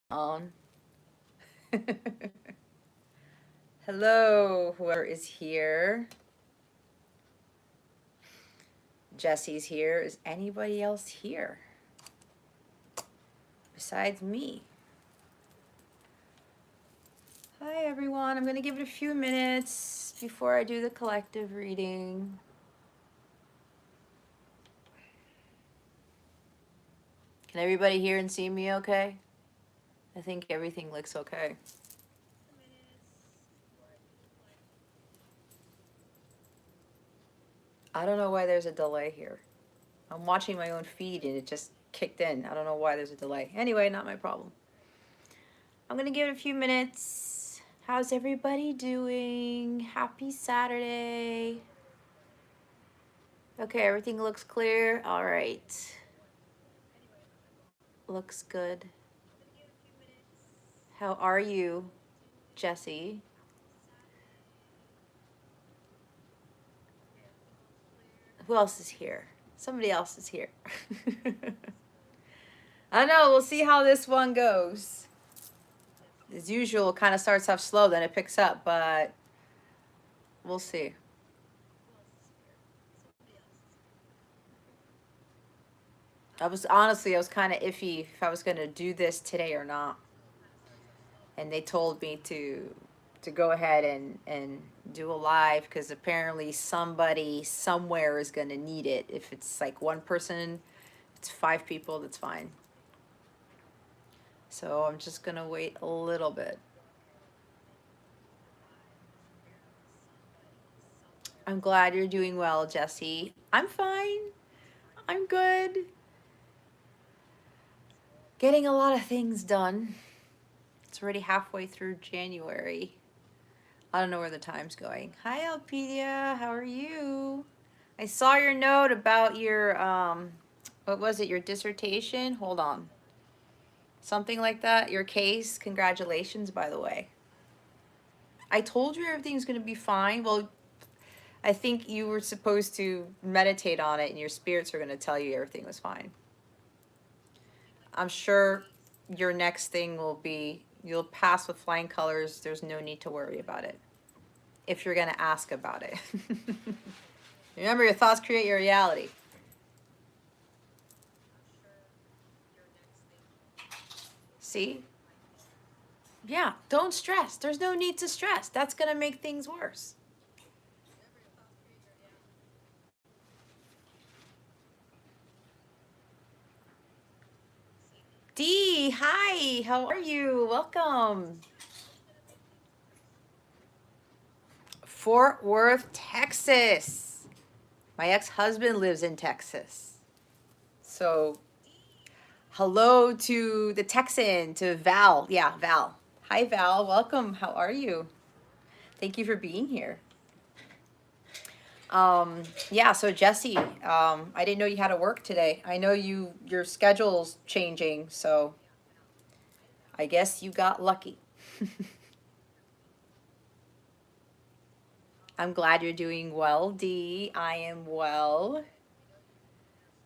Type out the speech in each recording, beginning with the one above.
On. Hello, whoever is here. Jesse's here. Is anybody else here besides me? Hi, everyone. I'm going to give it a few minutes before I do the collective reading. Can everybody hear and see me okay? I think everything looks okay. I don't know why there's a delay here. I'm watching my own feed and it just kicked in. I don't know why there's a delay. Anyway, not my problem. I'm going to give it a few minutes. How's everybody doing? Happy Saturday. Okay, everything looks clear. All right. Looks good. How are you, Jesse? Who else is here? Somebody else is here. I know, we'll see how this one goes. As usual, it kind of starts off slow, then it picks up, but we'll see. I was kind of iffy if I was going to do this today or not. And they told me to go ahead and do a live because apparently somebody somewhere is going to need it. If it's like one person, it's 5 people, that's fine. So I'm just going to wait a little bit. I'm glad you're doing well, Jesse. I'm fine. I'm good. Getting a lot of things done. It's already halfway through January. I don't know where the time's going. Hi, Alpedia. How are you? I saw your note about your, what was it, your dissertation? Hold on. Something like that? Your case? Congratulations, by the way. I told you everything's going to be fine. Well, I think you were supposed to meditate on it and your spirits are going to tell you everything was fine. I'm sure your next thing will be, you'll pass with flying colors. There's no need to worry about it if you're going to ask about it. Remember, your thoughts create your reality. See? Yeah, don't stress. There's no need to stress. That's going to make things worse. Dee, hi. How are you? Welcome. Fort Worth, Texas. My ex-husband lives in Texas. So, hello to the Texan, to Val. Yeah, Val. Hi, Val. Welcome. How are you? Thank you for being here. Yeah, so Jesse, I didn't know you had to work today. I know your schedule's changing, so I guess you got lucky. I'm glad you're doing well, Dee. I am well.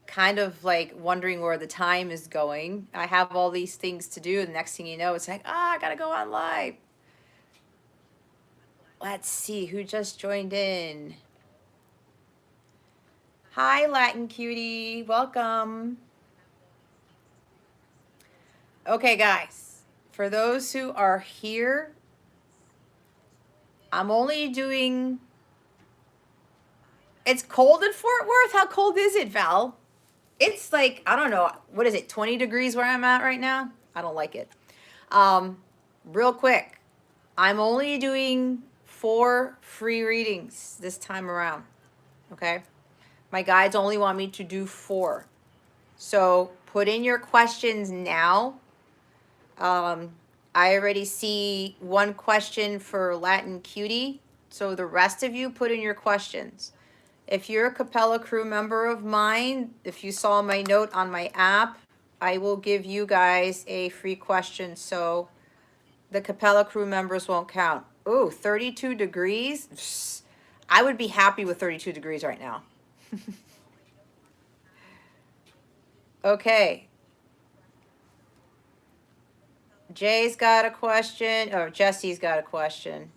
Kind of like wondering where the time is going. I have all these things to do, and the next thing you know, it's like, I gotta go on live. Let's see who just joined in. Hi, Latin cutie. Welcome. Okay, guys. For those who are here, I'm only doing... It's cold in Fort Worth? How cold is it, Val? It's like, I don't know, what is it, 20 degrees where I'm at right now? I don't like it. Real quick, I'm only doing 4 free readings this time around, okay? My guides only want me to do 4. So put in your questions now. I already see 1 question for Latin Cutie. So the rest of you put in your questions. If you're a Capella crew member of mine, if you saw my note on my app, I will give you guys a free question so the Capella crew members won't count. Ooh, 32 degrees? I would be happy with 32 degrees right now. Okay. Jay's got a question, or Jesse's got a question.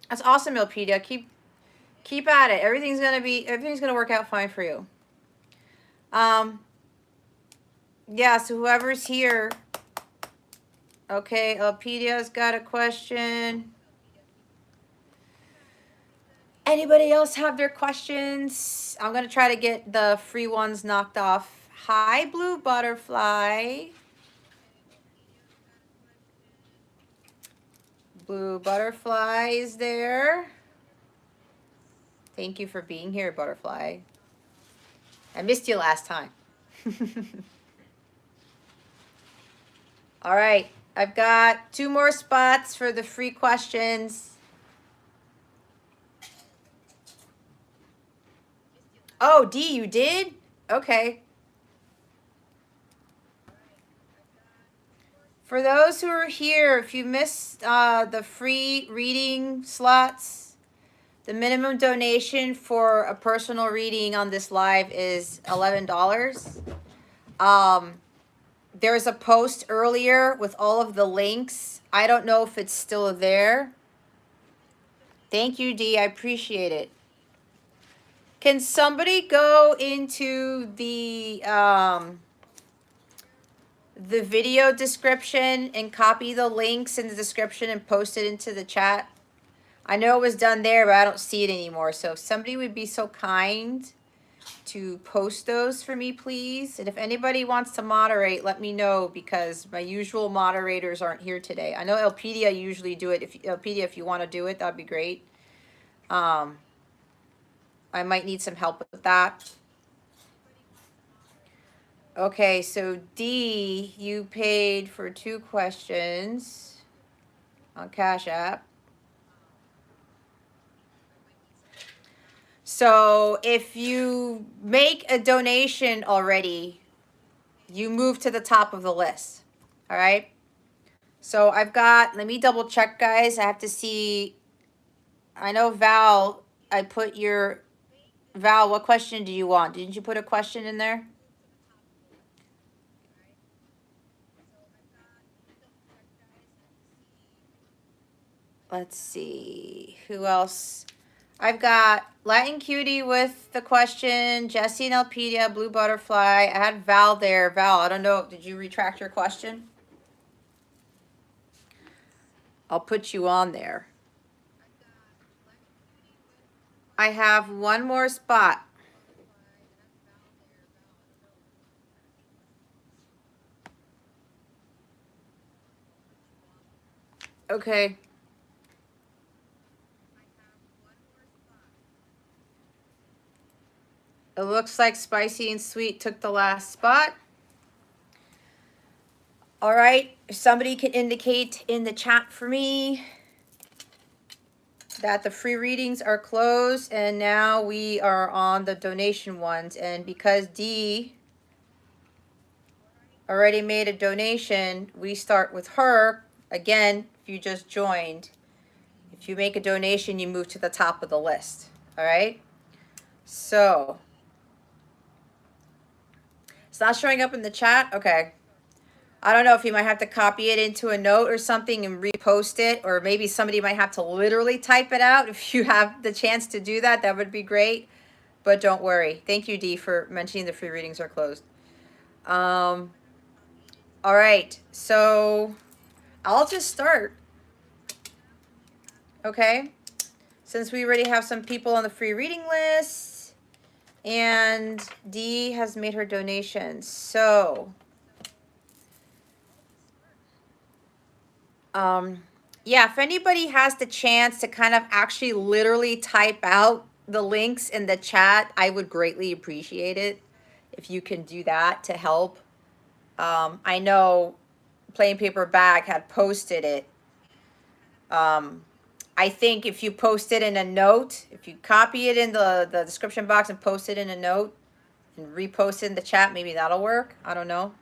That's awesome, Ilpedia. Keep at it. Everything's gonna work out fine for you. Yeah, so whoever's here. Okay, Ilpedia's got a question. Anybody else have their questions? I'm gonna try to get the free ones knocked off. Hi, Blue Butterfly. Blue Butterfly is there. Thank you for being here, Butterfly. I missed you last time. All right, I've got 2 more spots for the free questions. Oh, D, you did? Okay. For those who are here, if you missed the free reading slots, the minimum donation for a personal reading on this live is $11. There's a post earlier with all of the links. I don't know if it's still there. Thank you, Dee. I appreciate it. Can somebody go into the video description and copy the links in the description and post it into the chat? I know it was done there, but I don't see it anymore. So if somebody would be so kind to post those for me, please. And if anybody wants to moderate, let me know, because my usual moderators aren't here today. I know Elpedia usually do it. If Elpedia, if you want to do it, that'd be great. I might need some help with that. Okay, so D, you paid for 2 questions on Cash App. So if you make a donation already, you move to the top of the list. All right. So I've got, let me double check, guys. I have to see. I know Val, I put your, Val, what question do you want? Didn't you put a question in there? Let's see. Who else? I've got Latin Cutie with the question, Jesse and Elpedia, Blue Butterfly. I had Val there. Val, I don't know. Did you retract your question? I'll put you on there. I have 1 more spot. Okay. It looks like Spicy and Sweet took the last spot. All right. If somebody can indicate in the chat for me that the free readings are closed, and now we are on the donation ones. And because D already made a donation, we start with her. Again, if you just joined, if you make a donation, you move to the top of the list. All right. So it's not showing up in the chat. Okay. I don't know if you might have to copy it into a note or something and repost it, or maybe somebody might have to literally type it out. If you have the chance to do that, that would be great. But don't worry. Thank you, Dee, for mentioning the free readings are closed. All right. So I'll just start. Okay. Since we already have some people on the free reading list, and Dee has made her donation. So yeah, if anybody has the chance to kind of actually literally type out the links in the chat, I would greatly appreciate it if you can do that to help. I know Plain Paper Bag had posted it. I think if you post it in a note, if you copy it in the description box and post it in a note and repost it in the chat, maybe that'll work. I don't know.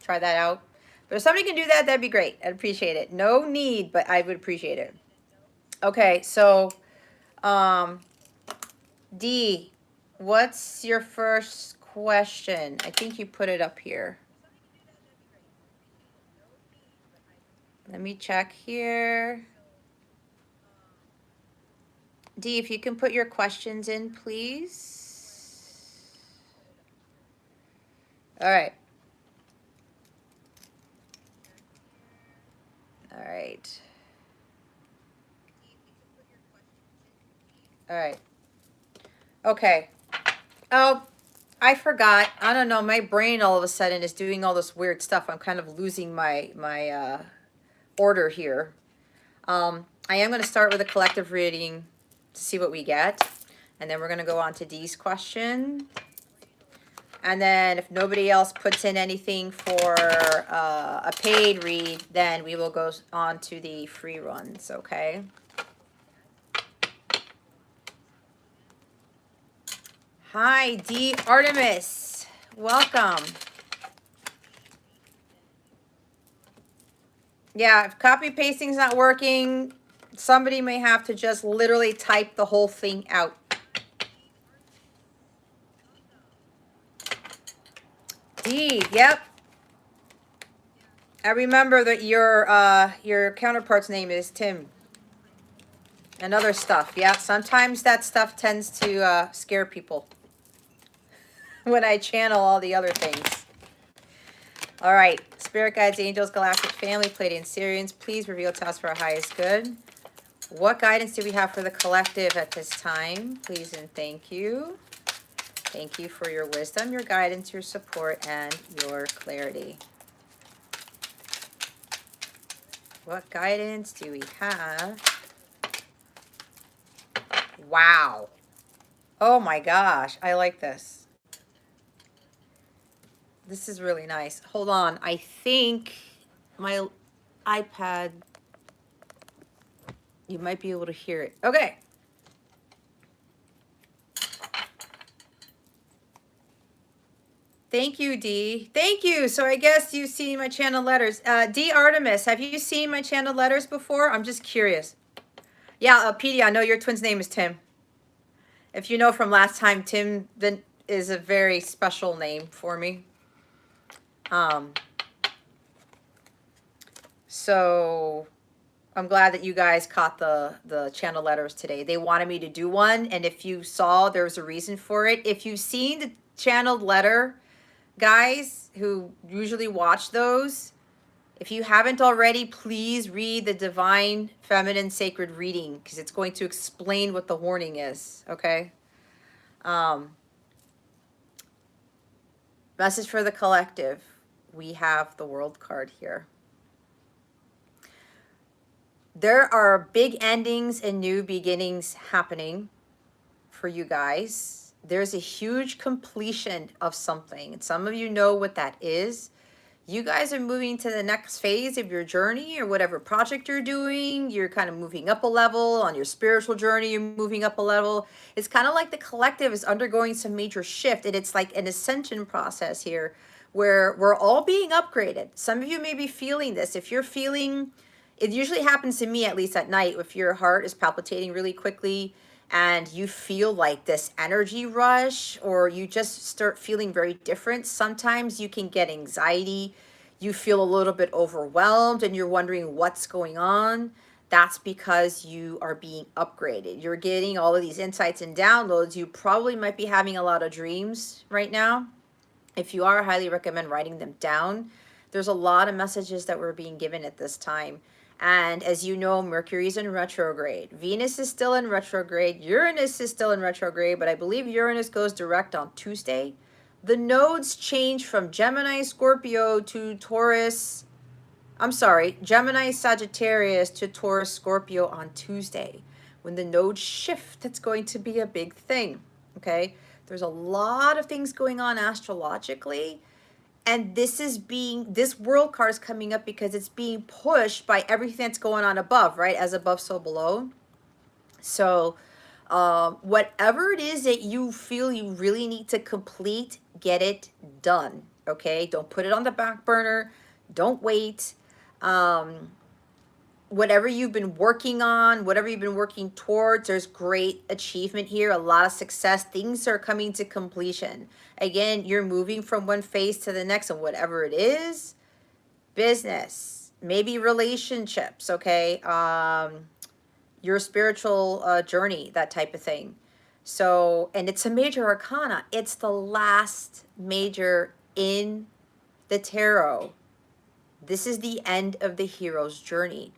Try that out. But if somebody can do that, that'd be great. I'd appreciate it. No need, but I would appreciate it. Okay, so D, What's your first question? I think you put it up here. Let me check here. Dee, if you can put your questions in, please. All right. All right. All right. Okay. Oh, I forgot. I don't know. My brain all of a sudden is doing all this weird stuff. I'm kind of losing my order here. I am going to start with a collective reading to see what we get. And then we're going to go on to Dee's question. And then if nobody else puts in anything for a paid read, then we will go on to the free runs, okay? Hi, D. Artemis. Welcome. Yeah, if copy pasting's not working, somebody may have to just literally type the whole thing out. D, yep. I remember that your counterpart's name is Tim. And other stuff. Yeah, sometimes that stuff tends to scare people when I channel all the other things. All right, Spirit Guides, Angels, Galactic Family, Pleiadian Syrians, please reveal to us for our highest good. What guidance do we have for the collective at this time? Please and thank you. Thank you for your wisdom, your guidance, your support, and your clarity. What guidance do we have? Wow. Oh my gosh, I like this. This is really nice. Hold on. I think my iPad, you might be able to hear it. Okay. Thank you, Dee. Thank you. So I guess you've seen my channel letters. D. Artemis, have you seen my channel letters before? I'm just curious. Yeah, Petey, I know your twin's name is Tim. If you know from last time, Tim is a very special name for me. So I'm glad that you guys caught the channel letters today. They wanted me to do one, and if you saw, there was a reason for it. If you've seen the channeled letter, guys who usually watch those, if you haven't already, please read the Divine Feminine Sacred Reading, because it's going to explain what the warning is, okay? Message for the collective. We have the World card here. There are big endings and new beginnings happening for you guys. There's a huge completion of something. And some of you know what that is. You guys are moving to the next phase of your journey or whatever project you're doing. You're kind of moving up a level on your spiritual journey. You're moving up a level. It's kind of like the collective is undergoing some major shift. And it's like an ascension process here where we're all being upgraded. Some of you may be feeling this. If you're feeling, it usually happens to me, at least at night, if your heart is palpitating really quickly and you feel like this energy rush, or you just start feeling very different. Sometimes you can get anxiety. You feel a little bit overwhelmed and you're wondering what's going on. That's because you are being upgraded. You're getting all of these insights and downloads. You probably might be having a lot of dreams right now. If you are, I highly recommend writing them down. There's a lot of messages that we're being given at this time. And as you know, Mercury's in retrograde. Venus is still in retrograde. Uranus is still in retrograde, but I believe Uranus goes direct on Tuesday. The nodes change from Gemini, Scorpio to Taurus. Gemini, Sagittarius to Taurus, Scorpio on Tuesday. When the nodes shift, that's going to be a big thing, okay? There's a lot of things going on astrologically. And this world card is coming up because it's being pushed by everything that's going on above, right? As above, so below. So whatever it is that you feel you really need to complete, get it done, okay? Don't put it on the back burner. Don't wait. whatever you've been working on, whatever you've been working towards, there's great achievement here, a lot of success. Things are coming to completion. Again, you're moving from one phase to the next, and whatever it is, business, maybe relationships, okay? Your spiritual journey, that type of thing. So, and it's a major arcana. It's the last major in the tarot. This is the end of the hero's journey.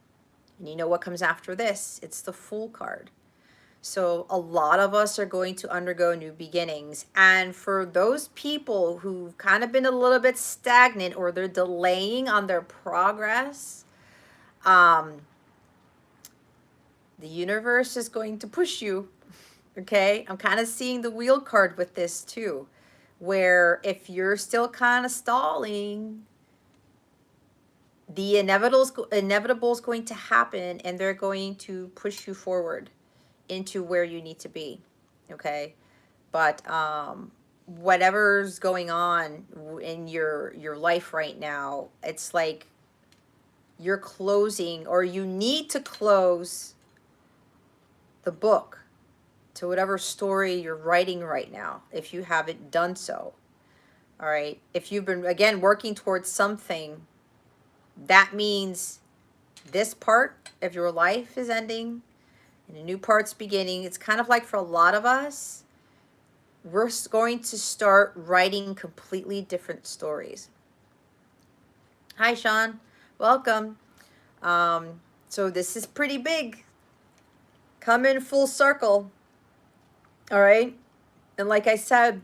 And you know what comes after this? It's the Fool card. So a lot of us are going to undergo new beginnings. And for those people who've kind of been a little bit stagnant or they're delaying on their progress, the universe is going to push you. Okay? I'm kind of seeing the Wheel card with this too, where if you're still kind of stalling, the inevitable is going to happen, and they're going to push you forward into where you need to be. Okay? But whatever's going on in your life right now, it's like you're closing, or you need to close the book to whatever story you're writing right now, if you haven't done so. All right? If you've been, again, working towards something, that means this part of your life is ending and a new part's beginning. It's kind of like, for a lot of us, we're going to start writing completely different stories. Hi, Sean. Welcome. So this is pretty big. Come in full circle. All right? And like I said,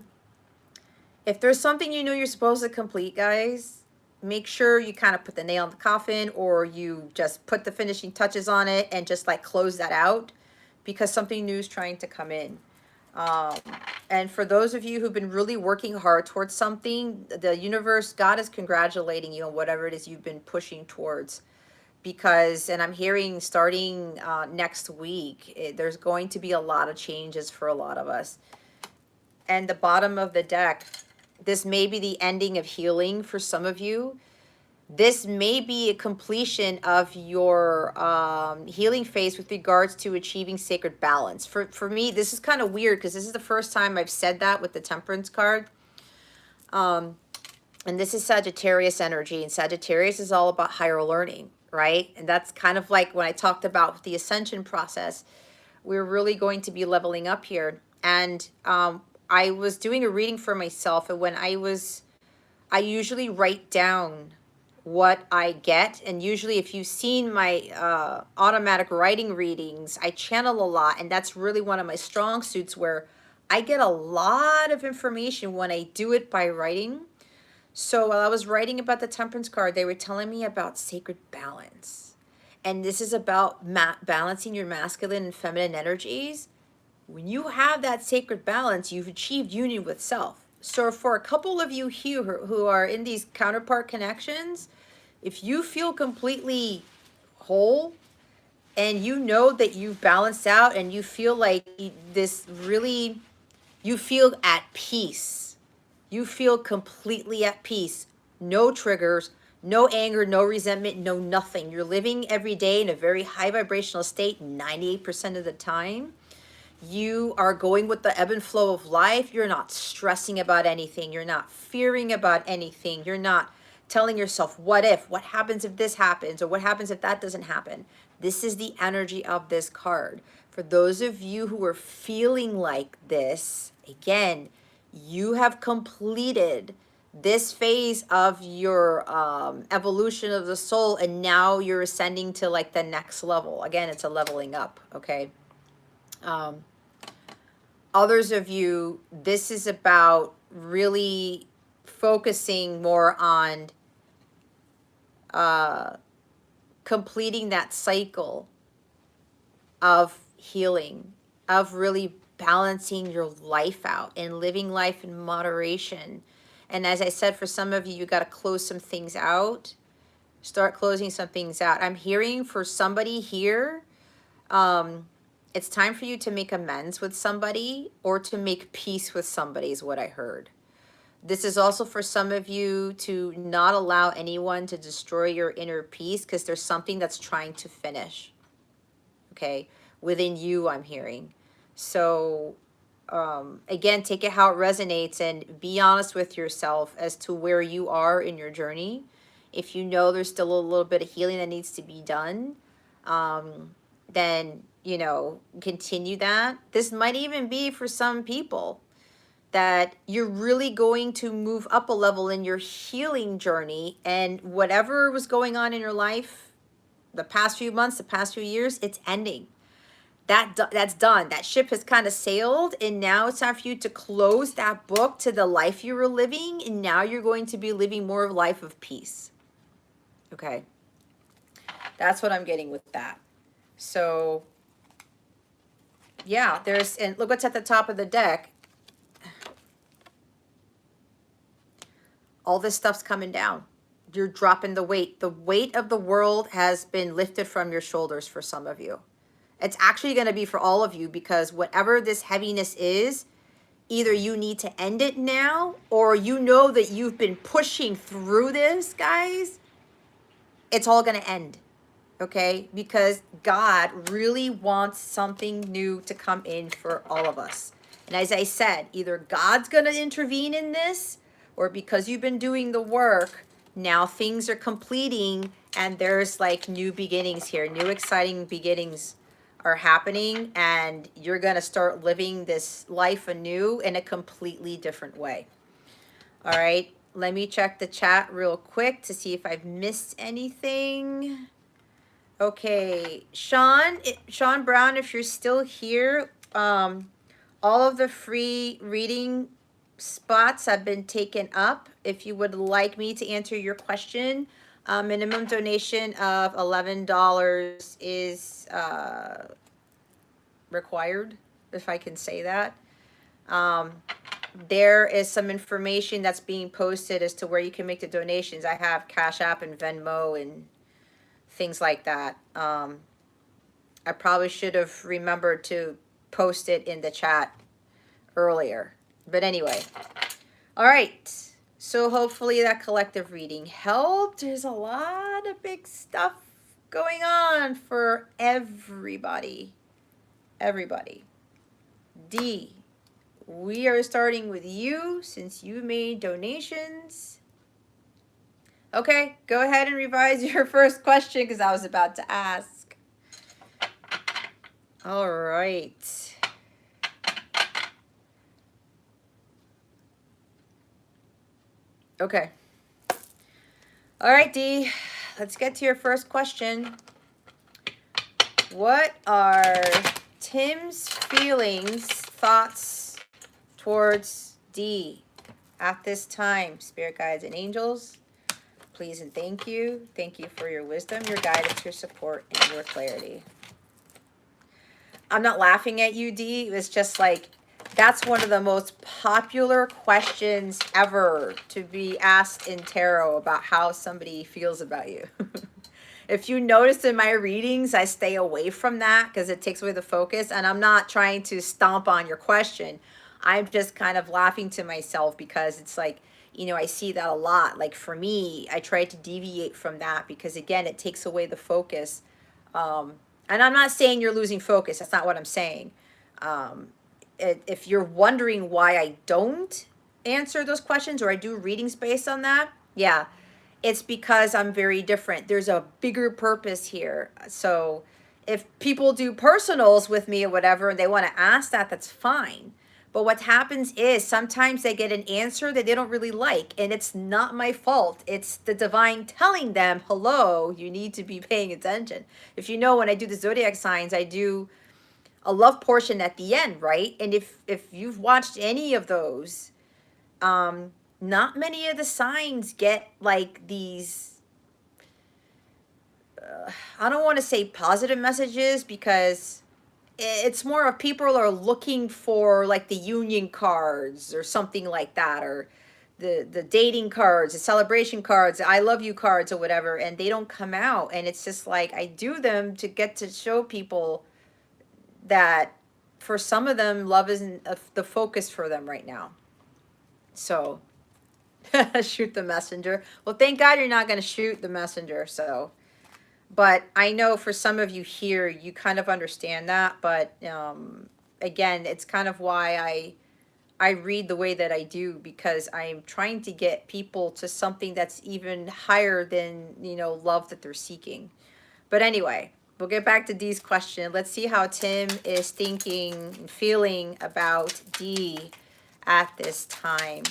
if there's something you know you're supposed to complete, guys, make sure you kind of put the nail in the coffin, or you just put the finishing touches on it and just like close that out, because something new is trying to come in. And for those of you who've been really working hard towards something, the universe, God is congratulating you on whatever it is you've been pushing towards. Because, and I'm hearing starting next week, there's going to be a lot of changes for a lot of us. And the bottom of the deck, this may be the ending of healing for some of you. This may be a completion of your healing phase with regards to achieving sacred balance. For me, this is kind of weird, because this is the first time I've said that with the Temperance card. And this is Sagittarius energy, and Sagittarius is all about higher learning, right? And that's kind of like when I talked about the ascension process. We're really going to be leveling up here. And I was doing a reading for myself, and when I usually write down what I get. And usually, if you've seen my automatic writing readings, I channel a lot, and that's really one of my strong suits, where I get a lot of information when I do it by writing. So while I was writing about the Temperance card, they were telling me about sacred balance. And this is about balancing your masculine and feminine energies. When you have that sacred balance, you've achieved union with self. So for a couple of you here who are in these counterpart connections, if you feel completely whole, and you know that you've balanced out, and you feel like this really, you feel at peace. You feel completely at peace. No triggers, no anger, no resentment, no nothing. You're living every day in a very high vibrational state 98% of the time. You are going with the ebb and flow of life. You're not stressing about anything. You're not fearing about anything. You're not telling yourself, what if? What happens if this happens? Or what happens if that doesn't happen? This is the energy of this card. For those of you who are feeling like this, again, you have completed this phase of your evolution of the soul, and now you're ascending to like the next level. Again, it's a leveling up, okay? Others of you, this is about really focusing more on completing that cycle of healing, of really balancing your life out and living life in moderation. And as I said, for some of you, you got to close some things out. Start closing some things out. I'm hearing for somebody here, it's time for you to make amends with somebody, or to make peace with somebody, is what I heard. This is also for some of you to not allow anyone to destroy your inner peace, because there's something that's trying to finish, okay, within you, I'm hearing. So again, take it how it resonates and be honest with yourself as to where you are in your journey. If you know there's still a little bit of healing that needs to be done, then, you know, continue that. This might even be for some people that you're really going to move up a level in your healing journey, and whatever was going on in your life the past few months, the past few years, it's ending. That's done. That ship has kind of sailed, and now it's time for you to close that book to the life you were living, and now you're going to be living more of a life of peace. Okay, that's what I'm getting with that. So yeah, there's, and look what's at the top of the deck. All this stuff's coming down. You're dropping the weight. The weight of the world has been lifted from your shoulders for some of you. It's actually going to be for all of you, because whatever this heaviness is, either you need to end it now, or you know that you've been pushing through this, guys. It's all going to end, okay? Because God really wants something new to come in for all of us. And as I said, either God's going to intervene in this, or because you've been doing the work, now things are completing and there's like new beginnings here. New exciting beginnings are happening, and you're going to start living this life anew in a completely different way. All right, let me check the chat real quick to see if I've missed anything. Okay, Sean Brown, if you're still here, all of the free reading spots have been taken up. If you would like me to answer your question, minimum donation of $11 is required, if I can say that. There is some information that's being posted as to where you can make the donations. I have CashApp and Venmo and things like that. I probably should have remembered to post it in the chat earlier. But anyway, all right. So hopefully that collective reading helped. There's a lot of big stuff going on for everybody. Everybody. D, we are starting with you since you made donations. Okay, go ahead and revise your first question, because I was about to ask. All right. Okay. All right, D, let's get to your first question. What are Tim's feelings, thoughts towards D at this time? Spirit guides and angels, please and thank you. Thank you for your wisdom, your guidance, your support, and your clarity. I'm not laughing at you, D. It's just like, that's one of the most popular questions ever to be asked in tarot, about how somebody feels about you. If you notice in my readings, I stay away from that because it takes away the focus, and I'm not trying to stomp on your question. I'm just kind of laughing to myself because it's like, you know, I see that a lot. Like for me, I try to deviate from that because, again, it takes away the focus. And I'm not saying you're losing focus. That's not what I'm saying. If you're wondering why I don't answer those questions, or I do readings based on that, yeah, it's because I'm very different. There's a bigger purpose here. So if people do personals with me or whatever, and they want to ask that, that's fine. But what happens is sometimes they get an answer that they don't really like, and it's not my fault. It's the divine telling them, hello, you need to be paying attention. If you know, when I do the zodiac signs, I do a love portion at the end, right? And if you've watched any of those, not many of the signs get like these, I don't want to say positive messages, because it's more of people are looking for like the union cards or something like that, or the dating cards, the celebration cards, the I love you cards or whatever, and they don't come out. And it's just like, I do them to get to show people that for some of them, love isn't the focus for them right now. So Shoot the messenger. Well, thank God you're not going to shoot the messenger. So, but I know for some of you here, you kind of understand that. But again, it's kind of why I read the way that I do, because I'm trying to get people to something that's even higher than, love that they're seeking. But anyway, we'll get back to Dee's question. Let's see how Tim is thinking and feeling about Dee at this time.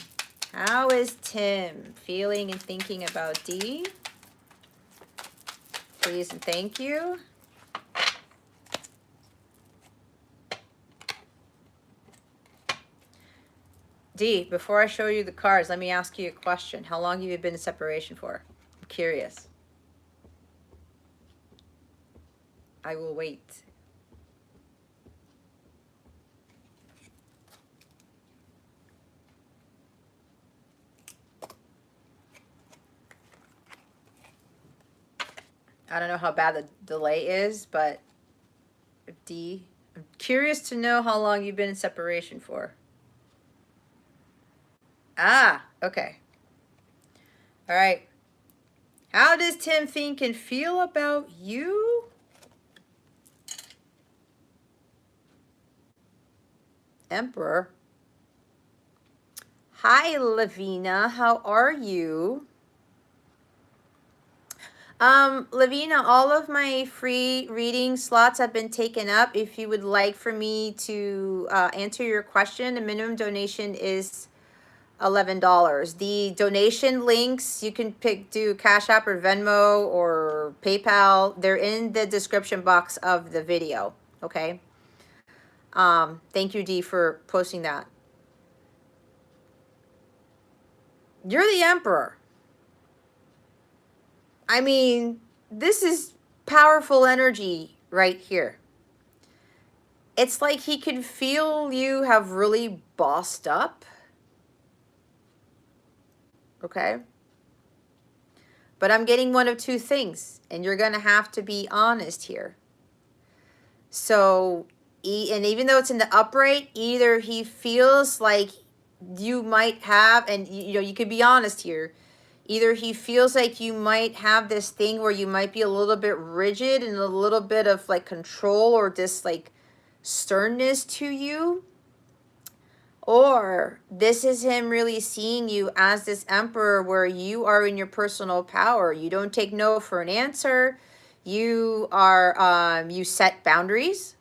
How is Tim feeling and thinking about Dee? Please and thank you. Dee, before I show you the cards, let me ask you a question. How long have you been in separation for? I'm curious. I will wait. I don't know how bad the delay is, but Dee, I'm curious to know how long you've been in separation for. Ah, okay. All right. How does Tim think and feel about you? Emperor. Hi, Lavina. How are you? Lavina, all of my free reading slots have been taken up. If you would like for me to answer your question, the minimum donation is $11. The donation links, you can do Cash App or Venmo or PayPal. They're in the description box of the video. Okay. Thank you, Dee, for posting that. You're the emperor. I mean, this is powerful energy right here. It's like he can feel you have really bossed up. Okay. But I'm getting one of two things, and you're going to have to be honest here. So, and even though it's in the upright, either he feels like you might have, and you could be honest here, either he feels like you might have this thing where you might be a little bit rigid and a little bit of like control or this like sternness to you, or this is him really seeing you as this emperor where you are in your personal power. You don't take no for an answer. You are you set boundaries.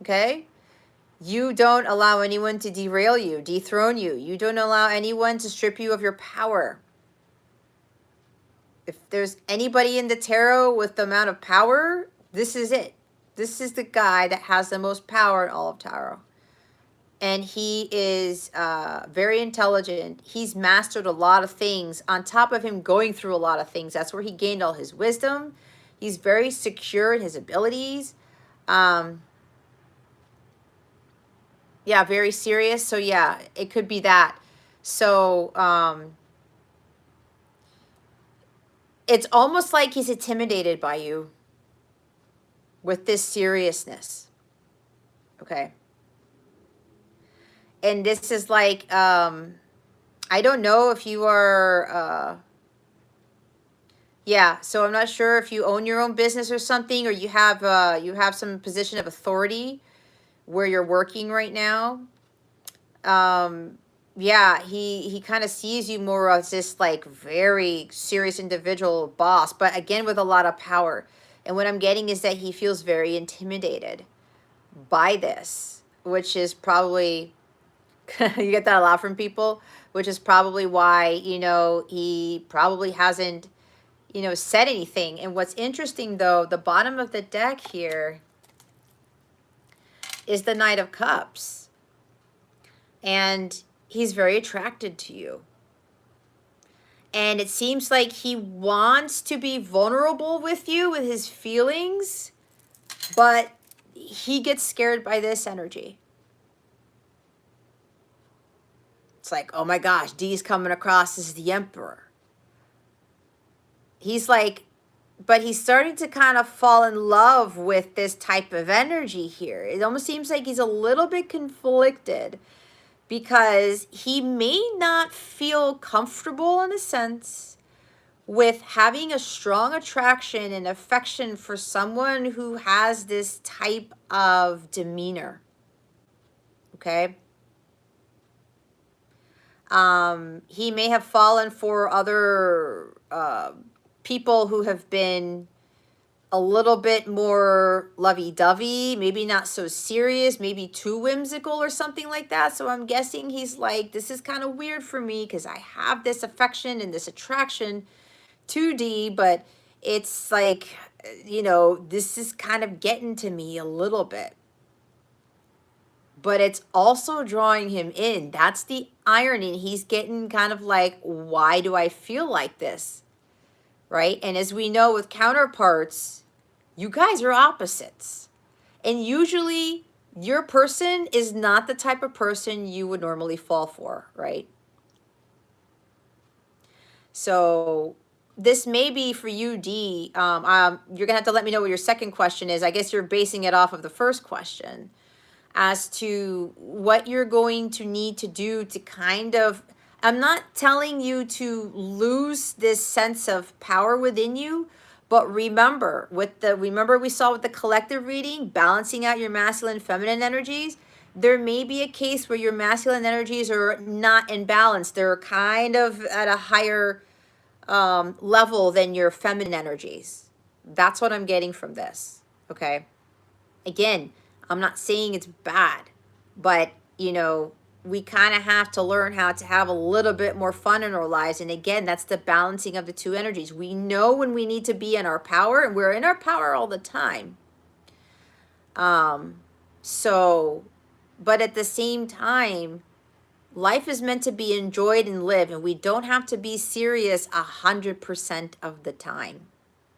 Okay? You don't allow anyone to derail you, dethrone you. You don't allow anyone to strip you of your power. If there's anybody in the tarot with the amount of power, this is it. This is the guy that has the most power in all of tarot. And he is very intelligent. He's mastered a lot of things on top of him going through a lot of things. That's where he gained all his wisdom. He's very secure in his abilities. Yeah, very serious. So yeah, it could be that. So it's almost like he's intimidated by you with this seriousness. Okay. And this is like, I don't know if you are, yeah, so I'm not sure if you own your own business or something, or you have some position of authority where you're working right now. Yeah, he kind of sees you more as this like very serious individual boss, but again with a lot of power. And what I'm getting is that he feels very intimidated by this, which is probably you get that a lot from people, which is probably why, he probably hasn't, said anything. And what's interesting though, the bottom of the deck here is the Knight of Cups. And he's very attracted to you. And it seems like he wants to be vulnerable with you with his feelings, but he gets scared by this energy. It's like, oh my gosh, Dee's coming across as the emperor. He's like, but he's starting to kind of fall in love with this type of energy here. It almost seems like he's a little bit conflicted because he may not feel comfortable in a sense with having a strong attraction and affection for someone who has this type of demeanor. Okay. He may have fallen for other people who have been a little bit more lovey-dovey, maybe not so serious, maybe too whimsical or something like that. So I'm guessing he's like, this is kind of weird for me because I have this affection and this attraction to D, but it's like, this is kind of getting to me a little bit. But it's also drawing him in. That's the irony. He's getting kind of like, why do I feel like this? Right? And as we know with counterparts, you guys are opposites. And usually your person is not the type of person you would normally fall for, right? So this may be for you, D. You're going to have to let me know what your second question is. I guess you're basing it off of the first question as to what you're going to need to do to kind of, I'm not telling you to lose this sense of power within you, but remember we saw with the collective reading, balancing out your masculine and feminine energies, there may be a case where your masculine energies are not in balance. They're kind of at a higher level than your feminine energies. That's what I'm getting from this. Okay. Again, I'm not saying it's bad, but we kind of have to learn how to have a little bit more fun in our lives. And again, that's the balancing of the two energies. We know when we need to be in our power, and we're in our power all the time. But at the same time, life is meant to be enjoyed and lived, and we don't have to be serious 100% of the time.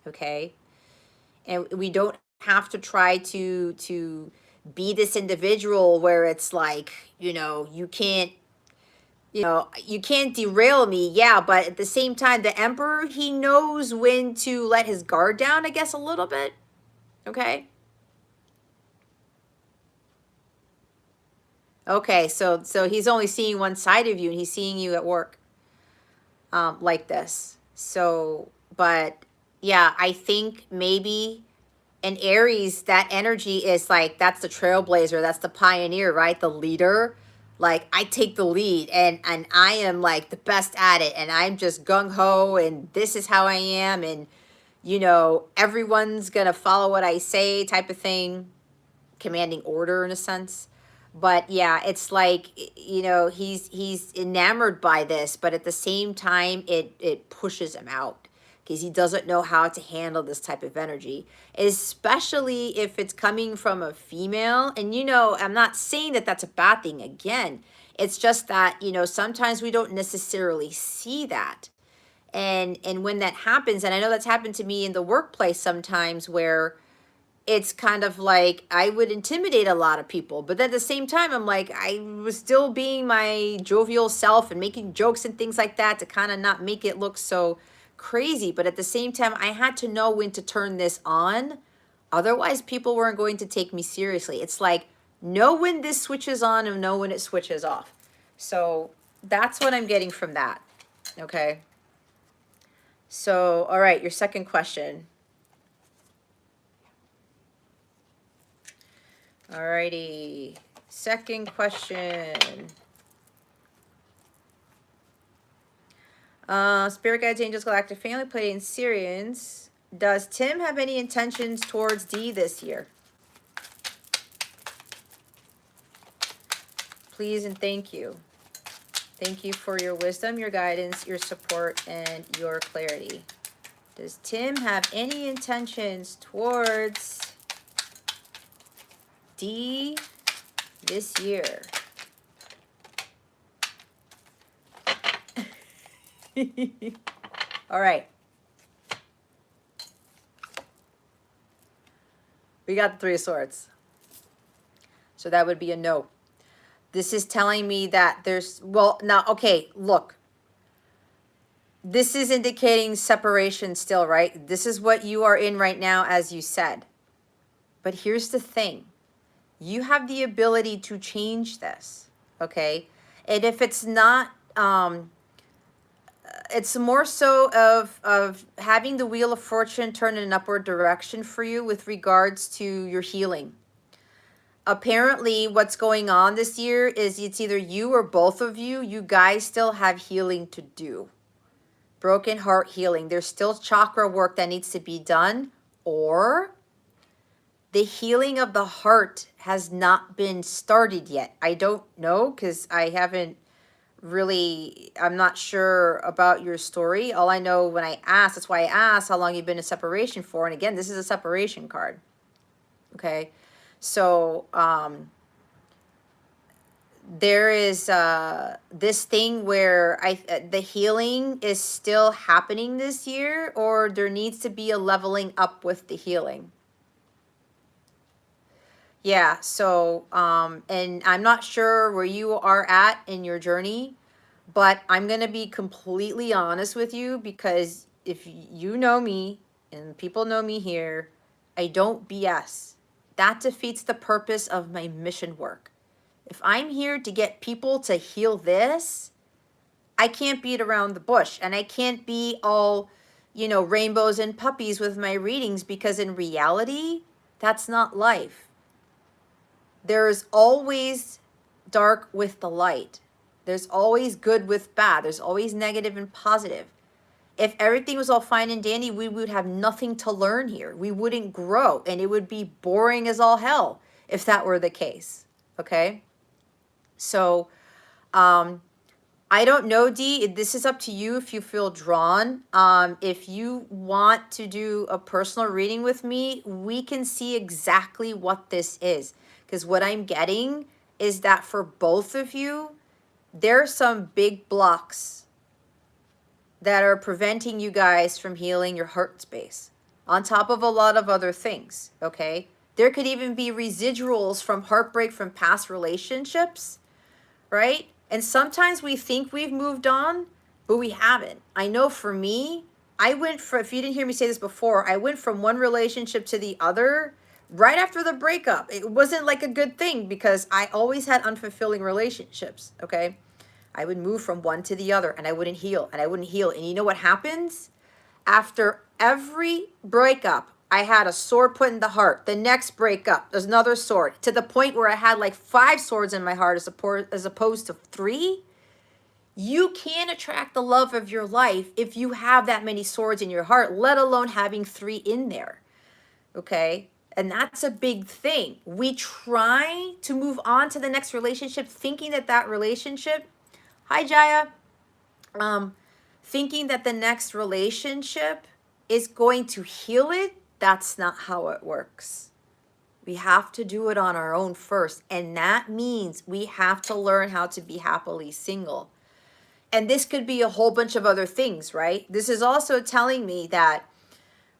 Okay? And we don't have to try to be this individual where it's like, you can't derail me. Yeah, but at the same time, the emperor, he knows when to let his guard down, I guess, a little bit. Okay. Okay, so he's only seeing one side of you, and he's seeing you at work like this. So, but yeah, I think maybe an Aries, that energy is like, that's the trailblazer, that's the pioneer, right? The leader. Like, I take the lead, and I am like the best at it, and I'm just gung-ho, and this is how I am, and everyone's gonna follow what I say, type of thing. Commanding order in a sense. But yeah, it's like, he's enamored by this, but at the same time, it pushes him out because he doesn't know how to handle this type of energy, especially if it's coming from a female. And I'm not saying that that's a bad thing. Again, it's just that sometimes we don't necessarily see that, and when that happens, and I know that's happened to me in the workplace sometimes, where it's kind of like I would intimidate a lot of people, but then at the same time, I'm like, I was still being my jovial self and making jokes and things like that to kind of not make it look so crazy. But at the same time, I had to know when to turn this on. Otherwise, people weren't going to take me seriously. It's like, know when this switches on and know when it switches off. So that's what I'm getting from that. Okay. So, all right, your second question. Alrighty, second question. Spirit guides, angels, galactic family, Pleiadian Syrians. Does Tim have any intentions towards D this year? Please and thank you. Thank you for your wisdom, your guidance, your support, and your clarity. Does Tim have any intentions towards D this year? All right. We got the Three of Swords. So that would be a no. This is telling me that there's, well, now, okay, look. This is indicating separation still, right? This is what you are in right now, as you said. But here's the thing. You have the ability to change this, okay? And if it's not, it's more so of having the wheel of fortune turn in an upward direction for you with regards to your healing. Apparently what's going on this year is it's either you or both of you. You guys still have healing to do. Broken heart healing. There's still chakra work that needs to be done, or the healing of the heart has not been started yet. I don't know, because I haven't really, I'm not sure about your story. All I know when I asked, that's why I asked how long you've been in separation for. And again, this is a separation card. Okay. So, there is this thing where the healing is still happening this year, or there needs to be a leveling up with the healing. Yeah, so and I'm not sure where you are at in your journey, but I'm going to be completely honest with you, because if you know me and people know me here, I don't BS. That defeats the purpose of my mission work. If I'm here to get people to heal this, I can't beat around the bush, and I can't be all, rainbows and puppies with my readings, because in reality, that's not life. There's always dark with the light. There's always good with bad. There's always negative and positive. If everything was all fine and dandy, we would have nothing to learn here. We wouldn't grow, and it would be boring as all hell if that were the case. Okay? So, I don't know, Dee. This is up to you if you feel drawn. If you want to do a personal reading with me, we can see exactly what this is. Because what I'm getting is that for both of you, there's some big blocks that are preventing you guys from healing your heart space, on top of a lot of other things, okay? There could even be residuals from heartbreak from past relationships, right? And sometimes we think we've moved on, but we haven't. I know for me, I went from, if you didn't hear me say this before, I went from one relationship to the other right after the breakup. It wasn't like a good thing, because I always had unfulfilling relationships, okay? I would move from one to the other, and I wouldn't heal, and I wouldn't heal. And you know what happens? After every breakup, I had a sword put in the heart. The next breakup, there's another sword, to the point where I had like 5 swords in my heart as opposed to 3. You can't attract the love of your life if you have that many swords in your heart, let alone having 3 in there. Okay? And that's a big thing. We try to move on to the next relationship thinking that that relationship, hi Jaya, thinking that the next relationship is going to heal it. That's not how it works. We have to do it on our own first. And that means we have to learn how to be happily single. And this could be a whole bunch of other things, right? This is also telling me that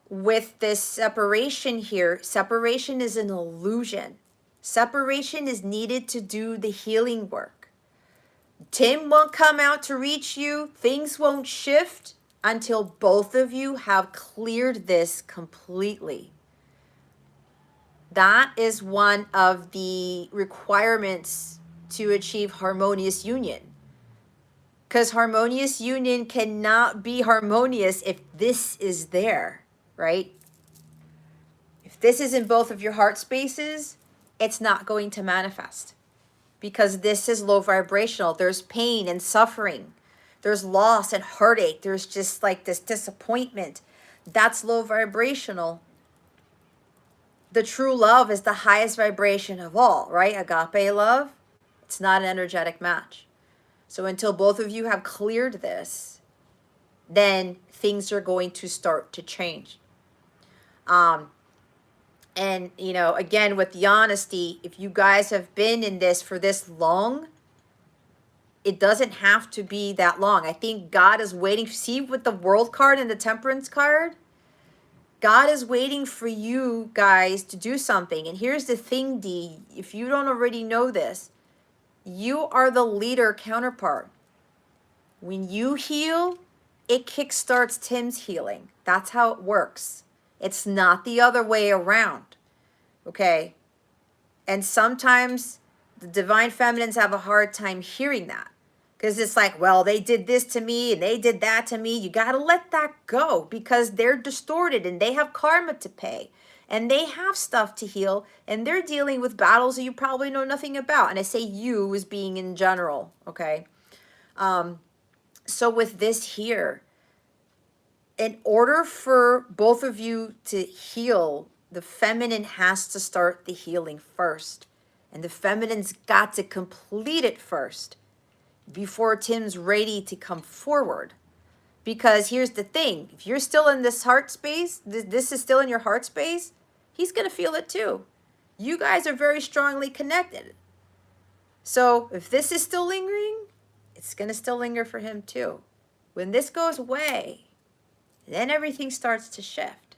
with this separation here, separation is an illusion. Separation is needed to do the healing work. Tim won't come out to reach you. Things won't shift until both of you have cleared this completely. That is one of the requirements to achieve harmonious union. Because harmonious union cannot be harmonious if this is there, right? If this is in both of your heart spaces, it's not going to manifest. Because this is low vibrational. There's pain and suffering. There's loss and heartache. There's just like this disappointment. That's low vibrational. The true love is the highest vibration of all, right? Agape love, it's not an energetic match. So until both of you have cleared this, then things are going to start to change. And, again, with the honesty, if you guys have been in this for this long, it doesn't have to be that long. I think God is waiting. See with the World card and the Temperance card? God is waiting for you guys to do something. And here's the thing, D, if you don't already know this, you are the leader counterpart. When you heal, it kickstarts Tim's healing. That's how it works. It's not the other way around. Okay? And sometimes the divine feminines have a hard time hearing that. Because it's like, well, they did this to me and they did that to me. You got to let that go because they're distorted and they have karma to pay and they have stuff to heal and they're dealing with battles that you probably know nothing about. And I say you as being in general, okay? So with this here, in order for both of you to heal, the feminine has to start the healing first. And the feminine's got to complete it first before Tim's ready to come forward. Because here's the thing, if you're still in this heart space, this is still in your heart space, he's going to feel it too. You guys are very strongly connected. So if this is still lingering, it's going to still linger for him too. When this goes away, then everything starts to shift.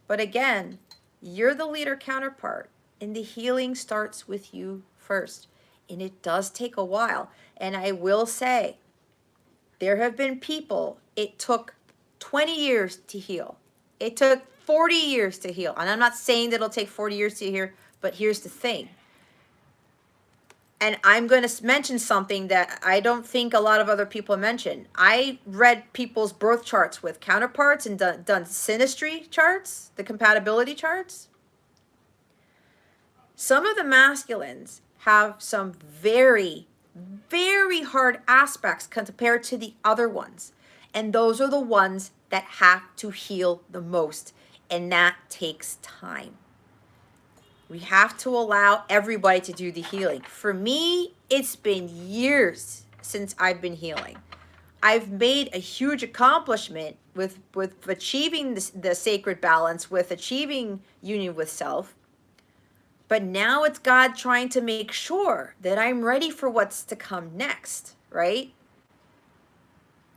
But again, you're the leader counterpart, and the healing starts with you first. And it does take a while. And I will say, there have been people, it took 20 years to heal. It took 40 years to heal. And I'm not saying that it'll take 40 years to heal, but here's the thing. And I'm going to mention something that I don't think a lot of other people mention. I read people's birth charts with counterparts and done synastry charts, the compatibility charts. Some of the masculines have some very, very hard aspects compared to the other ones. And those are the ones that have to heal the most. And that takes time. We have to allow everybody to do the healing. For me, it's been years since I've been healing. I've made a huge accomplishment with achieving the sacred balance, with achieving union with self. But now it's God trying to make sure that I'm ready for what's to come next, right?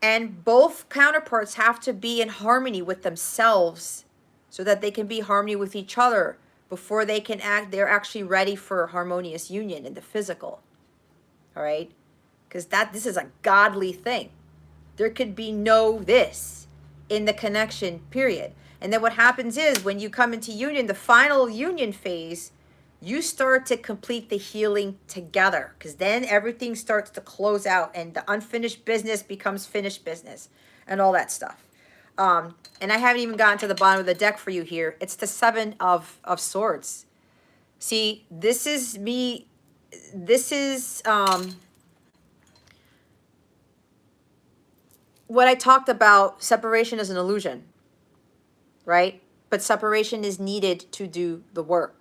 And both counterparts have to be in harmony with themselves so that they can be in harmony with each other before they can act. They're actually ready for harmonious union in the physical, all right? Because this is a godly thing. There could be no this in the connection, period. And then what happens is when you come into union, the final union phase, you start to complete the healing together, because then everything starts to close out and the unfinished business becomes finished business and all that stuff. And I haven't even gotten to the bottom of the deck for you here. It's the Seven of Swords. See, this is me. This is what I talked about. Separation is an illusion, right? But separation is needed to do the work.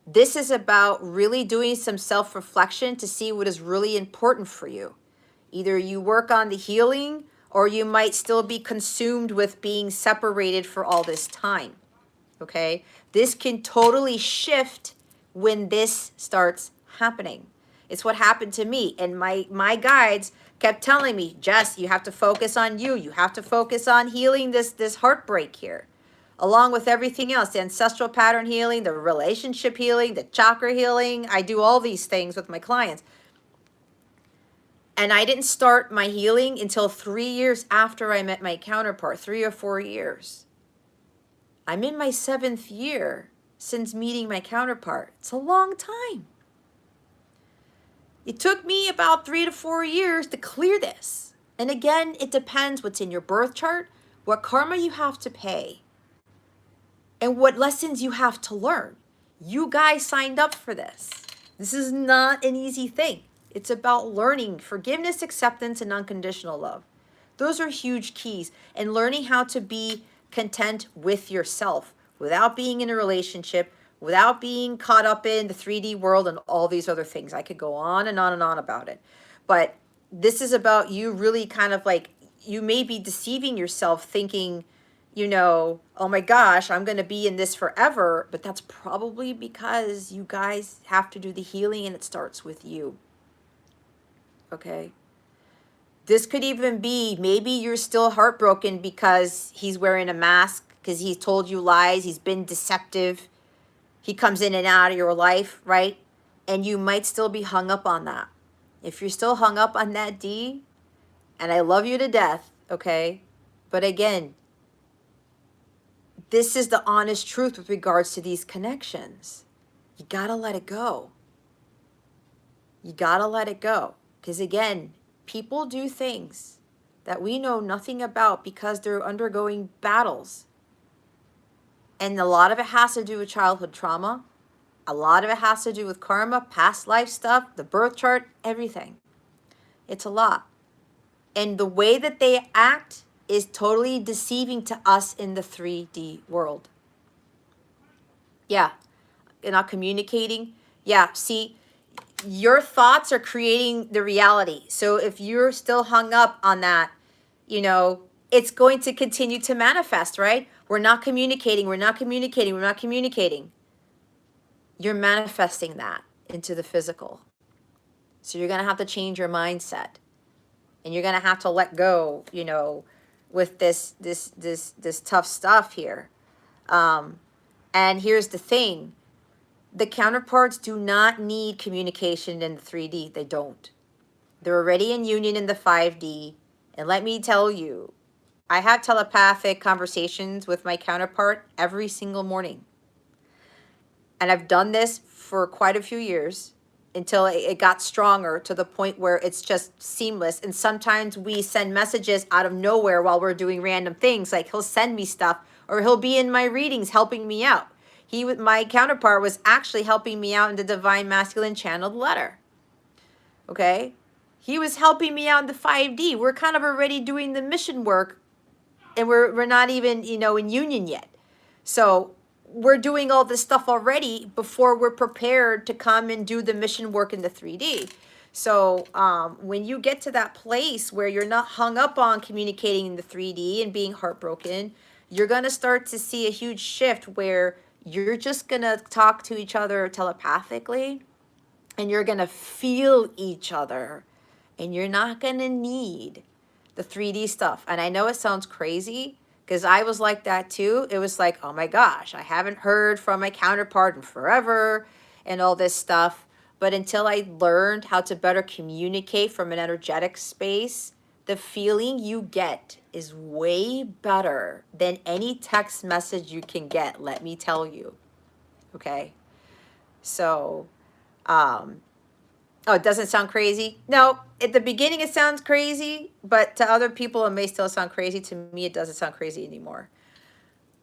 This is about really doing some self-reflection to see what is really important for you. Either you work on the healing, or you might still be consumed with being separated for all this time, okay? This can totally shift when this starts happening. It's what happened to me. And my guides kept telling me, Jess, you have to focus on you. You have to focus on healing this heartbreak here, along with everything else, the ancestral pattern healing, the relationship healing, the chakra healing. I do all these things with my clients. And I didn't start my healing until 3 years after I met my counterpart, 3 or 4 years. I'm in my 7th year since meeting my counterpart. It's a long time. It took me about 3 to 4 years to clear this. And again, it depends what's in your birth chart, what karma you have to pay, and what lessons you have to learn. You guys signed up for this. This is not an easy thing. It's about learning forgiveness, acceptance, and unconditional love. Those are huge keys. And learning how to be content with yourself without being in a relationship, without being caught up in the 3D world and all these other things. I could go on and on and on about it. But this is about you really kind of like, you may be deceiving yourself thinking, you know, oh my gosh, I'm going to be in this forever. But that's probably because you guys have to do the healing and it starts with you. Okay? This could even be, maybe you're still heartbroken because he's wearing a mask, because he's told you lies, he's been deceptive. He comes in and out of your life, right? And you might still be hung up on that. If you're still hung up on that D, and I love you to death, okay? But again, this is the honest truth with regards to these connections. You gotta let it go. You gotta let it go. Because again, people do things that we know nothing about because they're undergoing battles. And a lot of it has to do with childhood trauma. A lot of it has to do with karma, past life stuff, the birth chart, everything. It's a lot. And the way that they act is totally deceiving to us in the 3D world. Yeah, you're not communicating. Yeah, see, your thoughts are creating the reality. So if you're still hung up on that, you know, it's going to continue to manifest, right? We're not communicating, we're not communicating, we're not communicating. You're manifesting that into the physical. So you're going to have to change your mindset. And you're going to have to let go, you know, with this tough stuff here. And here's the thing. The counterparts do not need communication in the 3D. They don't. They're already in union in the 5D. And let me tell you, I have telepathic conversations with my counterpart every single morning. And I've done this for quite a few years until it got stronger to the point where it's just seamless. And sometimes we send messages out of nowhere while we're doing random things. Like he'll send me stuff or he'll be in my readings helping me out. My counterpart was actually helping me out in the Divine Masculine channeled letter. Okay? He was helping me out in the 5D. We're kind of already doing the mission work and we're not even, you know, in union yet. So we're doing all this stuff already before we're prepared to come and do the mission work in the 3D. So when you get to that place where you're not hung up on communicating in the 3D and being heartbroken, you're going to start to see a huge shift where you're just going to talk to each other telepathically and you're going to feel each other and you're not going to need the 3D stuff. And I know it sounds crazy because I was like that too. It was like, oh my gosh, I haven't heard from my counterpart in forever and all this stuff. But until I learned how to better communicate from an energetic space, the feeling you get is way better than any text message you can get, let me tell you. Okay? So, oh, it doesn't sound crazy? No, at the beginning it sounds crazy, but to other people it may still sound crazy. To me, it doesn't sound crazy anymore.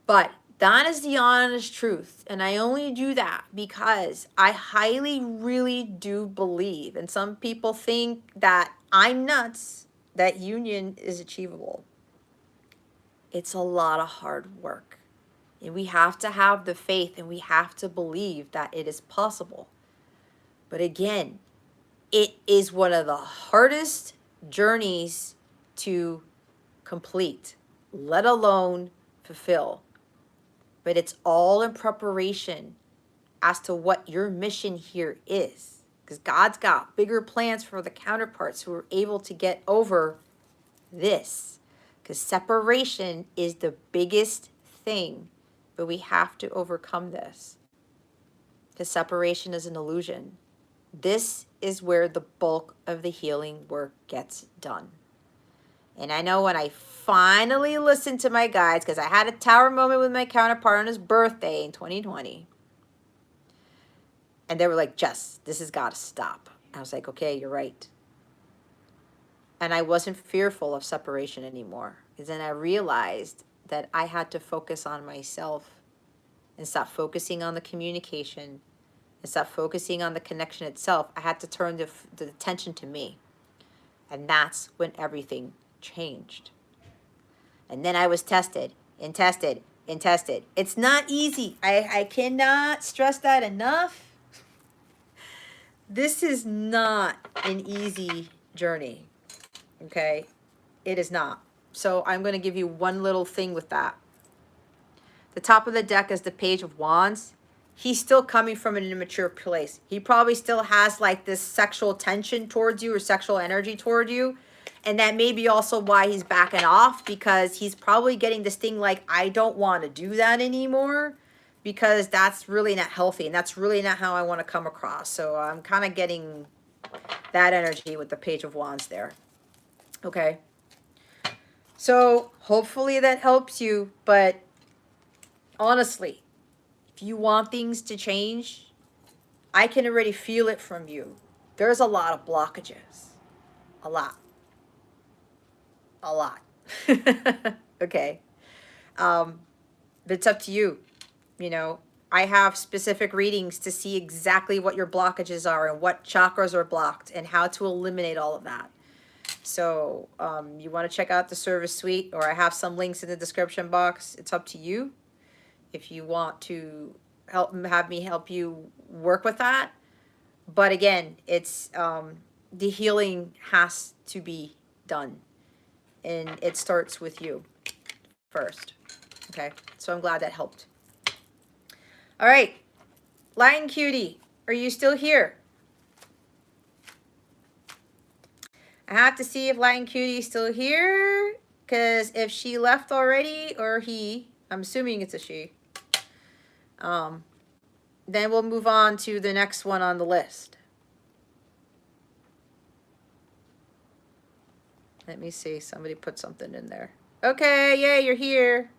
But that is the honest truth. And I only do that because I highly, really do believe, and some people think that I'm nuts, that union is achievable. It's a lot of hard work. And we have to have the faith and we have to believe that it is possible. But again, it is one of the hardest journeys to complete, let alone fulfill. But it's all in preparation as to what your mission here is. Because God's got bigger plans for the counterparts who are able to get over this. Because separation is the biggest thing, but we have to overcome this. Because separation is an illusion. This is where the bulk of the healing work gets done. And I know when I finally listened to my guides, because I had a tower moment with my counterpart on his birthday in 2020. And they were like, Jess, this has got to stop. I was like, okay, you're right. And I wasn't fearful of separation anymore. Because then I realized that I had to focus on myself and stop focusing on the communication and stop focusing on the connection itself. I had to turn the attention to me. And that's when everything changed. And then I was tested and tested and tested. It's not easy. I cannot stress that enough. This is not an easy journey. Okay? It is not. So I'm going to give you one little thing with that. The top of the deck is the Page of Wands. He's still coming from an immature place. He probably still has like this sexual tension towards you or sexual energy toward you. And that may be also why he's backing off, because he's probably getting this thing like, I don't want to do that anymore, because that's really not healthy. And that's really not how I want to come across. So I'm kind of getting that energy with the Page of Wands there. Okay. So hopefully that helps you. But honestly, if you want things to change, I can already feel it from you. There's a lot of blockages. A lot. a lot. Okay. But it's up to you. You know, I have specific readings to see exactly what your blockages are and what chakras are blocked and how to eliminate all of that. So you want to check out the service suite, or I have some links in the description box. It's up to you if you want to have me help you work with that. But again, it's the healing has to be done, and it starts with you first. Okay, so I'm glad that helped. All right, Lion Cutie, are you still here? I have to see if Lion Cutie is still here, because if she left already, or he, I'm assuming it's a she, then we'll move on to the next one on the list. Let me see. Somebody put something in there. Okay, yay, you're here.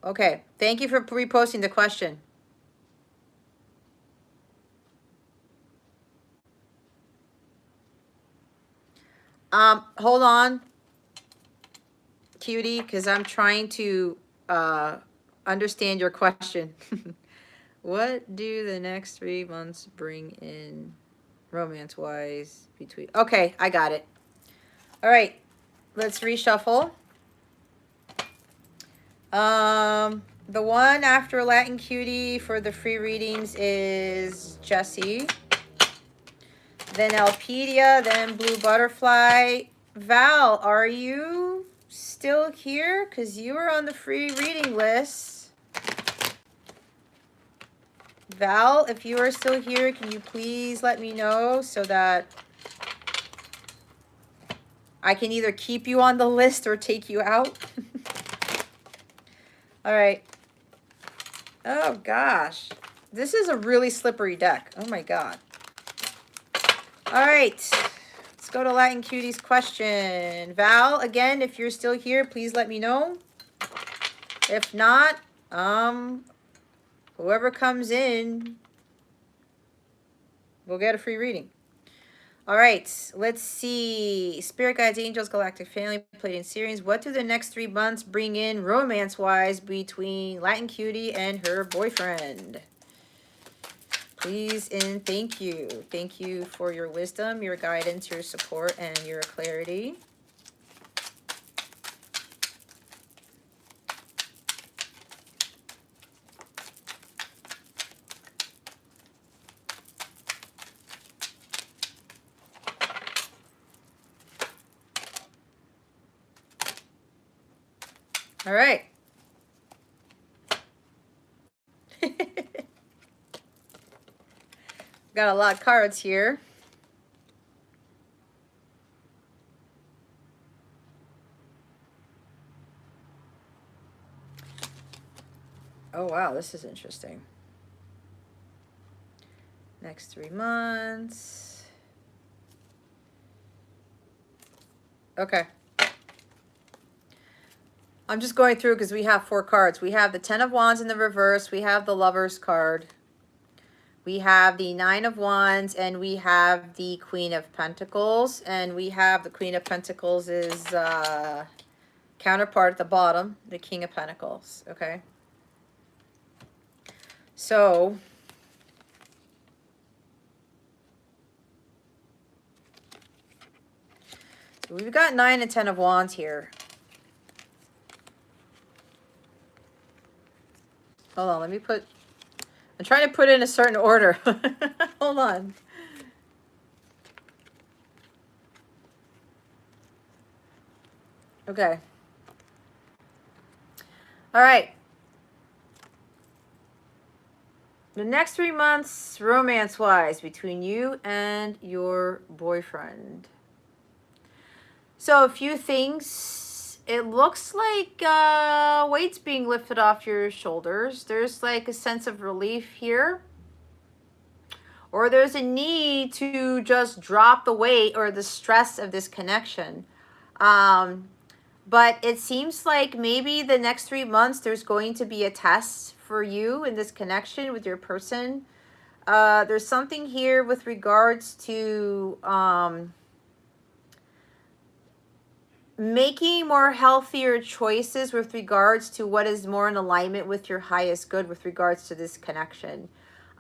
Okay, thank you for reposting the question. Hold on, Cutie, because I'm trying to understand your question. What do the next 3 months bring in romance-wise between... Okay, I got it. All right, let's reshuffle. The one after Latin Cutie for the free readings is Jessie. Then Alpedia, then Blue Butterfly. Val, are you still here? Because you were on the free reading list. Val, if you are still here, can you please let me know so that I can either keep you on the list or take you out? All right. Oh, gosh. This is a really slippery deck. Oh, my God. All right. Let's go to Latin Cutie's question. Val, again, if you're still here, please let me know. If not, whoever comes in will get a free reading. All right, let's see. Spirit Guides, Angels, Galactic Family, played in series. What do the next 3 months bring in romance-wise between Latin Cutie and her boyfriend? Please and thank you. Thank you for your wisdom, your guidance, your support, and your clarity. All right. Got a lot of cards here. Oh, wow, this is interesting. Next 3 months. Okay. I'm just going through because we have 4 cards. We have the 10 of Wands in the reverse. We have the Lovers card. We have the 9 of Wands, and we have the Queen of Pentacles. And we have the Queen of Pentacles is counterpart at the bottom, the King of Pentacles. Okay. So we've got 9 and 10 of Wands here. Hold on, let me put... I'm trying to put it in a certain order. Hold on. Okay. All right. The next 3 months, romance-wise, between you and your boyfriend. So a few things. It looks like weight's being lifted off your shoulders. There's like a sense of relief here. Or there's a need to just drop the weight or the stress of this connection. But it seems like maybe the next 3 months there's going to be a test for you in this connection with your person. There's something here with regards to making more healthier choices with regards to what is more in alignment with your highest good with regards to this connection.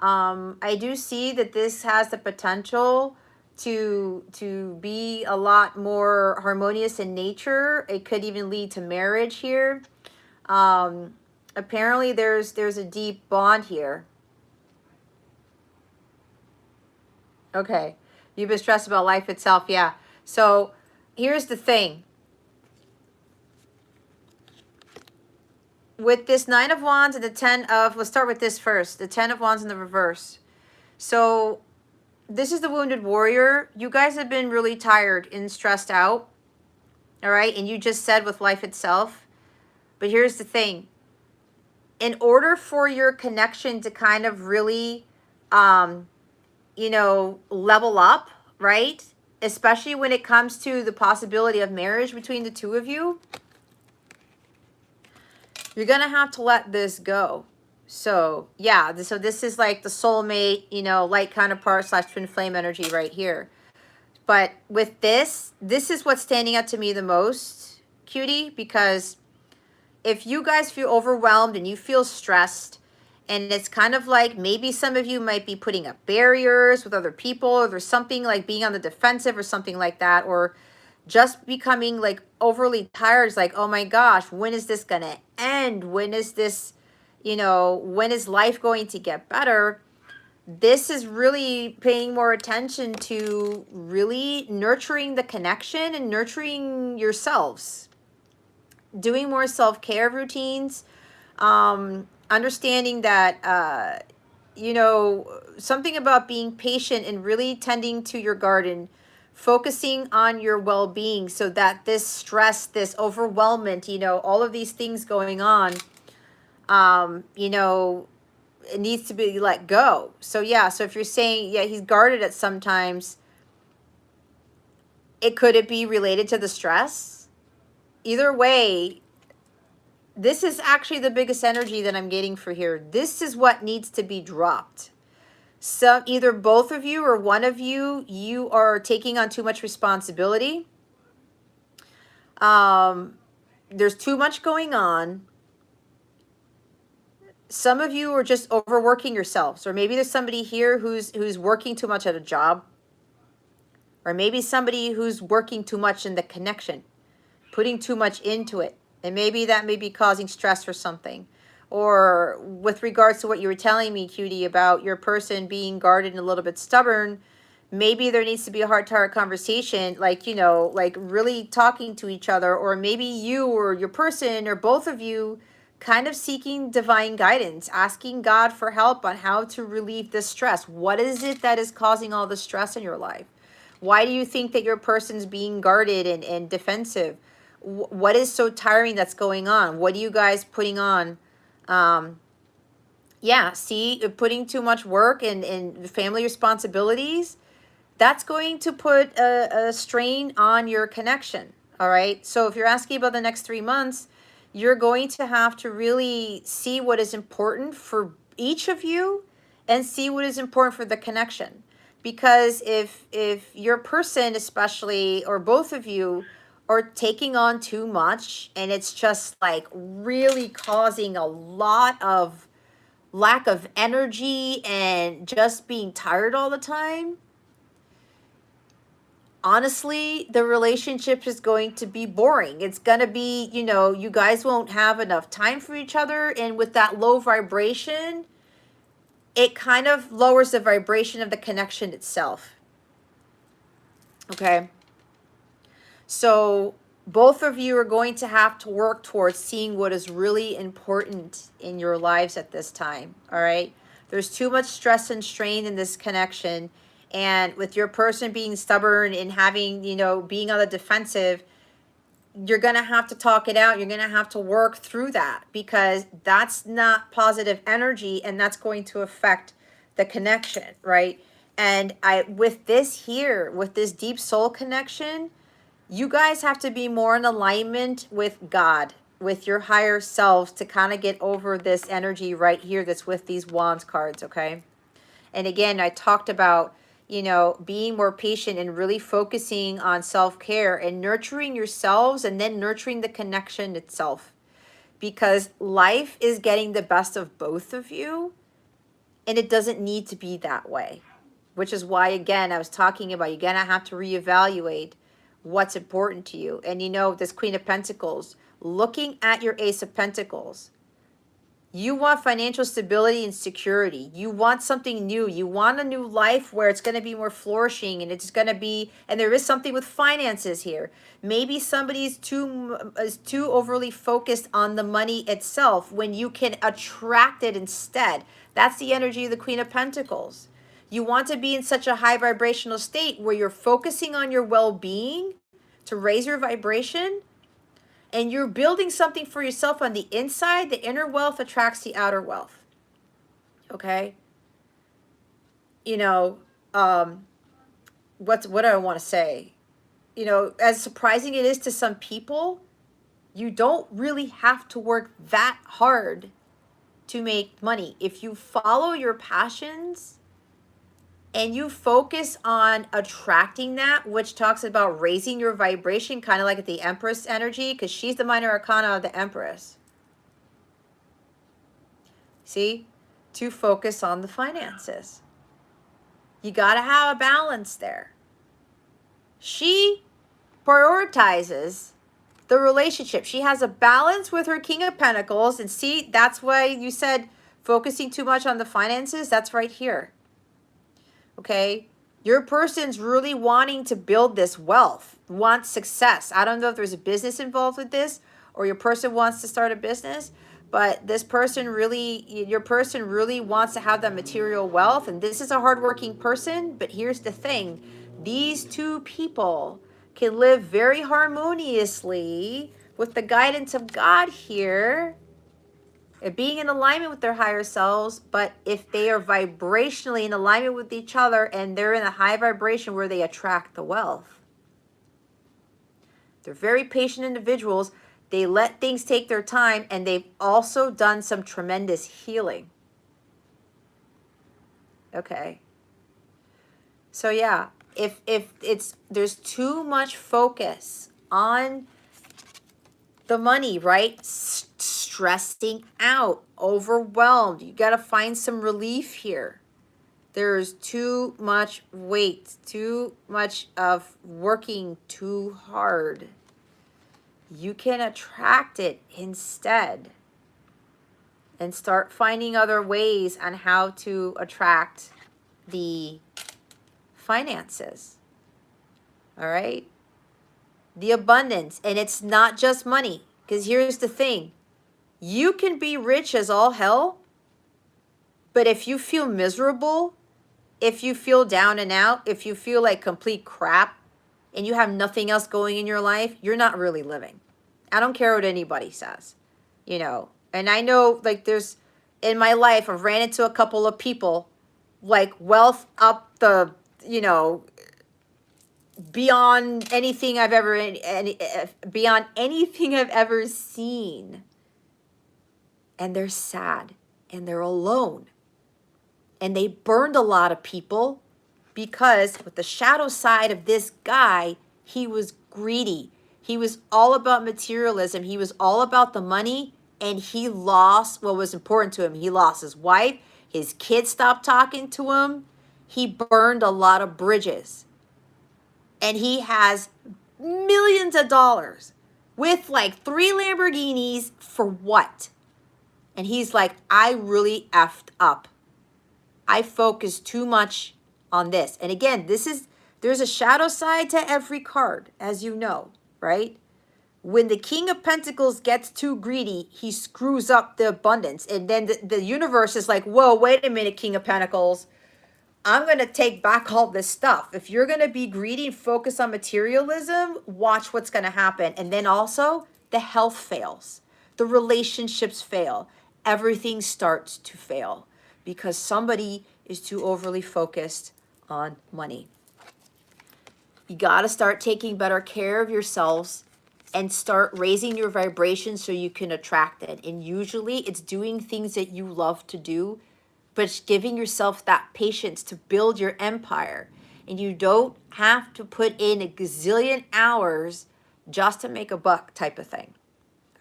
I do see that this has the potential to be a lot more harmonious in nature. It could even lead to marriage here. Apparently there's a deep bond here. Okay. You've been stressed about life itself, yeah. So here's the thing. With this Nine of Wands and the Ten of, let's start with this first, the Ten of Wands in the reverse. So this is the Wounded Warrior. You guys have been really tired and stressed out, all right? And you just said with life itself. But here's the thing. In order for your connection to kind of really, you know, level up, right? Especially when it comes to the possibility of marriage between the two of you, you're going to have to let this go. So, yeah, so this is like the soulmate, you know, light counterpart / twin flame energy right here. But with this is what's standing out to me the most, cutie, because if you guys feel overwhelmed and you feel stressed, and it's kind of like maybe some of you might be putting up barriers with other people, or there's something like being on the defensive or something like that, or just becoming like overly tired. It's like, oh my gosh, when is this going to end? When is this, you know, when is life going to get better? This is really paying more attention to really nurturing the connection and nurturing yourselves, doing more self-care routines, understanding that, you know, something about being patient and really tending to your garden, focusing on your well-being so that this stress, this overwhelmment, you know, all of these things going on, you know, it needs to be let go. So yeah, so if you're saying, yeah, he's guarded at sometimes, could it be related to the stress? Either way, this is actually the biggest energy that I'm getting for here. This is what needs to be dropped. So either both of you or one of you, you are taking on too much responsibility. There's too much going on. Some of you are just overworking yourselves, or maybe there's somebody here who's working too much at a job, or maybe somebody who's working too much in the connection, putting too much into it, and maybe that may be causing stress or something. Or with regards to what you were telling me, cutie, about your person being guarded and a little bit stubborn, maybe there needs to be a heart-to-heart conversation, like, you know, like really talking to each other, or maybe you or your person or both of you kind of seeking divine guidance, asking God for help on how to relieve this stress. What is it that is causing all the stress in your life? Why do you think that your person's being guarded and defensive? What is so tiring that's going on? What are you guys putting on? Yeah, see, putting too much work and family responsibilities, that's going to put a strain on your connection, all right? So if you're asking about the next 3 months, you're going to have to really see what is important for each of you and see what is important for the connection. Because if your person especially, or both of you, are taking on too much and it's just like really causing a lot of lack of energy and just being tired all the time, honestly, the relationship is going to be boring. It's going to be, you know, you guys won't have enough time for each other. And with that low vibration, it kind of lowers the vibration of the connection itself. Okay. So both of you are going to have to work towards seeing what is really important in your lives at this time. All right. There's too much stress and strain in this connection. And with your person being stubborn and having, you know, being on the defensive, you're going to have to talk it out. You're going to have to work through that, because that's not positive energy and that's going to affect the connection, right? And with this here, with this deep soul connection, you guys have to be more in alignment with God, with your higher selves, to kind of get over this energy right here that's with these wands cards, okay? And again, I talked about, being more patient and really focusing on self-care and nurturing yourselves and then nurturing the connection itself. Because life is getting the best of both of you, and it doesn't need to be that way. Which is why, again, I was talking about you're going to have to reevaluate what's important to you. And this Queen of Pentacles, looking at your Ace of Pentacles, you want financial stability and security. You want something new. You want a new life where it's going to be more flourishing, and it's going to be, and there is something with finances here. Maybe somebody's is too overly focused on the money itself when you can attract it instead. That's the energy of the Queen of Pentacles. You want to be in such a high vibrational state where you're focusing on your well-being to raise your vibration, and you're building something for yourself on the inside. The inner wealth attracts the outer wealth. Okay? What do I want to say? As surprising it is to some people, you don't really have to work that hard to make money. If you follow your passions and you focus on attracting that, which talks about raising your vibration, kind of like the Empress energy, because she's the minor arcana of the Empress. See? To focus on the finances. You got to have a balance there. She prioritizes the relationship. She has a balance with her King of Pentacles. And see, that's why you said focusing too much on the finances. That's right here. Okay? Your person's really wanting to build this wealth, wants success. I don't know if there's a business involved with this, or your person wants to start a business, but your person really wants to have that material wealth. And this is a hardworking person. But here's the thing. These two people can live very harmoniously with the guidance of God here, being in alignment with their higher selves. But if they are vibrationally in alignment with each other and they're in a high vibration where they attract the wealth. They're very patient individuals. They let things take their time, and they've also done some tremendous healing. Okay. So yeah, if there's too much focus on the money, right? Stressing out, overwhelmed. You got to find some relief here. There's too much weight, too much of working too hard. You can attract it instead and start finding other ways on how to attract the finances. All right? The abundance. And it's not just money. Because here's the thing. You can be rich as all hell, but if you feel miserable, if you feel down and out, if you feel like complete crap, and you have nothing else going in your life, you're not really living. I don't care what anybody says, And I know, like, there's, in my life, I've ran into a couple of people, like, wealth up the, beyond anything I've ever, beyond anything I've ever seen. And they're sad, and they're alone. And they burned a lot of people because with the shadow side of this guy, he was greedy. He was all about materialism. He was all about the money, and he lost what was important to him. He lost his wife. His kids stopped talking to him. He burned a lot of bridges. And he has millions of dollars with like 3 Lamborghinis for what? And he's like, I really effed up. I focused too much on this. And again, there's a shadow side to every card, as you know, right? When the King of Pentacles gets too greedy, he screws up the abundance. And then the universe is like, whoa, wait a minute, King of Pentacles. I'm going to take back all this stuff. If you're going to be greedy and focus on materialism, watch what's going to happen. And then also, the health fails. The relationships fail. Everything starts to fail because somebody is too overly focused on money. You got to start taking better care of yourselves and start raising your vibration so you can attract it. And usually it's doing things that you love to do but giving yourself that patience to build your empire. And you don't have to put in a gazillion hours just to make a buck type of thing.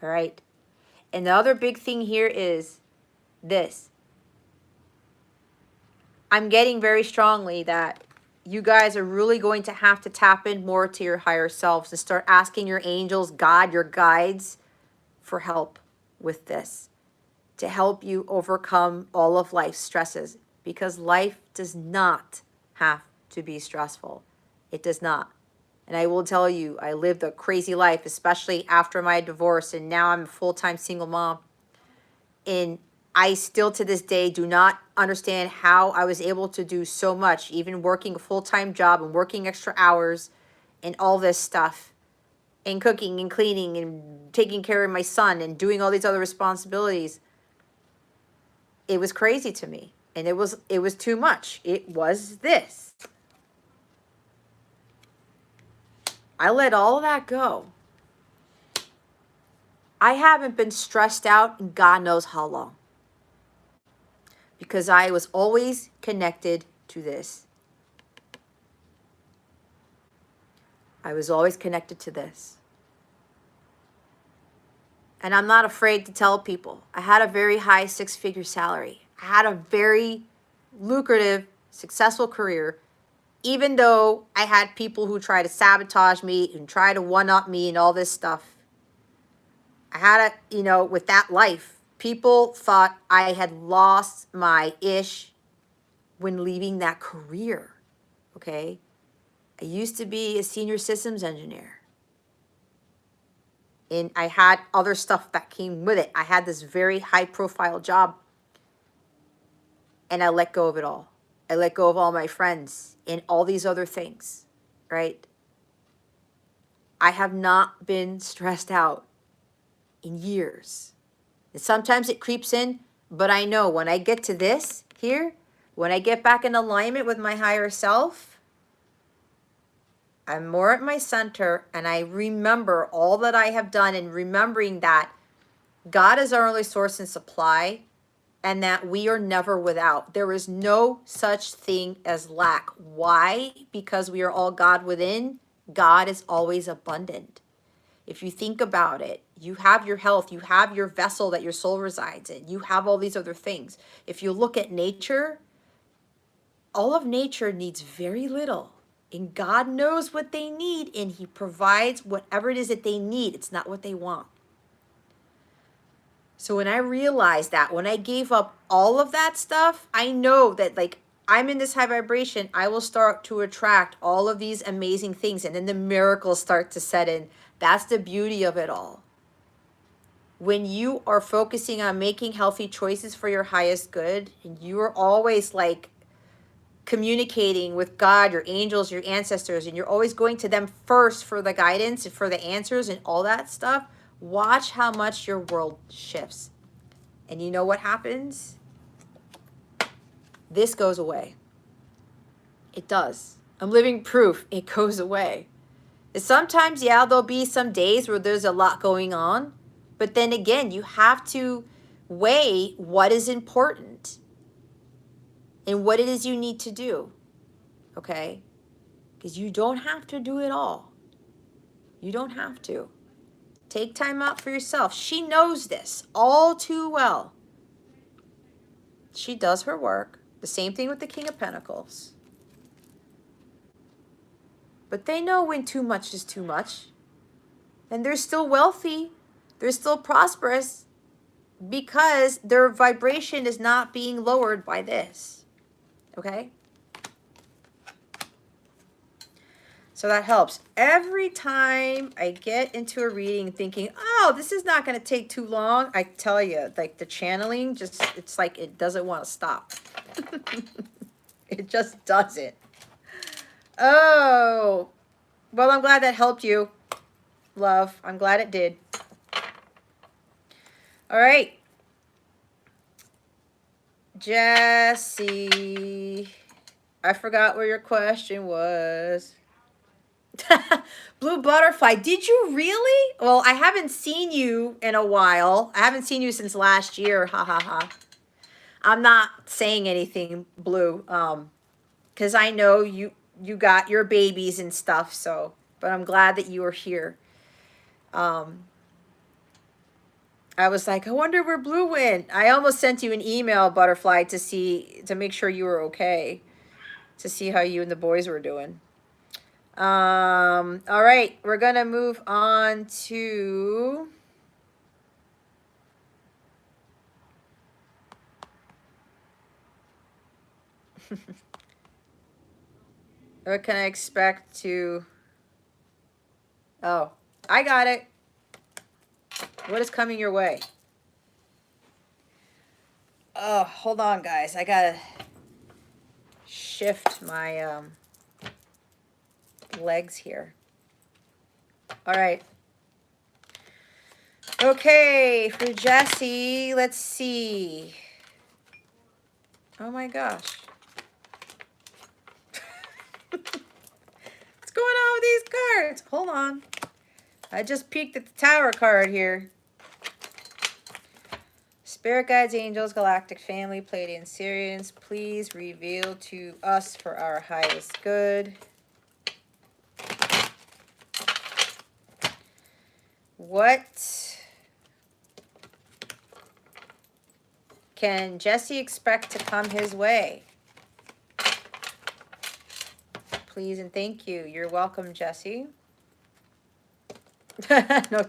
All right. And the other big thing here is this. I'm getting very strongly that you guys are really going to have to tap in more to your higher selves and start asking your angels, God, your guides for help with this, to help you overcome all of life's stresses, because life does not have to be stressful. It does not. And I will tell you, I lived a crazy life, especially after my divorce, and now I'm a full-time single mom. And I still to this day do not understand how I was able to do so much, even working a full-time job and working extra hours and all this stuff, and cooking and cleaning and taking care of my son and doing all these other responsibilities. It was crazy to me, and it was too much. It was this. I let all of that go. I haven't been stressed out in God knows how long, because I was always connected to this. I was always connected to this. And I'm not afraid to tell people, I had a very high six-figure salary. I had a very lucrative, successful career, even though I had people who try to sabotage me and try to one-up me and all this stuff. I had a, with that life, people thought I had lost my ish when leaving that career, okay? I used to be a senior systems engineer. And I had other stuff that came with it. I had this very high-profile job, and I let go of it all. I let go of all my friends and all these other things, right? I have not been stressed out in years. And sometimes it creeps in, but I know when I get to this here, when I get back in alignment with my higher self, I'm more at my center, and I remember all that I have done, and remembering that God is our only source and supply, and that we are never without. There is no such thing as lack. Why? Because we are all God within. God is always abundant. If you think about it, you have your health, you have your vessel that your soul resides in, you have all these other things. If you look at nature, all of nature needs very little. And God knows what they need, and He provides whatever it is that they need. It's not what they want. So when I realized that, when I gave up all of that stuff, I know that I'm in this high vibration, I will start to attract all of these amazing things, and then the miracles start to set in. That's the beauty of it all. When you are focusing on making healthy choices for your highest good, and you are always communicating with God, your angels, your ancestors, and you're always going to them first for the guidance and for the answers and all that stuff, watch how much your world shifts. And you know what happens? This goes away. It does. I'm living proof it goes away. And sometimes, yeah, there'll be some days where there's a lot going on, but then again, you have to weigh what is important and what it is you need to do, okay? Because you don't have to do it all. You don't have to. Take time out for yourself. She knows this all too well. She does her work. The same thing with the King of Pentacles. But they know when too much is too much. And they're still wealthy. They're still prosperous because their vibration is not being lowered by this. Okay? So that helps. Every time I get into a reading thinking, oh, this is not going to take too long, I tell you, the channeling just, it's like it doesn't want to stop. It just doesn't. Oh, well, I'm glad that helped you, love. I'm glad it did. All right. Jesse, I forgot what your question was. Blue butterfly, did you really? Well, I haven't seen you in a while. I haven't seen you since last year. Ha ha ha. I'm not saying anything, Blue, because I know you got your babies and stuff. So, but I'm glad that you are here. I was like, I wonder where Blue went. I almost sent you an email, Butterfly, to make sure you were okay, to see how you and the boys were doing. All right, we're gonna move on to what can I expect to? Oh, I got it. What is coming your way? Oh, hold on, guys. I gotta shift my legs here. All right. Okay, for Jesse, let's see. Oh my gosh. What's going on with these cards? Hold on. I just peeked at the Tower card here. Spirit guides, angels, galactic family, Pleiadian Sirians, please reveal to us for our highest good. What can Jesse expect to come his way? Please and thank you. You're welcome, Jesse. No,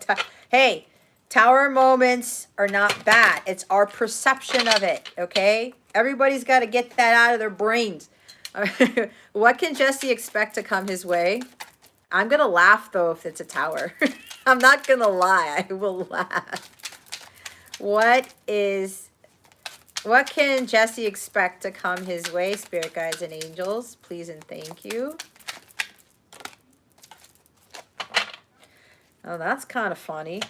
hey, tower moments are not bad. It's our perception of it, okay? Everybody's got to get that out of their brains. What can Jesse expect to come his way? I'm going to laugh, though, if it's a tower. I'm not going to lie. I will laugh. What can Jesse expect to come his way, spirit guides and angels? Please and thank you. Oh, that's kind of funny.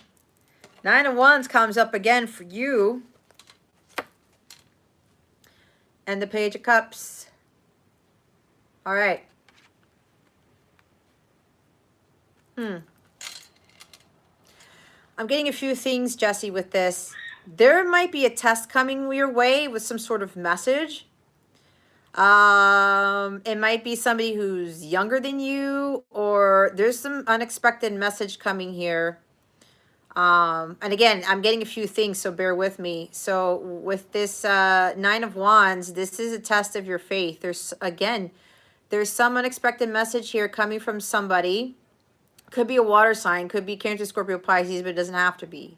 9 of Wands comes up again for you. And the Page of Cups. All right. I'm getting a few things, Jesse, with this. There might be a test coming your way with some sort of message. It might be somebody who's younger than you, or there's some unexpected message coming here. And again, I'm getting a few things, so bear with me. So with this 9 of Wands, this is a test of your faith. There's some unexpected message here coming from somebody. Could be a water sign, could be Cancer, Scorpio, Pisces, but it doesn't have to be.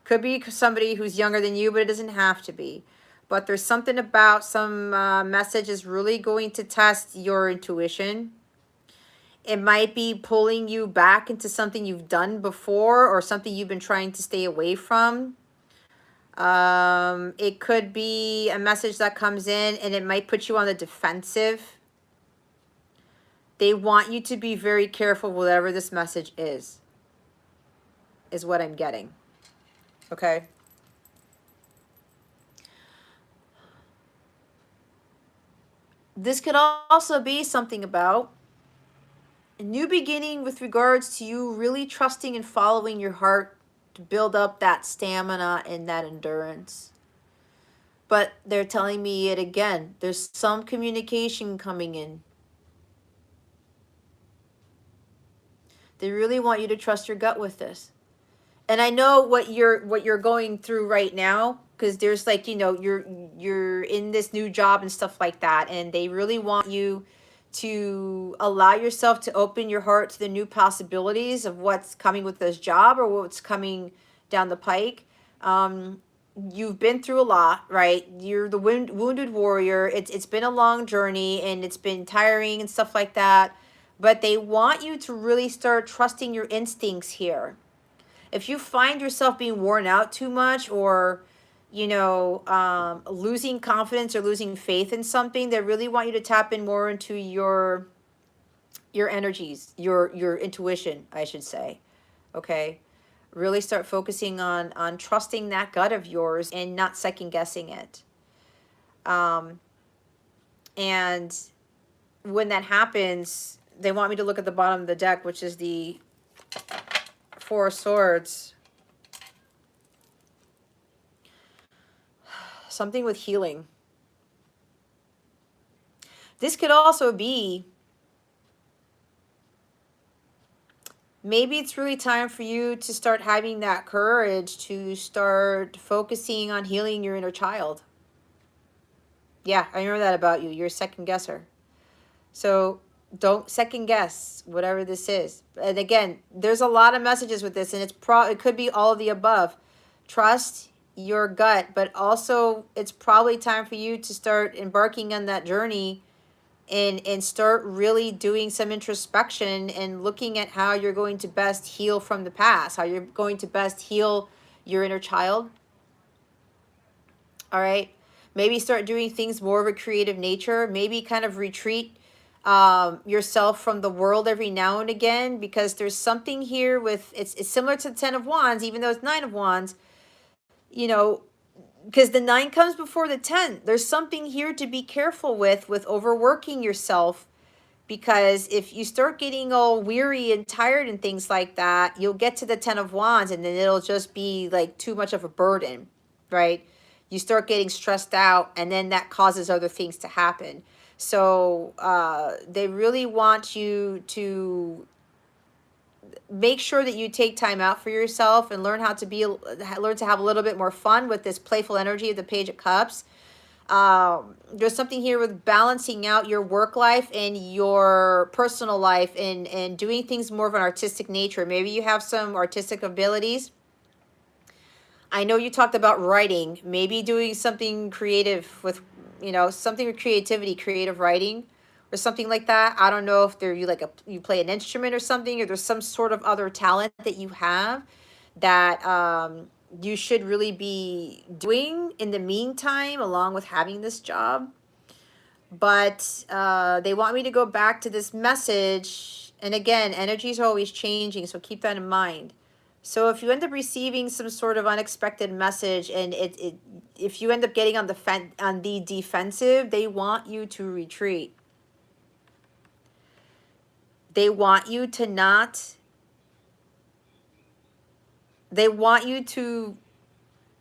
Could be somebody who's younger than you, but it doesn't have to be. But there's something about some message is really going to test your intuition. It might be pulling you back into something you've done before or something you've been trying to stay away from. It could be a message that comes in and it might put you on the defensive. They want you to be very careful whatever this message is what I'm getting. Okay? This could also be something about a new beginning with regards to you really trusting and following your heart to build up that stamina and that endurance. But they're telling me it again. There's some communication coming in. They really want you to trust your gut with this. And I know what you're going through right now, because there's like, you're in this new job and stuff like that, and they really want you to allow yourself to open your heart to the new possibilities of what's coming with this job or what's coming down the pike. You've been through a lot, right? You're the wounded warrior. It's been a long journey and it's been tiring and stuff like that. But they want you to really start trusting your instincts here. If you find yourself being worn out too much or, losing confidence or losing faith in something, they really want you to tap in more into your energies, your intuition, I should say. Okay? Really start focusing on trusting that gut of yours and not second guessing it. And when that happens, they want me to look at the bottom of the deck, which is the Four of Swords. something with healing. This could also be, maybe it's really time for you to start having that courage to start focusing on healing your inner child. Yeah, I remember that about you. You're a second guesser. So don't second guess whatever this is. And again, there's a lot of messages with this, and it could be all of the above. Trust your gut, but also it's probably time for you to start embarking on that journey and start really doing some introspection and looking at how you're going to best heal from the past, how you're going to best heal your inner child. All right. Maybe start doing things more of a creative nature. Maybe kind of retreat yourself from the world every now and again, because there's something here with, it's similar to the 10 of Wands, even though it's 9 of Wands, you know, because the 9 comes before the 10. There's something here to be careful with overworking yourself, because if you start getting all weary and tired and things like that, you'll get to the 10 of Wands and then it'll just be like too much of a burden, right? You start getting stressed out, and then that causes other things to happen. So they really want you to make sure that you take time out for yourself and learn to have a little bit more fun with this playful energy of the Page of Cups. There's something here with balancing out your work life and your personal life, and doing things more of an artistic nature. Maybe you have some artistic abilities. I know you talked about writing, maybe doing something creative with, something with creativity, creative writing or something like that. I don't know if you play an instrument or something, or there's some sort of other talent that you have that you should really be doing in the meantime, along with having this job. But they want me to go back to this message. And again, energies are always changing, so keep that in mind. So if you end up receiving some sort of unexpected message, and if you end up getting on the defensive, they want you to retreat. They want you to not. They want you to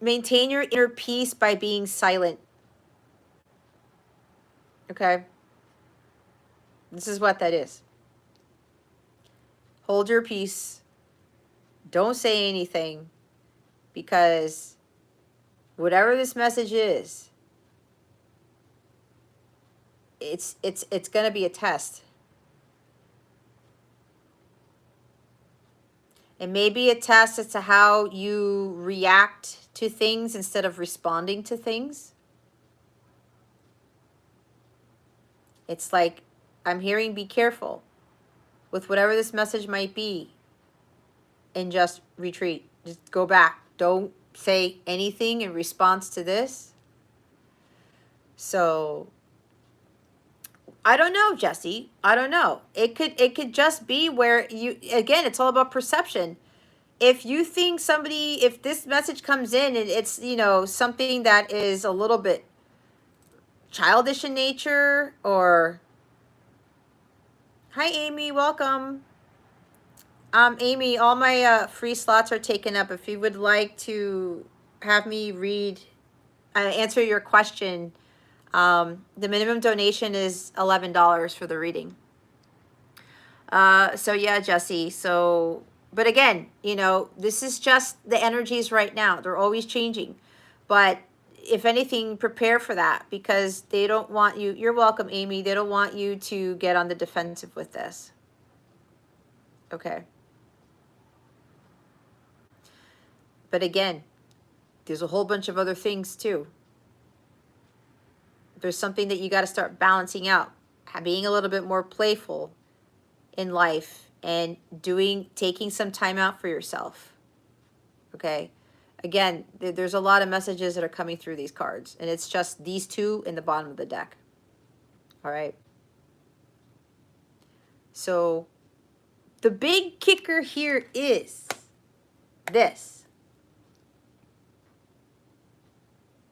maintain your inner peace by being silent. Okay? This is what that is. Hold your peace. Don't say anything, because whatever this message is, it's going to be a test. It may be a test as to how you react to things instead of responding to things. It's like, I'm hearing be careful with whatever this message might be, and just retreat. Just go back. Don't say anything in response to this. So I don't know, Jesse. I don't know. It could just be where you, again, it's all about perception. If you think if this message comes in and it's, something that is a little bit childish in nature, or, hi Amy, welcome. Amy, all my free slots are taken up. If you would like to have me answer your question, the minimum donation is $11 for the reading. So yeah, Jesse. So, but again, this is just the energies right now. They're always changing. But if anything, prepare for that, because they don't want you. You're welcome, Amy. They don't want you to get on the defensive with this. Okay. But again, there's a whole bunch of other things too. There's something that you got to start balancing out, being a little bit more playful in life, and taking some time out for yourself. Okay. Again, there's a lot of messages that are coming through these cards, and it's just these two in the bottom of the deck. All right. So the big kicker here is this.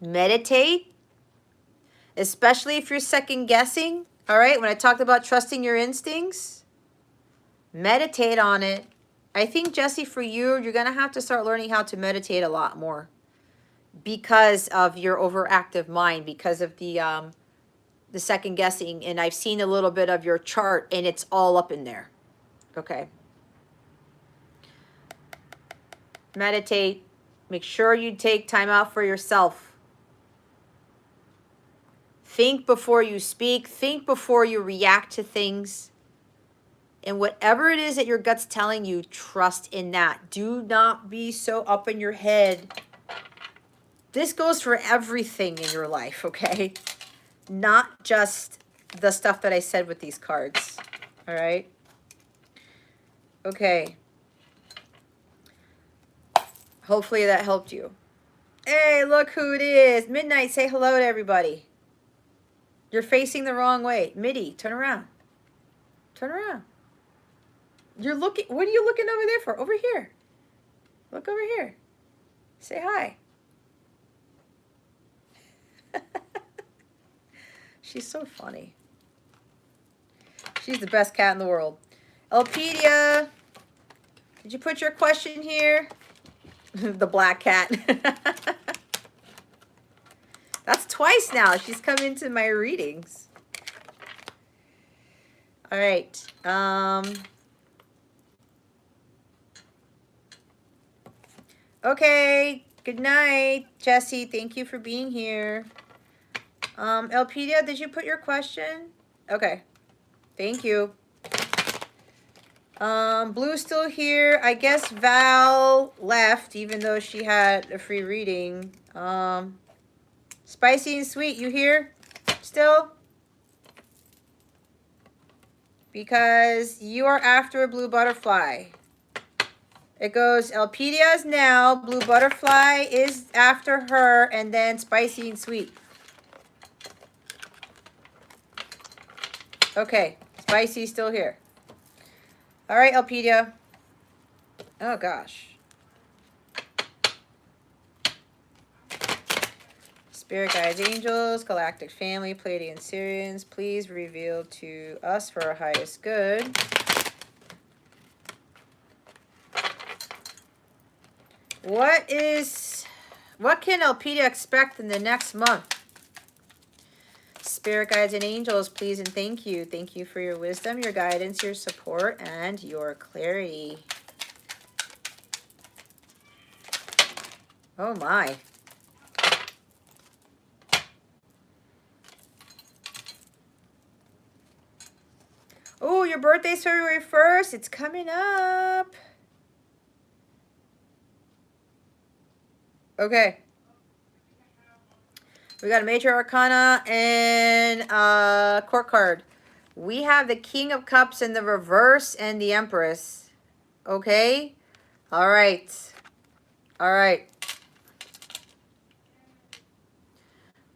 Meditate, especially if you're second guessing. All right, when I talked about trusting your instincts, meditate on it. I think, Jesse, for you, you're going to have to start learning how to meditate a lot more. because of your overactive mind, because of the second guessing. And I've seen a little bit of your chart, and it's all up in there. Okay. Meditate. Make sure you take time out for yourself. Think before you speak. Think before you react to things. And whatever it is that your gut's telling you, trust in that. Do not be so up in your head. This goes for everything in your life, okay? Not just the stuff that I said with these cards. All right? Okay. Hopefully that helped you. Hey, look who it is. Midnight, say hello to everybody. You're facing the wrong way. Midi, turn around. Turn around. You're looking, what are you looking over there for? Over here. Look over here. Say hi. She's so funny. She's the best cat in the world. Elpedia, did you put your question here? The black cat. That's twice now. She's come into my readings. All right. Okay. Good night, Jessie. Thank you for being here. Elpedia, did you put your question? Okay. Thank you. Blue's still here. I guess Val left, even though she had a free reading. Spicy and Sweet, you here still? Because you are after a blue butterfly. It goes, Elpedia is now, blue butterfly is after her, and then Spicy and Sweet. Okay, Spicy's still here. All right, Elpedia. Oh, gosh. Spirit guides, angels, galactic family, Pleiadian Syrians, please reveal to us for our highest good. What can Elpedia expect in the next month? Spirit guides and angels, please and thank you. Thank you for your wisdom, your guidance, your support, and your clarity. Oh my. Oh, your birthday's February 1st. It's coming up. Okay. We got a Major Arcana and a court card. We have the King of Cups in the reverse and the Empress. Okay? All right. All right.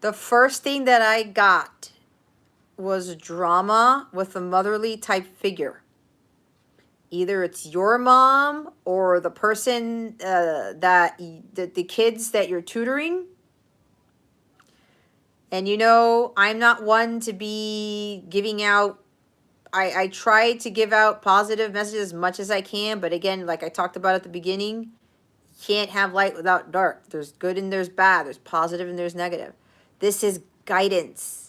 The first thing that I got was drama with a motherly type figure. Either it's your mom or the person the kids that you're tutoring. And you know, I'm not one to be giving out, I try to give out positive messages as much as I can, but again, like I talked about at the beginning, you can't have light without dark. There's good and there's bad. There's positive and there's negative. This is guidance.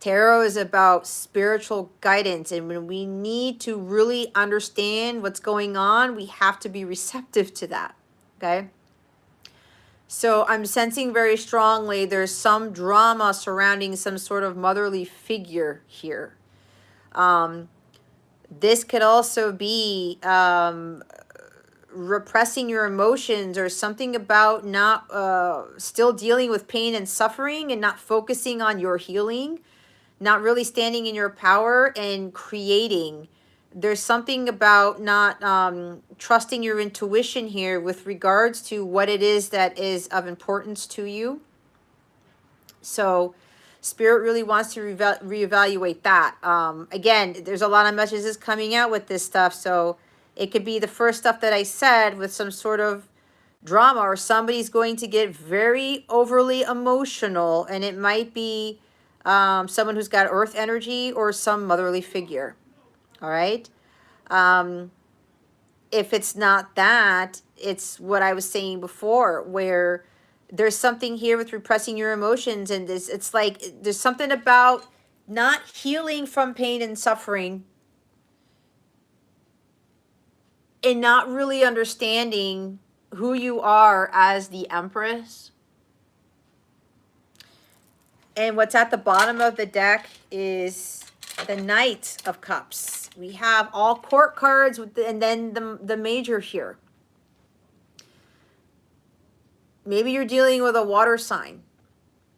Tarot is about spiritual guidance, and when we need to really understand what's going on, we have to be receptive to that, okay? So I'm sensing very strongly there's some drama surrounding some sort of motherly figure here. This could also be repressing your emotions, or something about not still dealing with pain and suffering and not focusing on your healing, not really standing in your power and creating. There's something about not trusting your intuition here with regards to what it is that is of importance to you. So Spirit really wants to reevaluate that. Again, there's a lot of messages coming out with this stuff. So it could be the first stuff that I said with some sort of drama, or somebody's going to get very overly emotional, and it might be someone who's got earth energy or some motherly figure. All right. If it's not that, it's what I was saying before, where There's something here with repressing your emotions, and this, it's like there's something about not healing from pain and suffering and not really understanding who you are as the Empress. And what's at the bottom of the deck is the Knight of Cups. We have all court cards with and then the Major here. Maybe you're dealing with a water sign.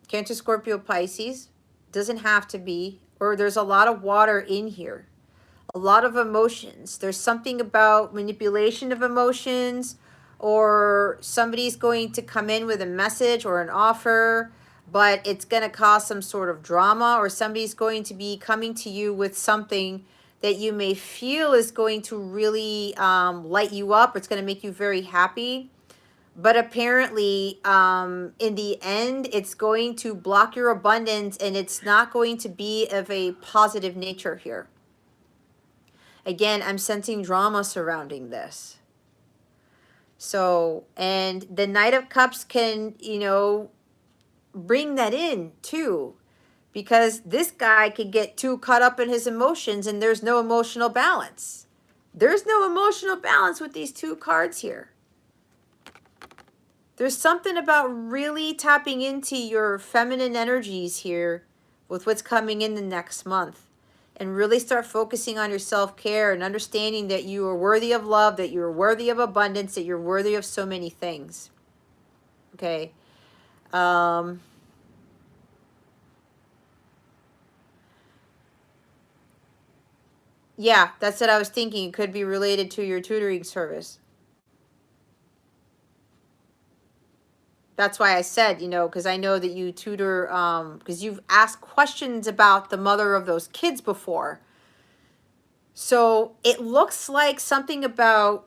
Cancer, Scorpio, Pisces. Doesn't have to be. Or there's a lot of water in here. A lot of emotions. There's something about manipulation of emotions, or somebody's going to come in with a message or an offer, but it's going to cause some sort of drama, or somebody's going to be coming to you with something that you may feel is going to really light you up. It's going to make you very happy. But apparently, in the end, it's going to block your abundance, and it's not going to be of a positive nature here. Again, I'm sensing drama surrounding this. So, and the Knight of Cups can, you know, bring that in too. Because this guy could get too caught up in his emotions, and there's no emotional balance. There's no emotional balance with these two cards here. There's something about really tapping into your feminine energies here with what's coming in the next month. And really start focusing on your self-care and understanding that you are worthy of love, that you're worthy of abundance, that you're worthy of so many things. Okay. Yeah, that's what I was thinking. It could be related to your tutoring service. That's why I said, you know, because I know that you tutor, because you've asked questions about the mother of those kids before. So it looks like something about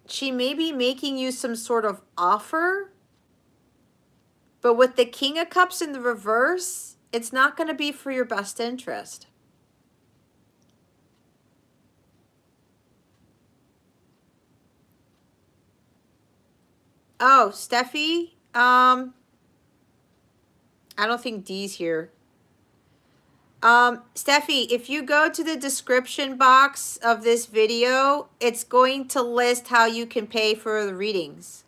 she may be making you some sort of offer, but with the King of Cups in the reverse, it's not going to be for your best interest. Oh, Steffi, I don't think Dee's here. Steffi, if you go to the description box of this video, it's going to list how you can pay for the readings.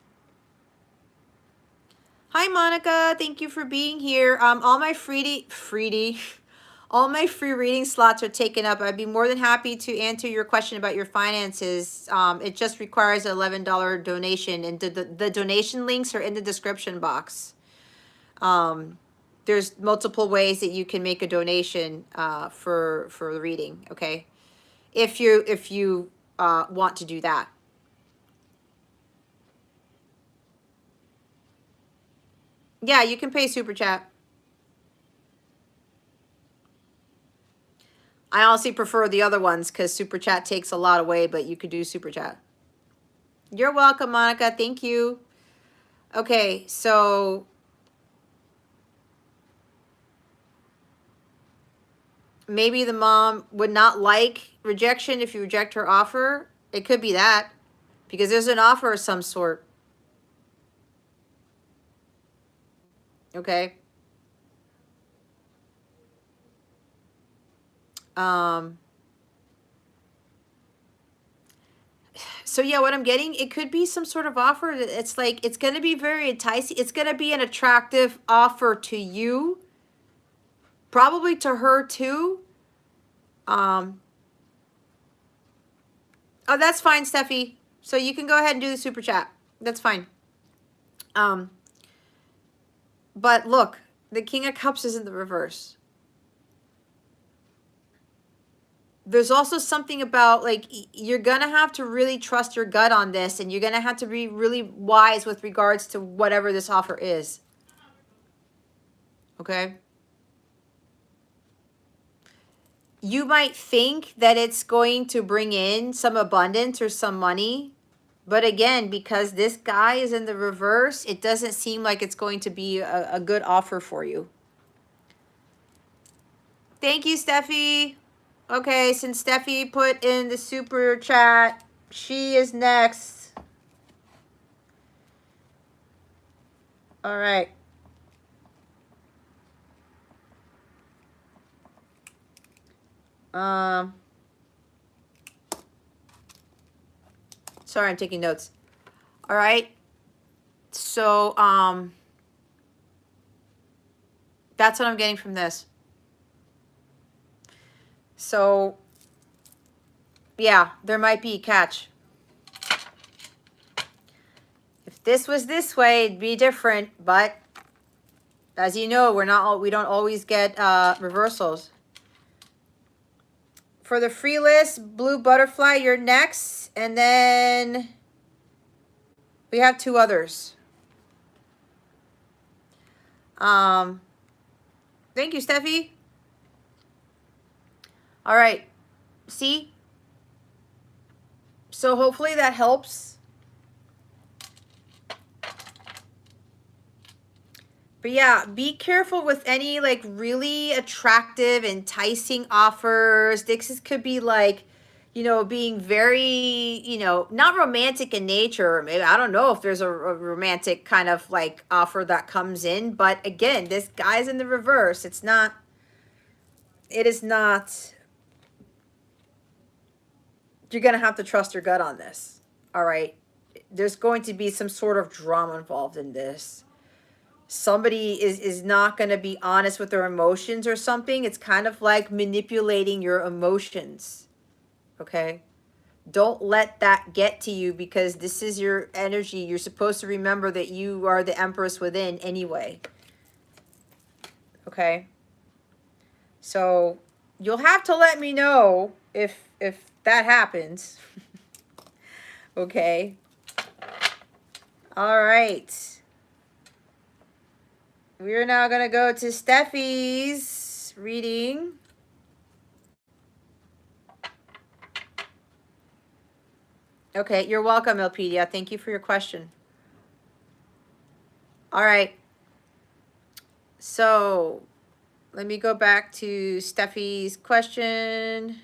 Hi, Monica. Thank you for being here. All my all my free reading slots are taken up. I'd be more than happy to answer your question about your finances. It just requires an $11 donation, and the donation links are in the description box. There's multiple ways that you can make a donation for the reading. Okay, if you want to do that. Yeah, you can pay Super Chat. I honestly prefer the other ones because Super Chat takes a lot away, but you could do Super Chat. You're welcome, Monica. Thank you. Okay, so maybe the mom would not like rejection if you reject her offer. It could be that, because there's an offer of some sort. Okay. So yeah, what I'm getting, it could be some sort of offer. It's like, it's going to be very enticing. It's going to be an attractive offer to you, probably to her too. Oh, that's fine, Steffi. So you can go ahead and do the Super Chat. That's fine. But look, the King of Cups is in the reverse. There's also something about, like, you're going to have to really trust your gut on this, and you're going to have to be really wise with regards to whatever this offer is. Okay? You might think that it's going to bring in some abundance or some money, but again, because this guy is in the reverse, it doesn't seem like it's going to be a good offer for you. Thank you, Steffi. Okay, since Steffi put in the Super Chat, she is next. All right. Sorry, I'm taking notes. All right. So, that's what I'm getting from this. So, yeah, there might be a catch. If this was this way, it'd be different, but as you know, we don't always get reversals. For the free list, Blue Butterfly, you're next, and then we have two others. Thank you, Steffi. All right. See? So hopefully that helps. But yeah, be careful with any like really attractive, enticing offers. This could be like, you know, being very, you know, not romantic in nature. Maybe I don't know if there's a romantic kind of like offer that comes in. But again, this guy's in the reverse. It is not. You're going to have to trust your gut on this. All right. There's going to be some sort of drama involved in this. Somebody is not going to be honest with their emotions or something. It's kind of like manipulating your emotions. Okay? Don't let that get to you, because this is your energy. You're supposed to remember that you are the empress within anyway. Okay? So you'll have to let me know if that happens. Okay? All right. We're now going to go to Steffi's reading. Okay, you're welcome, Elpedia. Thank you for your question. All right. So let me go back to Steffi's question.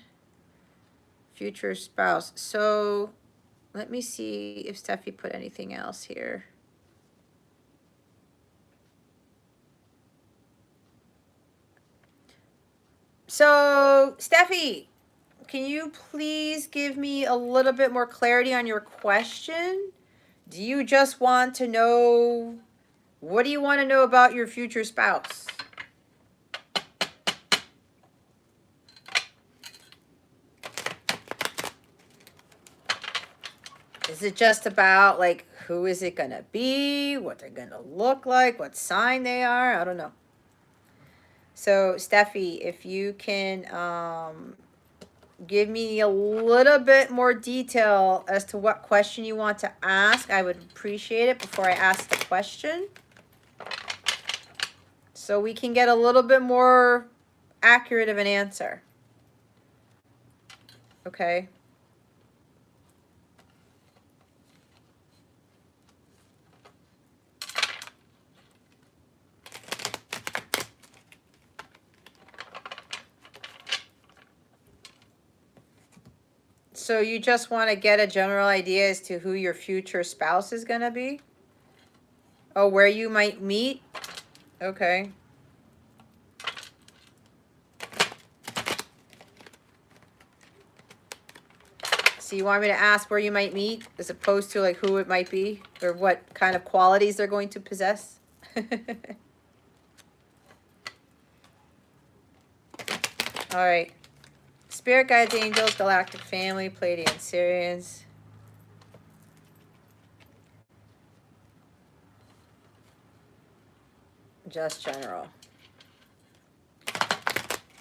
Future spouse. So let me see if Steffi put anything else here. So, Steffi, can you please give me a little bit more clarity on your question? Do you just want to know, what do you want to know about your future spouse? Is it just about, like, who is it going to be, what they're going to look like, what sign they are? I don't know. So, Steffi, if you can give me a little bit more detail as to what question you want to ask, I would appreciate it before I ask the question, so we can get a little bit more accurate of an answer. Okay? So you just want to get a general idea as to who your future spouse is going to be? Oh, where you might meet? Okay. So you want me to ask where you might meet as opposed to like who it might be or what kind of qualities they're going to possess? All right. Spirit guides, angels, galactic family, Pleiadian Sirians. Just general.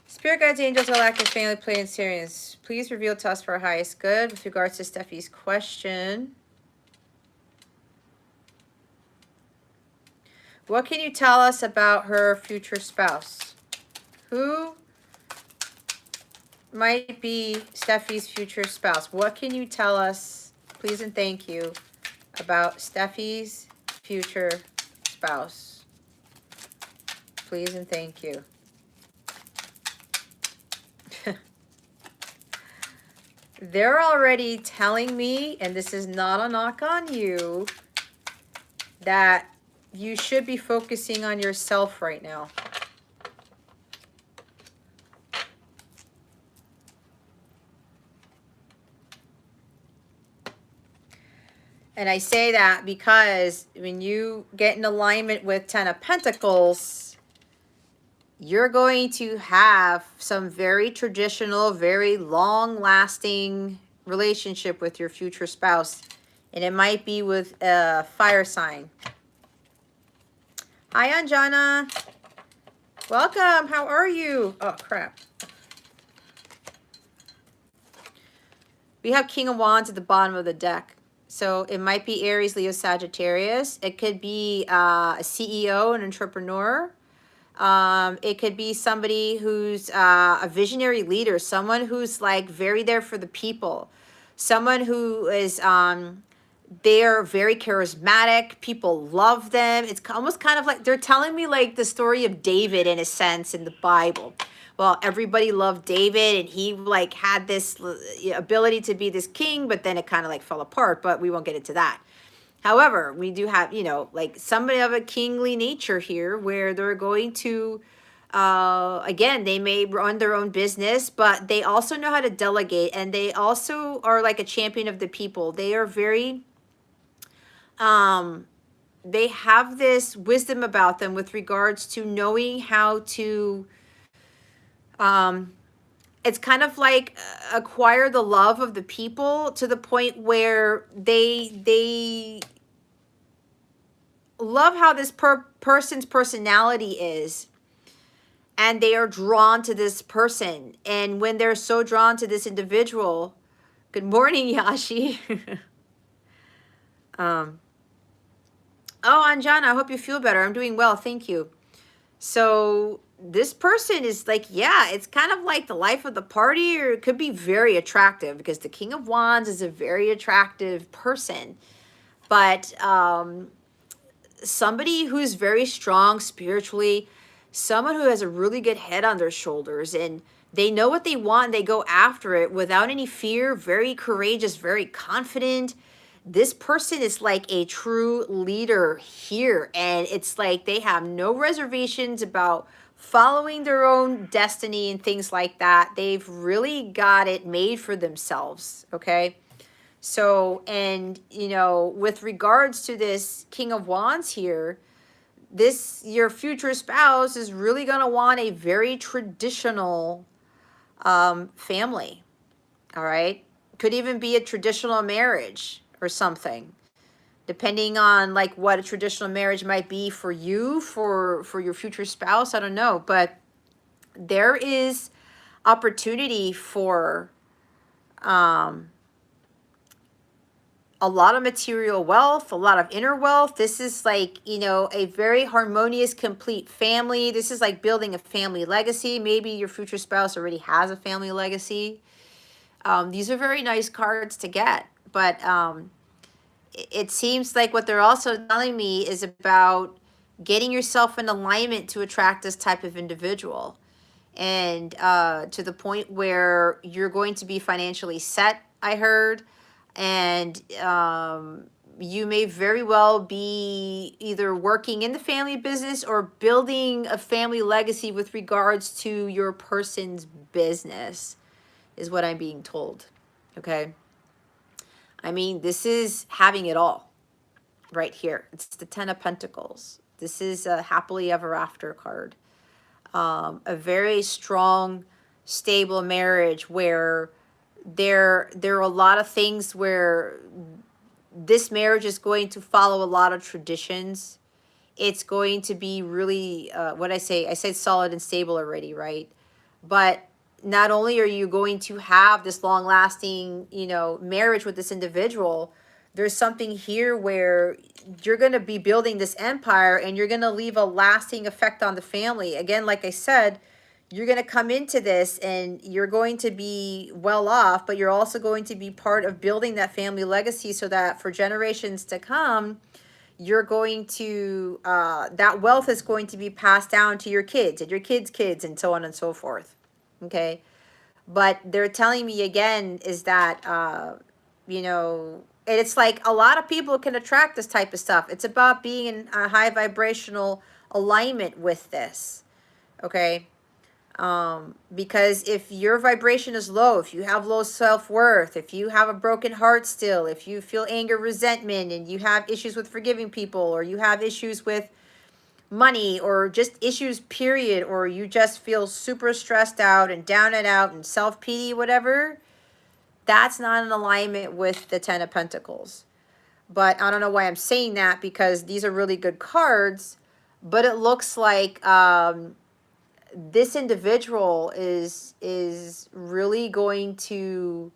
Spirit guides, angels, galactic family, Pleiadian Sirians. Please reveal to us for our highest good with regards to Steffi's question. What can you tell us about her future spouse? Who might be Steffi's future spouse? What can you tell us, please and thank you, about Steffi's future spouse? Please and thank you. They're already telling me, and this is not a knock on you, that you should be focusing on yourself right now. And I say that because when you get in alignment with Ten of Pentacles, you're going to have some very traditional, very long-lasting relationship with your future spouse. And it might be with a fire sign. Hi, Anjana. Welcome. How are you? Oh, crap. We have King of Wands at the bottom of the deck. So it might be Aries, Leo, Sagittarius. It could be a CEO, an entrepreneur. It could be somebody who's a visionary leader, someone who's like very there for the people, someone who is they're very charismatic. People love them. It's almost kind of like they're telling me like the story of David in a sense in the Bible. Well, everybody loved David and he like had this ability to be this king, but then it kind of like fell apart, but we won't get into that. However, we do have, you know, like somebody of a kingly nature here where they're going to, again, they may run their own business, but they also know how to delegate and they also are like a champion of the people. They are very, they have this wisdom about them with regards to knowing how to, it's kind of like acquire the love of the people to the point where they love how this person's personality is and they are drawn to this person. And when they're so drawn to this individual, good morning, Yashi. Oh, Anjana, I hope you feel better. I'm doing well, thank you. So this person is like, yeah, it's kind of like the life of the party, or it could be very attractive because the King of Wands is a very attractive person. But somebody who's very strong spiritually, someone who has a really good head on their shoulders and they know what they want and they go after it without any fear, very courageous, very confident. This person is like a true leader here, and it's like they have no reservations about following their own destiny and things like that. They've really got it made for themselves, okay? So, and, you know, with regards to this King of Wands here, this, your future spouse is really going to want a very traditional family, all right? Could even be a traditional marriage or something, depending on like what a traditional marriage might be for you, for your future spouse. I don't know, but there is opportunity for a lot of material wealth, a lot of inner wealth. This is like, you know, a very harmonious, complete family. This is like building a family legacy. Maybe your future spouse already has a family legacy. These are very nice cards to get, but it seems like what they're also telling me is about getting yourself in alignment to attract this type of individual. And to the point where you're going to be financially set, I heard. And you may very well be either working in the family business or building a family legacy with regards to your person's business, is what I'm being told. Okay. I mean, this is having it all right here. It's the Ten of Pentacles. This is a happily ever after card. A very strong, stable marriage where there are a lot of things where this marriage is going to follow a lot of traditions. It's going to be really, what I said solid and stable already, right? But not only are you going to have this long lasting, you know, marriage with this individual, there's something here where you're going to be building this empire and you're going to leave a lasting effect on the family. Again, like I said, you're going to come into this and you're going to be well off, but you're also going to be part of building that family legacy so that for generations to come, you're going to, that wealth is going to be passed down to your kids and your kids' kids and so on and so forth. Okay. But they're telling me again is that, you know, And it's like a lot of people can attract this type of stuff. It's about being in a high vibrational alignment with this. Okay? Because if your vibration is low, if you have low self-worth, if you have a broken heart still, if you feel anger, resentment, and you have issues with forgiving people, or you have issues with money, or just issues period, or you just feel super stressed out and down and out and self-pity, whatever, that's not in alignment with the Ten of Pentacles. But I don't know why I'm saying that, because these are really good cards, but it looks like this individual is really going to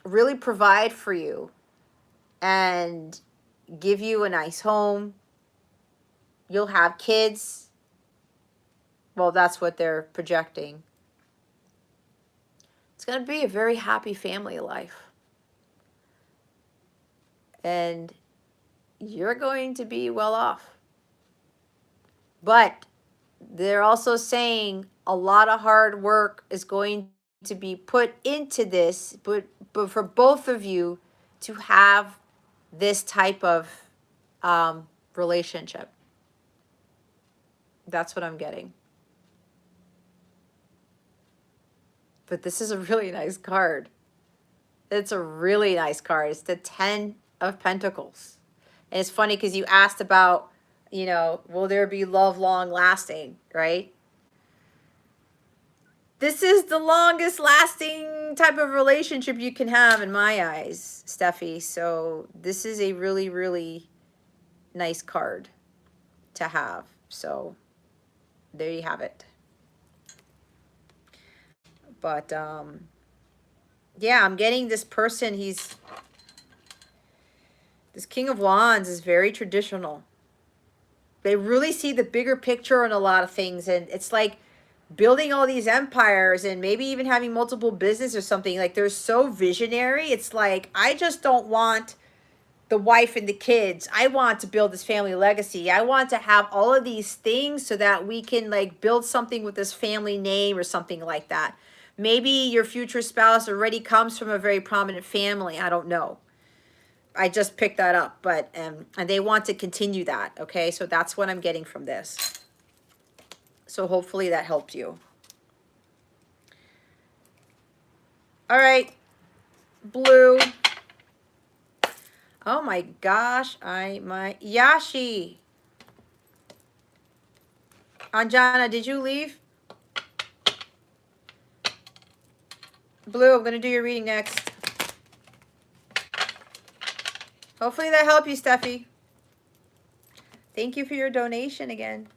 really provide for you and give you a nice home. You'll have kids. Well, that's what they're projecting. It's going to be a very happy family life. And you're going to be well off. But they're also saying a lot of hard work is going to be put into this, but for both of you to have this type of relationship. That's what I'm getting. But this is a really nice card. It's a really nice card. It's the 10 of Pentacles. And it's funny because you asked about, you know, will there be love long lasting, right? This is the longest lasting type of relationship you can have in my eyes, Steffi. So this is a really, really nice card to have. So there you have it. But yeah, I'm getting this person, this King of Wands is very traditional. They really see the bigger picture on a lot of things, and it's like building all these empires and maybe even having multiple business or something. Like, they're so visionary. It's like, I just don't want the wife and the kids. I want to build this family legacy. I want to have all of these things so that we can like build something with this family name or something like that. Maybe your future spouse already comes from a very prominent family. I don't know. I just picked that up, but and they want to continue that. Okay, so that's what I'm getting from this. So hopefully that helped you. All right, blue. Oh my gosh, my Yashi. Anjana, did you leave? Blue, I'm going to do your reading next. Hopefully that helped you, Steffi. Thank you for your donation again.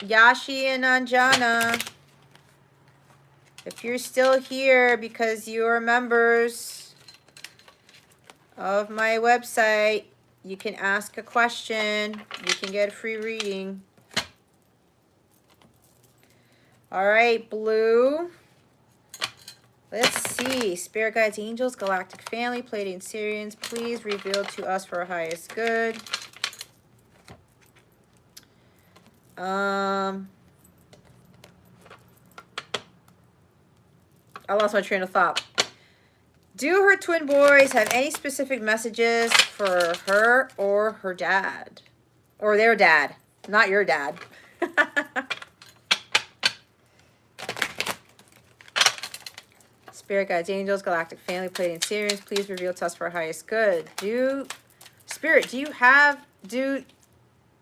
Yashi and Anjana, if you're still here because you're members of my website, you can ask a question. You can get a free reading. All right, blue. Let's see. Spirit guides, angels, galactic family, Pleiadian Syrians, please reveal to us for our highest good. I lost my train of thought. Do her twin boys have any specific messages for her or her dad? Or their dad, not your dad. Spirit guides, angels, galactic family, Pleiadian Syrians, please reveal to us for our highest good. Spirit, do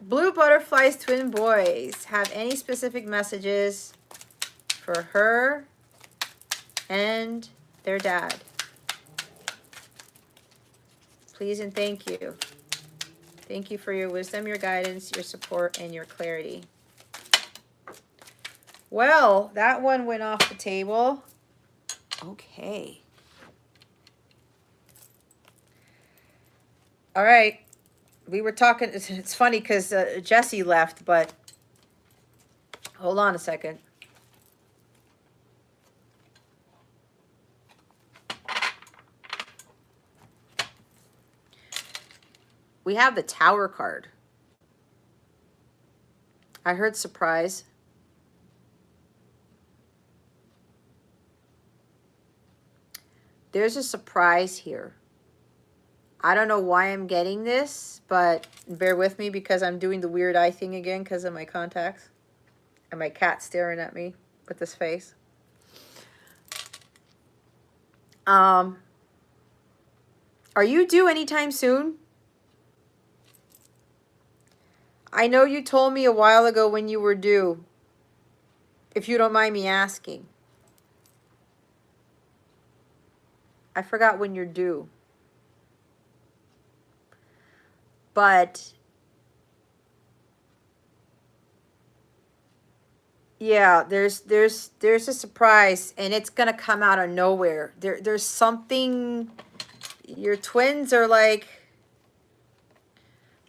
Blue Butterfly's twin boys have any specific messages for her and their dad? Please and thank you. Thank you for your wisdom, your guidance, your support, and your clarity. Well, that one went off the table. Okay. All right. We were talking, it's funny because Jesse left, but hold on a second. We have the Tower card. I heard surprise. There's a surprise here. I don't know why I'm getting this, but bear with me because I'm doing the weird eye thing again because of my contacts. And my cat staring at me with this face. Are you due anytime soon? I know you told me a while ago when you were due, if you don't mind me asking. I forgot when you're due. But yeah, there's a surprise and it's gonna come out of nowhere. There's something. Your twins are like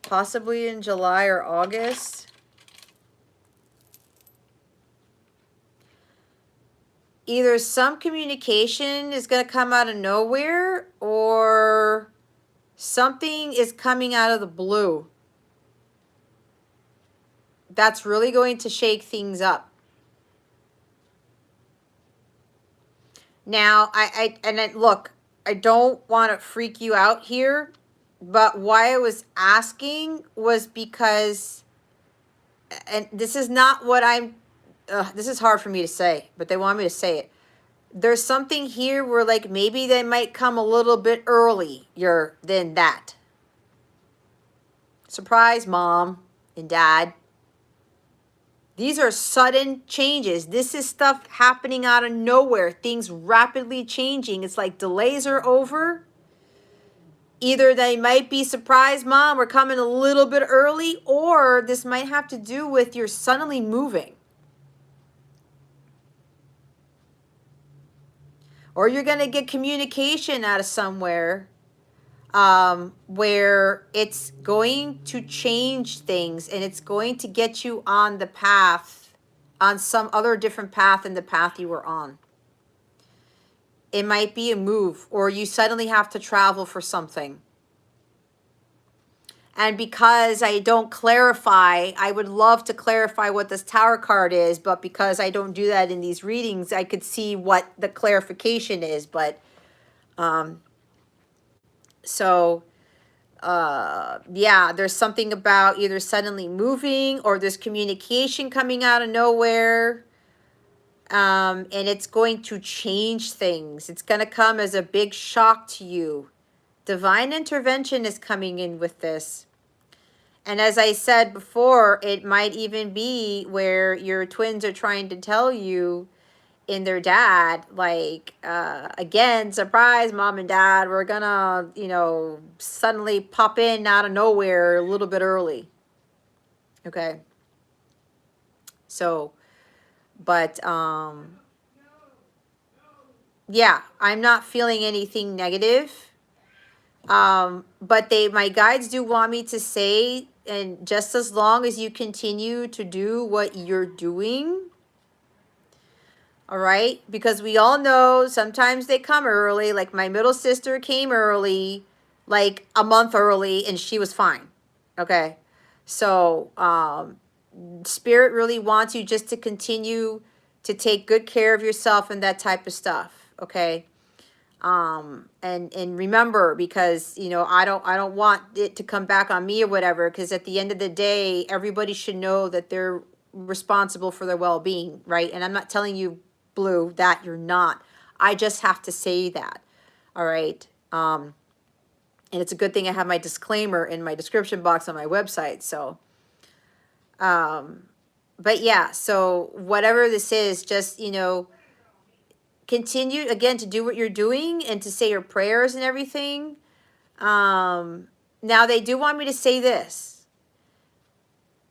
possibly in July or August. Either some communication is going to come out of nowhere or something is coming out of the blue. That's really going to shake things up. Now, look, I don't want to freak you out here, but why I was asking was because, and this is not what this is hard for me to say, but they want me to say it. There's something here where like maybe they might come a little bit earlier than that. Surprise, mom and dad. These are sudden changes. This is stuff happening out of nowhere. Things rapidly changing. It's like delays are over. Either they might be surprised, mom, we're coming a little bit early, or this might have to do with you're suddenly moving. Or you're going to get communication out of somewhere where it's going to change things and it's going to get you on the path, on some other different path than the path you were on. It might be a move, or you suddenly have to travel for something. And because I don't clarify, I would love to clarify what this Tower card is, but because I don't do that in these readings, I could see what the clarification is. But, yeah, there's something about either suddenly moving or there's communication coming out of nowhere. And it's going to change things. It's going to come as a big shock to you. Divine intervention is coming in with this. And as I said before, it might even be where your twins are trying to tell you in their dad, like, again, surprise, mom and dad, we're gonna, suddenly pop in out of nowhere a little bit early. Okay. So, but, yeah, I'm not feeling anything negative. But my guides do want me to say, and just as long as you continue to do what you're doing, all right, because we all know sometimes they come early. Like my middle sister came early, like a month early, and she was fine. Okay, so Spirit really wants you just to continue to take good care of yourself and that type of stuff. Okay. And remember, because I don't want it to come back on me or whatever, because at the end of the day, everybody should know that they're responsible for their well-being, right? And I'm not telling you, Blue, that you're not. I just have to say that. All right. And it's a good thing I have my disclaimer in my description box on my website. So but yeah, so whatever this is, just continue again to do what you're doing and to say your prayers and everything. Now they do want me to say this.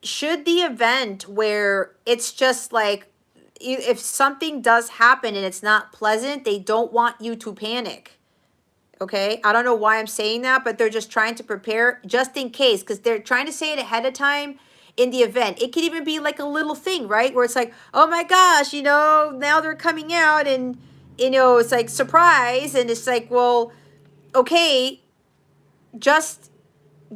Should the event where it's just like, if something does happen and it's not pleasant, they don't want you to panic. Okay? I don't know why I'm saying that, but they're just trying to prepare just in case, because they're trying to say it ahead of time in the event. It could even be like a little thing, right? Where it's like, oh my gosh, now they're coming out and, it's like surprise. And it's like, well, okay, just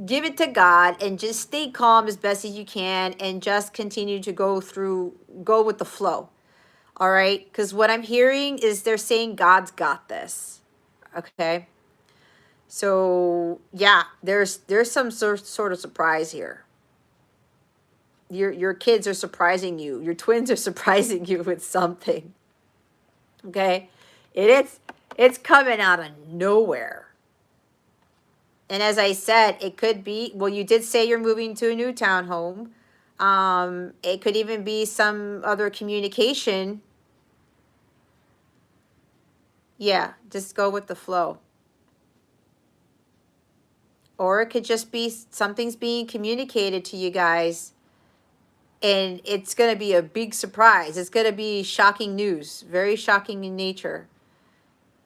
give it to God and just stay calm as best as you can and just continue to go with the flow. All right? Because what I'm hearing is they're saying God's got this. Okay? So, yeah, there's some sort of surprise here. Your kids are surprising you. Your twins are surprising you with something. Okay? It's coming out of nowhere. And as I said, it could be, well, you did say you're moving to a new townhome. It could even be some other communication. Yeah, just go with the flow. Or it could just be something's being communicated to you guys, and it's going to be a big surprise. It's going to be shocking news, very shocking in nature.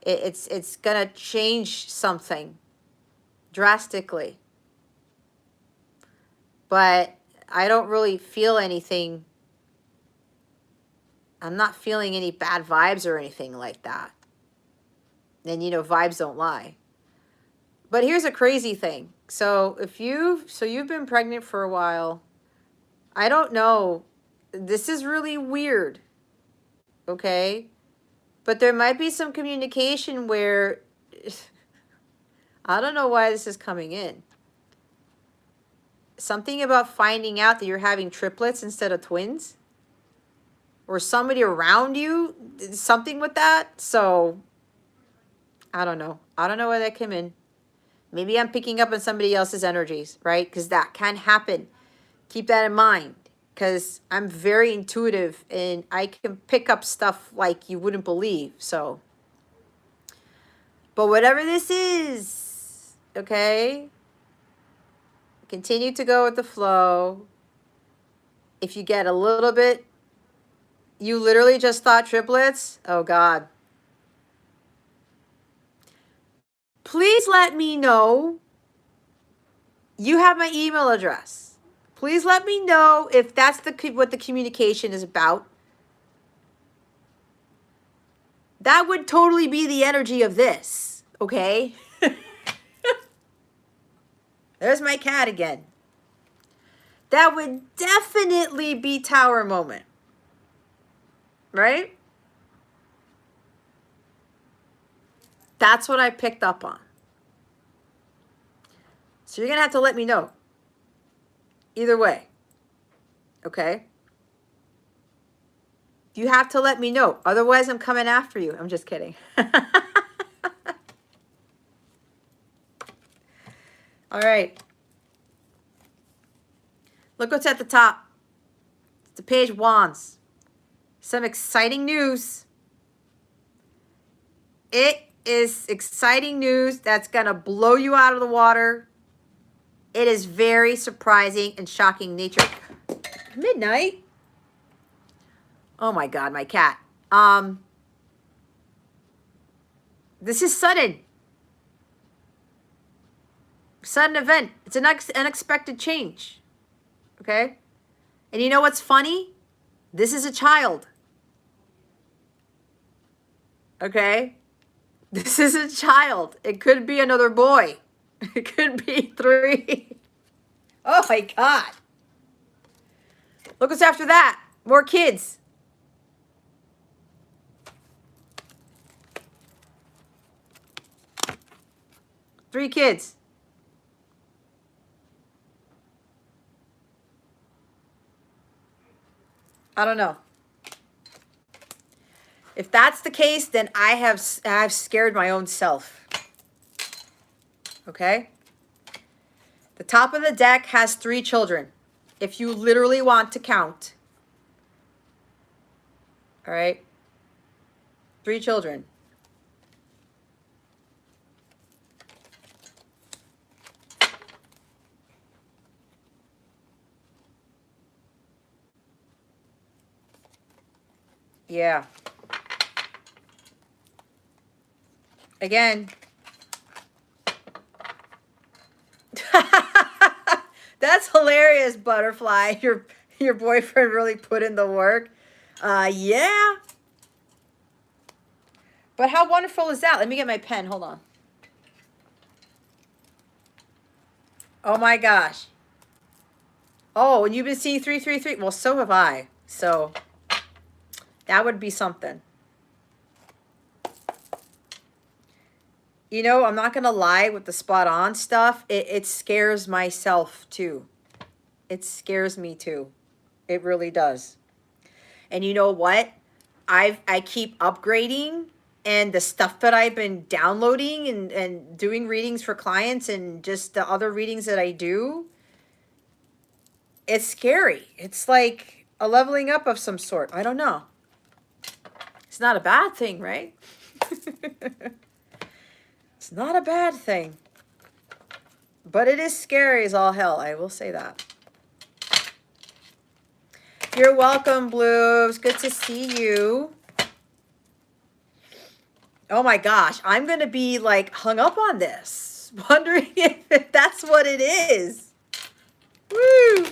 It's going to change something drastically. But I don't really feel anything. I'm not feeling any bad vibes or anything like that. And you know, vibes don't lie. But here's a crazy thing. So you've been pregnant for a while. I don't know. This is really weird. Okay? But there might be some communication where I don't know why this is coming in. Something about finding out that you're having triplets instead of twins, or somebody around you, something with that. So I don't know. I don't know where that came in. Maybe I'm picking up on somebody else's energies, right? Because that can happen. Keep that in mind, because I'm very intuitive and I can pick up stuff like you wouldn't believe. So, but whatever this is, okay, continue to go with the flow. If you get a little bit, you literally just thought triplets. Oh God. Please let me know. You have my email address. Please let me know if that's what the communication is about. That would totally be the energy of this, okay? There's my cat again. That would definitely be Tower moment, right? That's what I picked up on. So you're going to have to let me know. Either way, okay? You have to let me know. Otherwise, I'm coming after you. I'm just kidding. All right. Look what's at the top. It's the Page of Wands. Some exciting news. It is exciting news that's going to blow you out of the water. It is very surprising and shocking nature. Midnight? Oh my God, my cat. This is sudden. Sudden event. It's an unexpected change. Okay? And you know what's funny? This is a child. Okay? This is a child. It could be another boy. It could be 3. Oh my God. Look what's after that. More kids. Three kids. I don't know. If that's the case, then I've scared my own self. Okay? The top of the deck has 3 children. If you literally want to count. All right? 3 children. Yeah. Again. That's hilarious, Butterfly. Your boyfriend really put in the work. Yeah. But how wonderful is that? Let me get my pen. Hold on. Oh my gosh. Oh, and you've been seeing 333. Well, so have I. So that would be something. You know, I'm not going to lie with the spot on stuff. It scares myself too. It scares me too. It really does. And you know what? I keep upgrading, and the stuff that I've been downloading and doing readings for clients and just the other readings that I do, it's scary. It's like a leveling up of some sort. I don't know. It's not a bad thing, right? It's not a bad thing. But it is scary as all hell, I will say that. You're welcome, Blue. It's good to see you. Oh my gosh, I'm going to be like hung up on this, wondering if that's what it is. Woo!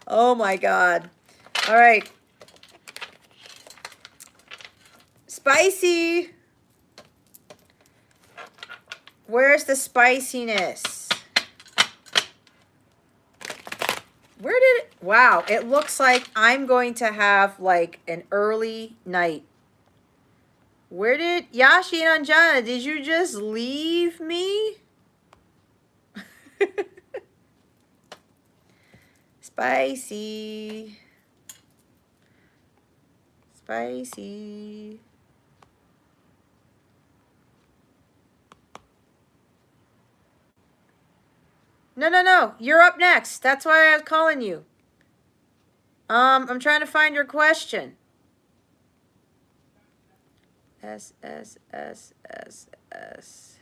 Oh my God. All right. Spicy. Where's the spiciness? Where did it? Wow, it looks like I'm going to have like an early night. Where did Yashi and Anjana, did you just leave me? Spicy. Spicy. No, no, no. You're up next. That's why I was calling you. I'm trying to find your question. S, S, S, S, S.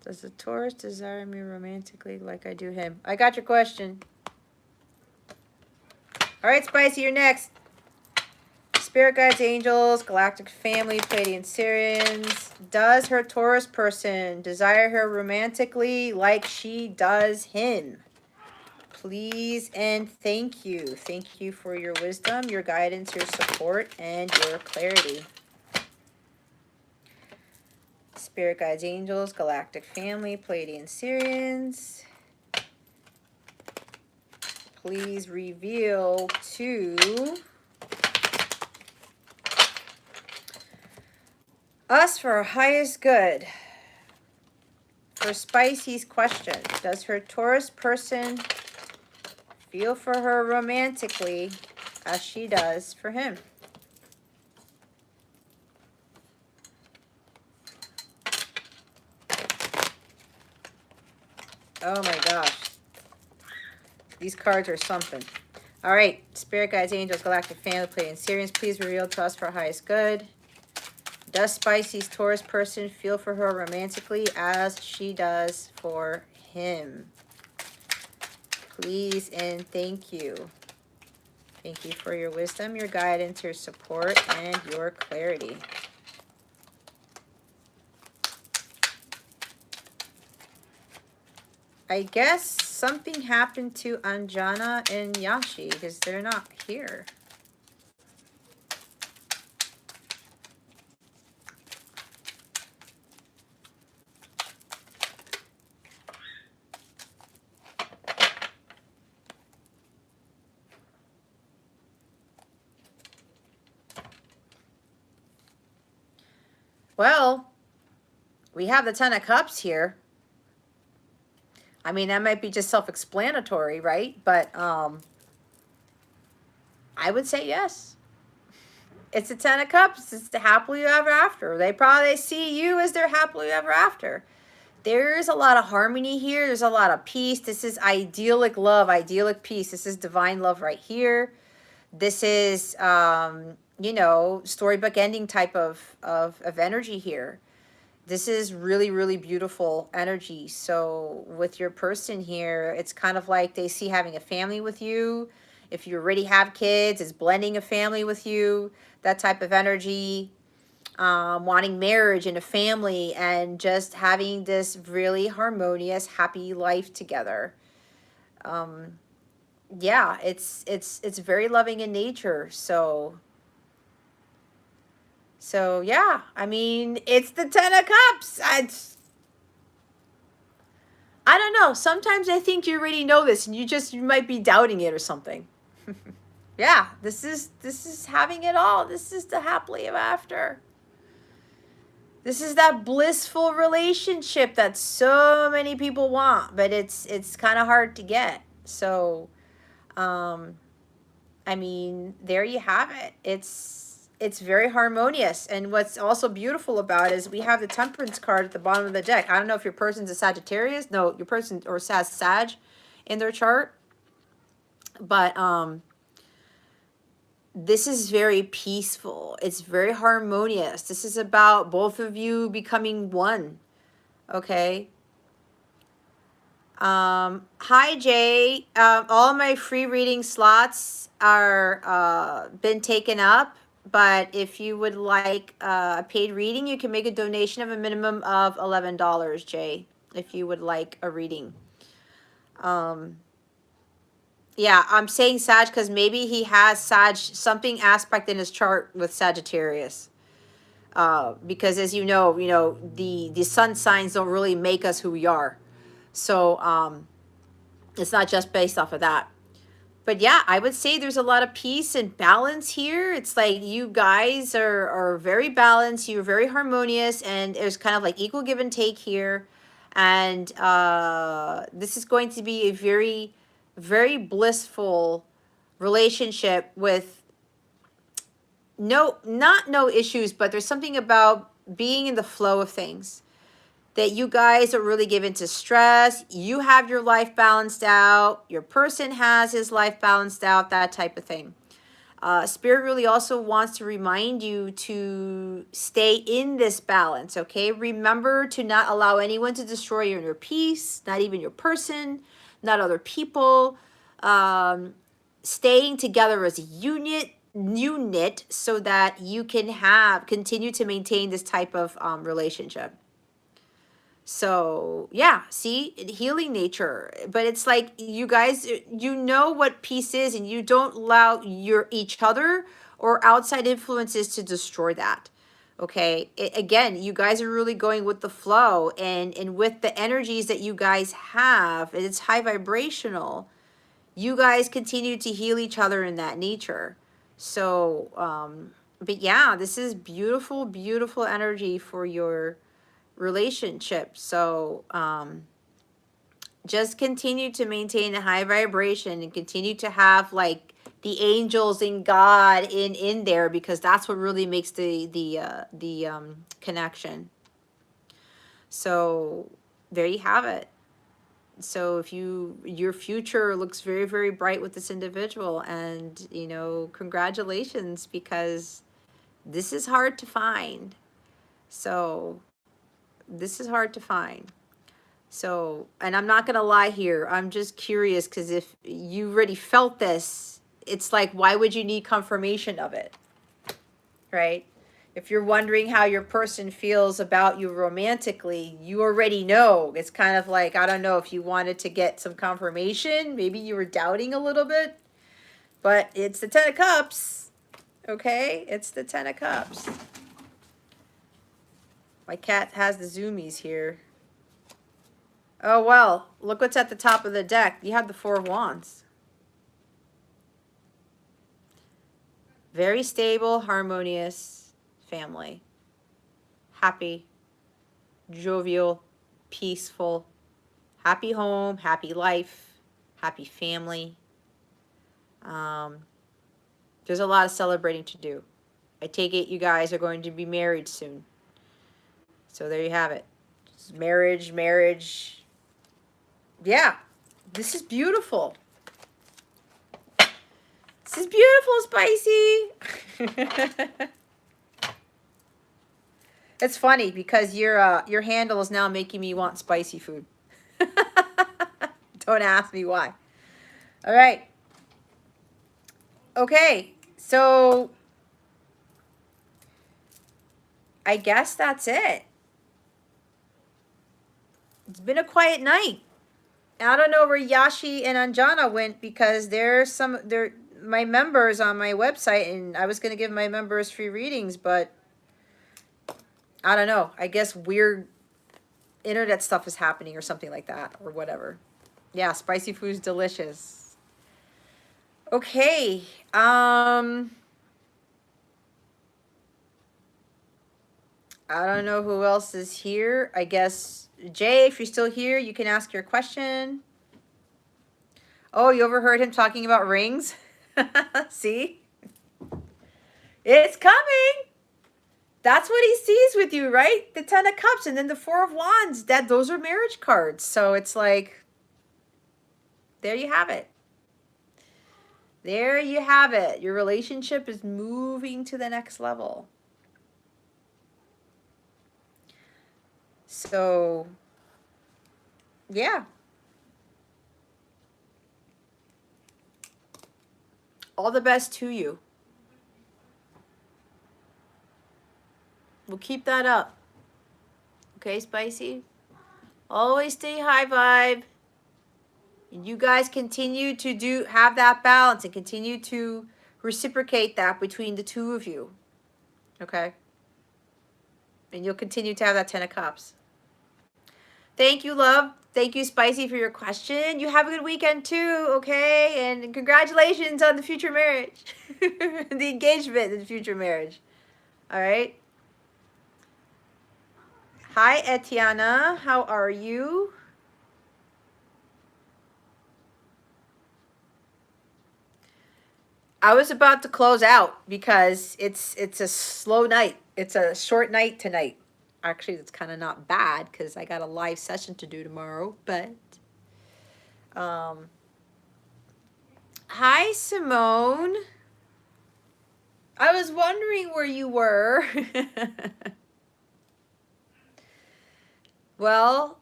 Does the Taurus desire me romantically like I do him? I got your question. All right, Spicy, you're next. Spirit guides, angels, galactic family, Pleiadian Syrians. Does her Taurus person desire her romantically like she does him? Please and thank you. Thank you for your wisdom, your guidance, your support, and your clarity. Spirit guides, angels, galactic family, Pleiadian Syrians. Please reveal to us for our highest good. For Spicy's question, does her Taurus person feel for her romantically as she does for him? Oh my gosh. These cards are something. All right, Spirit guides, angels, galactic family, Pleiadian Syrians, please reveal to us for our highest good. Does Spicy's Taurus person feel for her romantically as she does for him? Please and thank you. Thank you for your wisdom, your guidance, your support, and your clarity. I guess something happened to Anjana and Yashi because they're not here. Well, we have the Ten of Cups here. I mean, that might be just self-explanatory, right? But I would say yes. It's the Ten of Cups. It's the happily ever after. They probably see you as their happily ever after. There's a lot of harmony here. There's a lot of peace. This is idyllic love, idyllic peace. This is divine love right here. This is, you know, storybook ending type of energy here. This is really, really beautiful energy. So with your person here, it's kind of like they see having a family with you. If you already have kids, it's blending a family with you, that type of energy. Wanting marriage and a family and just having this really harmonious, happy life together. Yeah, it's very loving in nature. So So yeah, I mean, it's the Ten of Cups. I don't know. Sometimes I think you already know this, and you might be doubting it or something. Yeah, this is having it all. This is the happily ever after. This is that blissful relationship that so many people want, but it's kind of hard to get. So, um, I mean, there you have it. It's very harmonious, and what's also beautiful about it is we have the Temperance card at the bottom of the deck. I don't know if your person's a Sagittarius. No, your person or has Sag in their chart, but this is very peaceful. It's very harmonious. This is about both of you becoming one. Okay. Hi Jay. All my free reading slots are been taken up, but if you would like a paid reading, you can make a donation of a minimum of $11, Jay, if you would like a reading. Yeah, I'm saying Sag because maybe he has Sag something aspect in his chart with Sagittarius. Because as you know, the sun signs don't really make us who we are. So it's not just based off of that. But yeah, I would say there's a lot of peace and balance here. It's like you guys are very balanced, you're very harmonious, and there's kind of like equal give and take here. And this is going to be a very, very blissful relationship with not no issues, but there's something about being in the flow of things that you guys are really given to stress. You have your life balanced out. Your person has his life balanced out, that type of thing. Spirit really also wants to remind you to stay in this balance, okay? Remember to not allow anyone to destroy your inner peace, not even your person, not other people. Staying together as a unit so that you can continue to maintain this type of relationship. So yeah, see, healing nature, but it's like you guys, you know what peace is, and you don't allow each other or outside influences to destroy that. Okay, again, you guys are really going with the flow, and with the energies that you guys have, and it's high vibrational. You guys continue to heal each other in that nature. So, but yeah, this is beautiful, beautiful energy for your relationship. So just continue to maintain a high vibration and continue to have like the angels and God in there, because that's what really makes the connection. So there you have it. So if your future looks very, very bright with this individual, and congratulations, because this is hard to find. So this is hard to find. So, and I'm not going to lie here. I'm just curious, because if you already felt this, it's like, why would you need confirmation of it? Right? If you're wondering how your person feels about you romantically, you already know. It's kind of like, I don't know if you wanted to get some confirmation. Maybe you were doubting a little bit. But it's the Ten of Cups. Okay? It's the Ten of Cups. My cat has the zoomies here. Oh, well, look what's at the top of the deck. You have the Four of Wands. Very stable, harmonious family. Happy, jovial, peaceful, happy home, happy life, happy family. There's a lot of celebrating to do. I take it you guys are going to be married soon. So there you have it. Marriage. Yeah, this is beautiful. This is beautiful, Spicy. It's funny because your handle is now making me want spicy food. Don't ask me why. All right. Okay, so I guess that's it. It's been a quiet night. I don't know where Yashi and Anjana went, because they're my members on my website, and I was going to give my members free readings, but I don't know. I guess weird internet stuff is happening or something like that or whatever. Yeah, spicy food's delicious. Okay. I don't know who else is here. I guess Jay, if you're still here, you can ask your question. Oh, you overheard him talking about rings? See? It's coming. That's what he sees with you, right? The 10 of Cups and then the 4 of Wands. Those are marriage cards. So it's like, there you have it. There you have it. Your relationship is moving to the next level. So, yeah. All the best to you. We'll keep that up. Okay, Spicy? Always stay high vibe. And you guys continue to have that balance and continue to reciprocate that between the two of you. Okay? And you'll continue to have that 10 of Cups. Thank you, love. Thank you, Spicy, for your question. You have a good weekend too, okay? And congratulations on the future marriage. The engagement in the future marriage. All right? Hi, Etiana. How are you? I was about to close out because it's a slow night. It's a short night tonight. Actually, it's kind of not bad because I got a live session to do tomorrow. But, hi, Simone. I was wondering where you were. Well,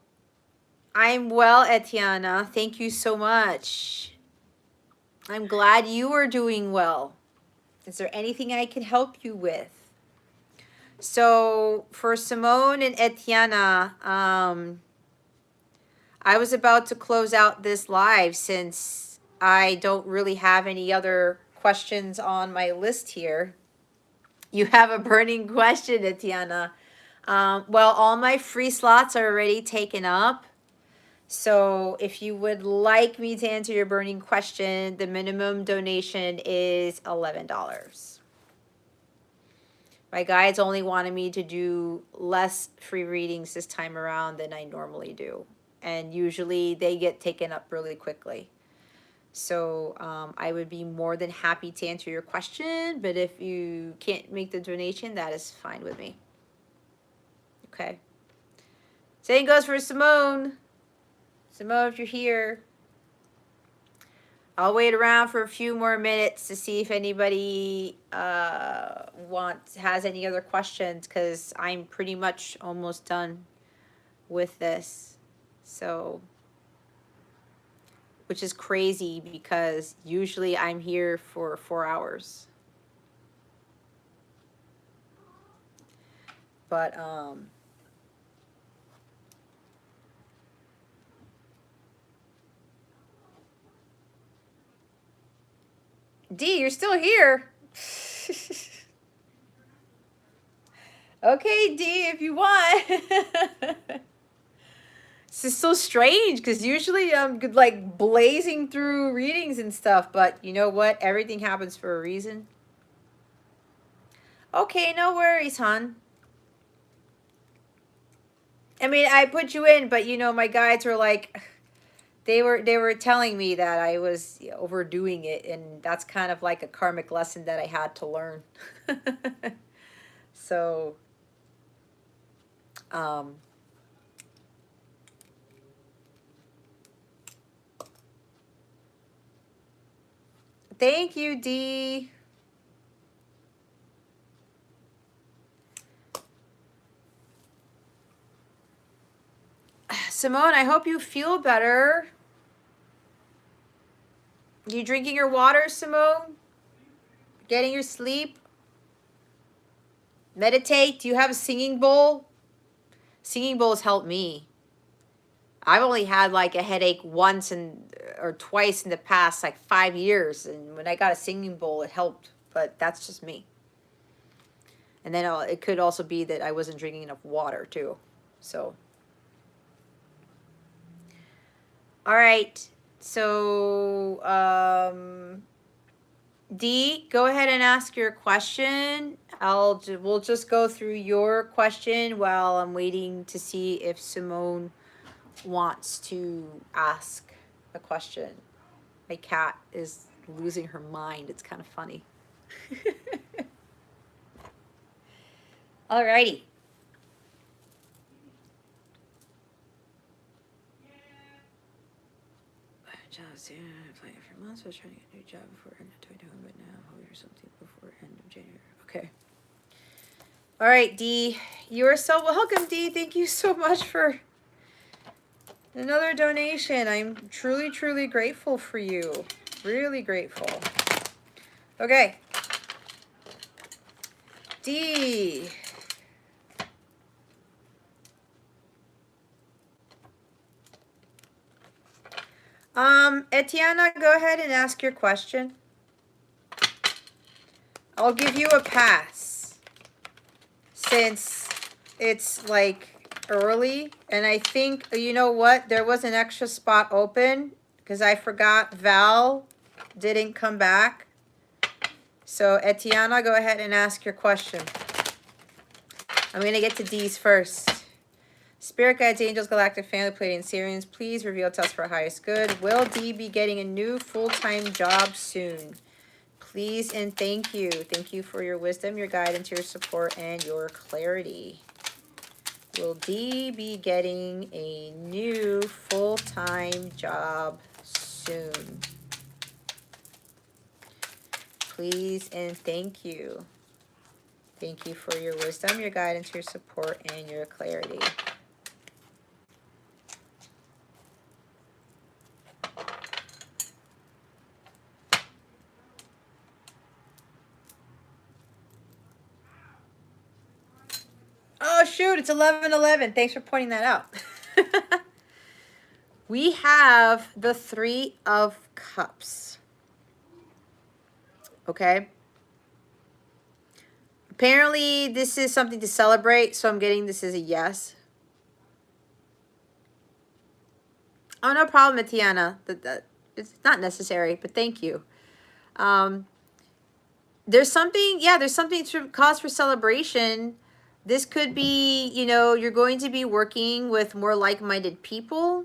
I'm well, Etiana. Thank you so much. I'm glad you are doing well. Is there anything I can help you with? So for Simone and Etiana, I was about to close out this live since I don't really have any other questions on my list here. You have a burning question, Etiana. Well, all my free slots are already taken up. So if you would like me to answer your burning question, the minimum donation is $11. My guides only wanted me to do less free readings this time around than I normally do. And usually they get taken up really quickly. So I would be more than happy to answer your question. But if you can't make the donation, that is fine with me. Okay. Same goes for Simone. Simone, if you're here. I'll wait around for a few more minutes to see if anybody has any other questions, because I'm pretty much almost done with this. So, which is crazy because usually I'm here for 4 hours. But D, you're still here. Okay, D, if you want. This is so strange because usually I'm like blazing through readings and stuff, but you know what? Everything happens for a reason. Okay, no worries, hon. I mean, I put you in, but you know, my guides were like, they were telling me that I was overdoing it, and that's kind of like a karmic lesson that I had to learn. So, thank you, Dee. Simone, I hope you feel better. You drinking your water, Simone? Getting your sleep? Meditate? Do you have a singing bowl? Singing bowls help me. I've only had like a headache once or twice in the past like 5 years, and when I got a singing bowl, it helped. But that's just me. And then it could also be that I wasn't drinking enough water too. So, all right. So, D, go ahead and ask your question. We'll just go through your question while I'm waiting to see if Simone wants to ask a question. My cat is losing her mind. It's kind of funny. Alrighty. Applying for months. I was trying to get a new job before end of 2021, but now hoping for something before end of January. Okay. All right, D. You are so welcome, D. Thank you so much for another donation. I'm truly, truly grateful for you. Really grateful. Okay. D. Etiana, go ahead and ask your question. I'll give you a pass since it's like early, and I think, you know what, there was an extra spot open because I forgot Val didn't come back. So Etiana, go ahead and ask your question. I'm going to get to D's first. Spirit guides, angels, galactic family, Pleiadian Syrians, please reveal to us for our highest good. Will D be getting a new full-time job soon? Please and thank you. Thank you for your wisdom, your guidance, your support, and your clarity. Will D be getting a new full-time job soon? Please and thank you. Thank you for your wisdom, your guidance, your support, and your clarity. Oh, shoot, it's 11:11. Thanks for pointing that out. We have the Three of Cups. Okay. Apparently, this is something to celebrate, so I'm getting this as a yes. Oh, no problem, Etiana. It's not necessary, but thank you. There's something, yeah, there's something to cause for celebration. This could be, you know, you're going to be working with more like-minded people.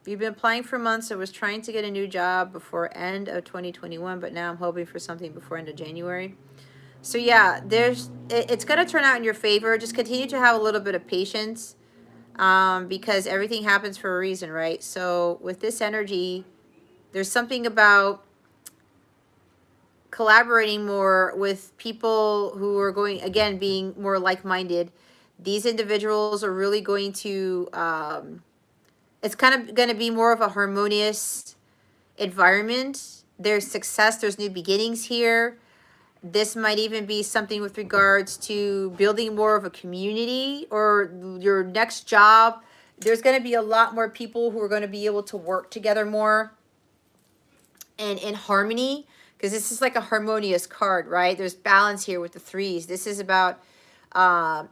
You've been applying for months. I was trying to get a new job before end of 2021, but now I'm hoping for something before end of January. So yeah, it's going to turn out in your favor. Just continue to have a little bit of patience, because everything happens for a reason, right? So with this energy, there's something about collaborating more with people who are going, again, being more like-minded. These individuals are really going to, it's kind of going to be more of a harmonious environment. There's success, there's new beginnings here. This might even be something with regards to building more of a community or your next job. There's going to be a lot more people who are going to be able to work together more and in harmony, because this is like a harmonious card, right? There's balance here with the threes. This is about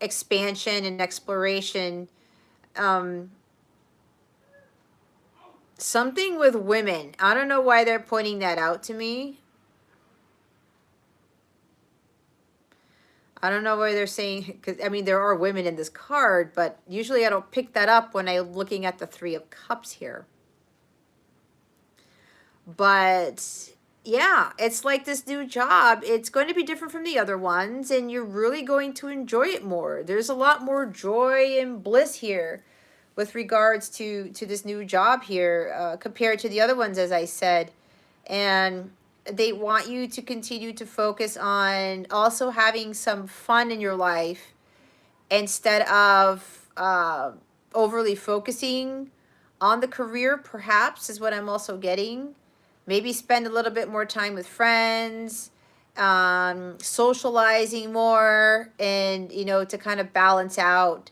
expansion and exploration. Something with women. I don't know why they're pointing that out to me. I don't know why they're saying, because I mean, there are women in this card, but usually I don't pick that up when I'm looking at the Three of Cups here. But yeah, it's like this new job. It's going to be different from the other ones, and you're really going to enjoy it more. There's a lot more joy and bliss here with regards to this new job here, compared to the other ones, as I said. And they want you to continue to focus on also having some fun in your life instead of overly focusing on the career, perhaps, is what I'm also getting. Maybe spend a little bit more time with friends, socializing more, and, you know, to kind of balance out,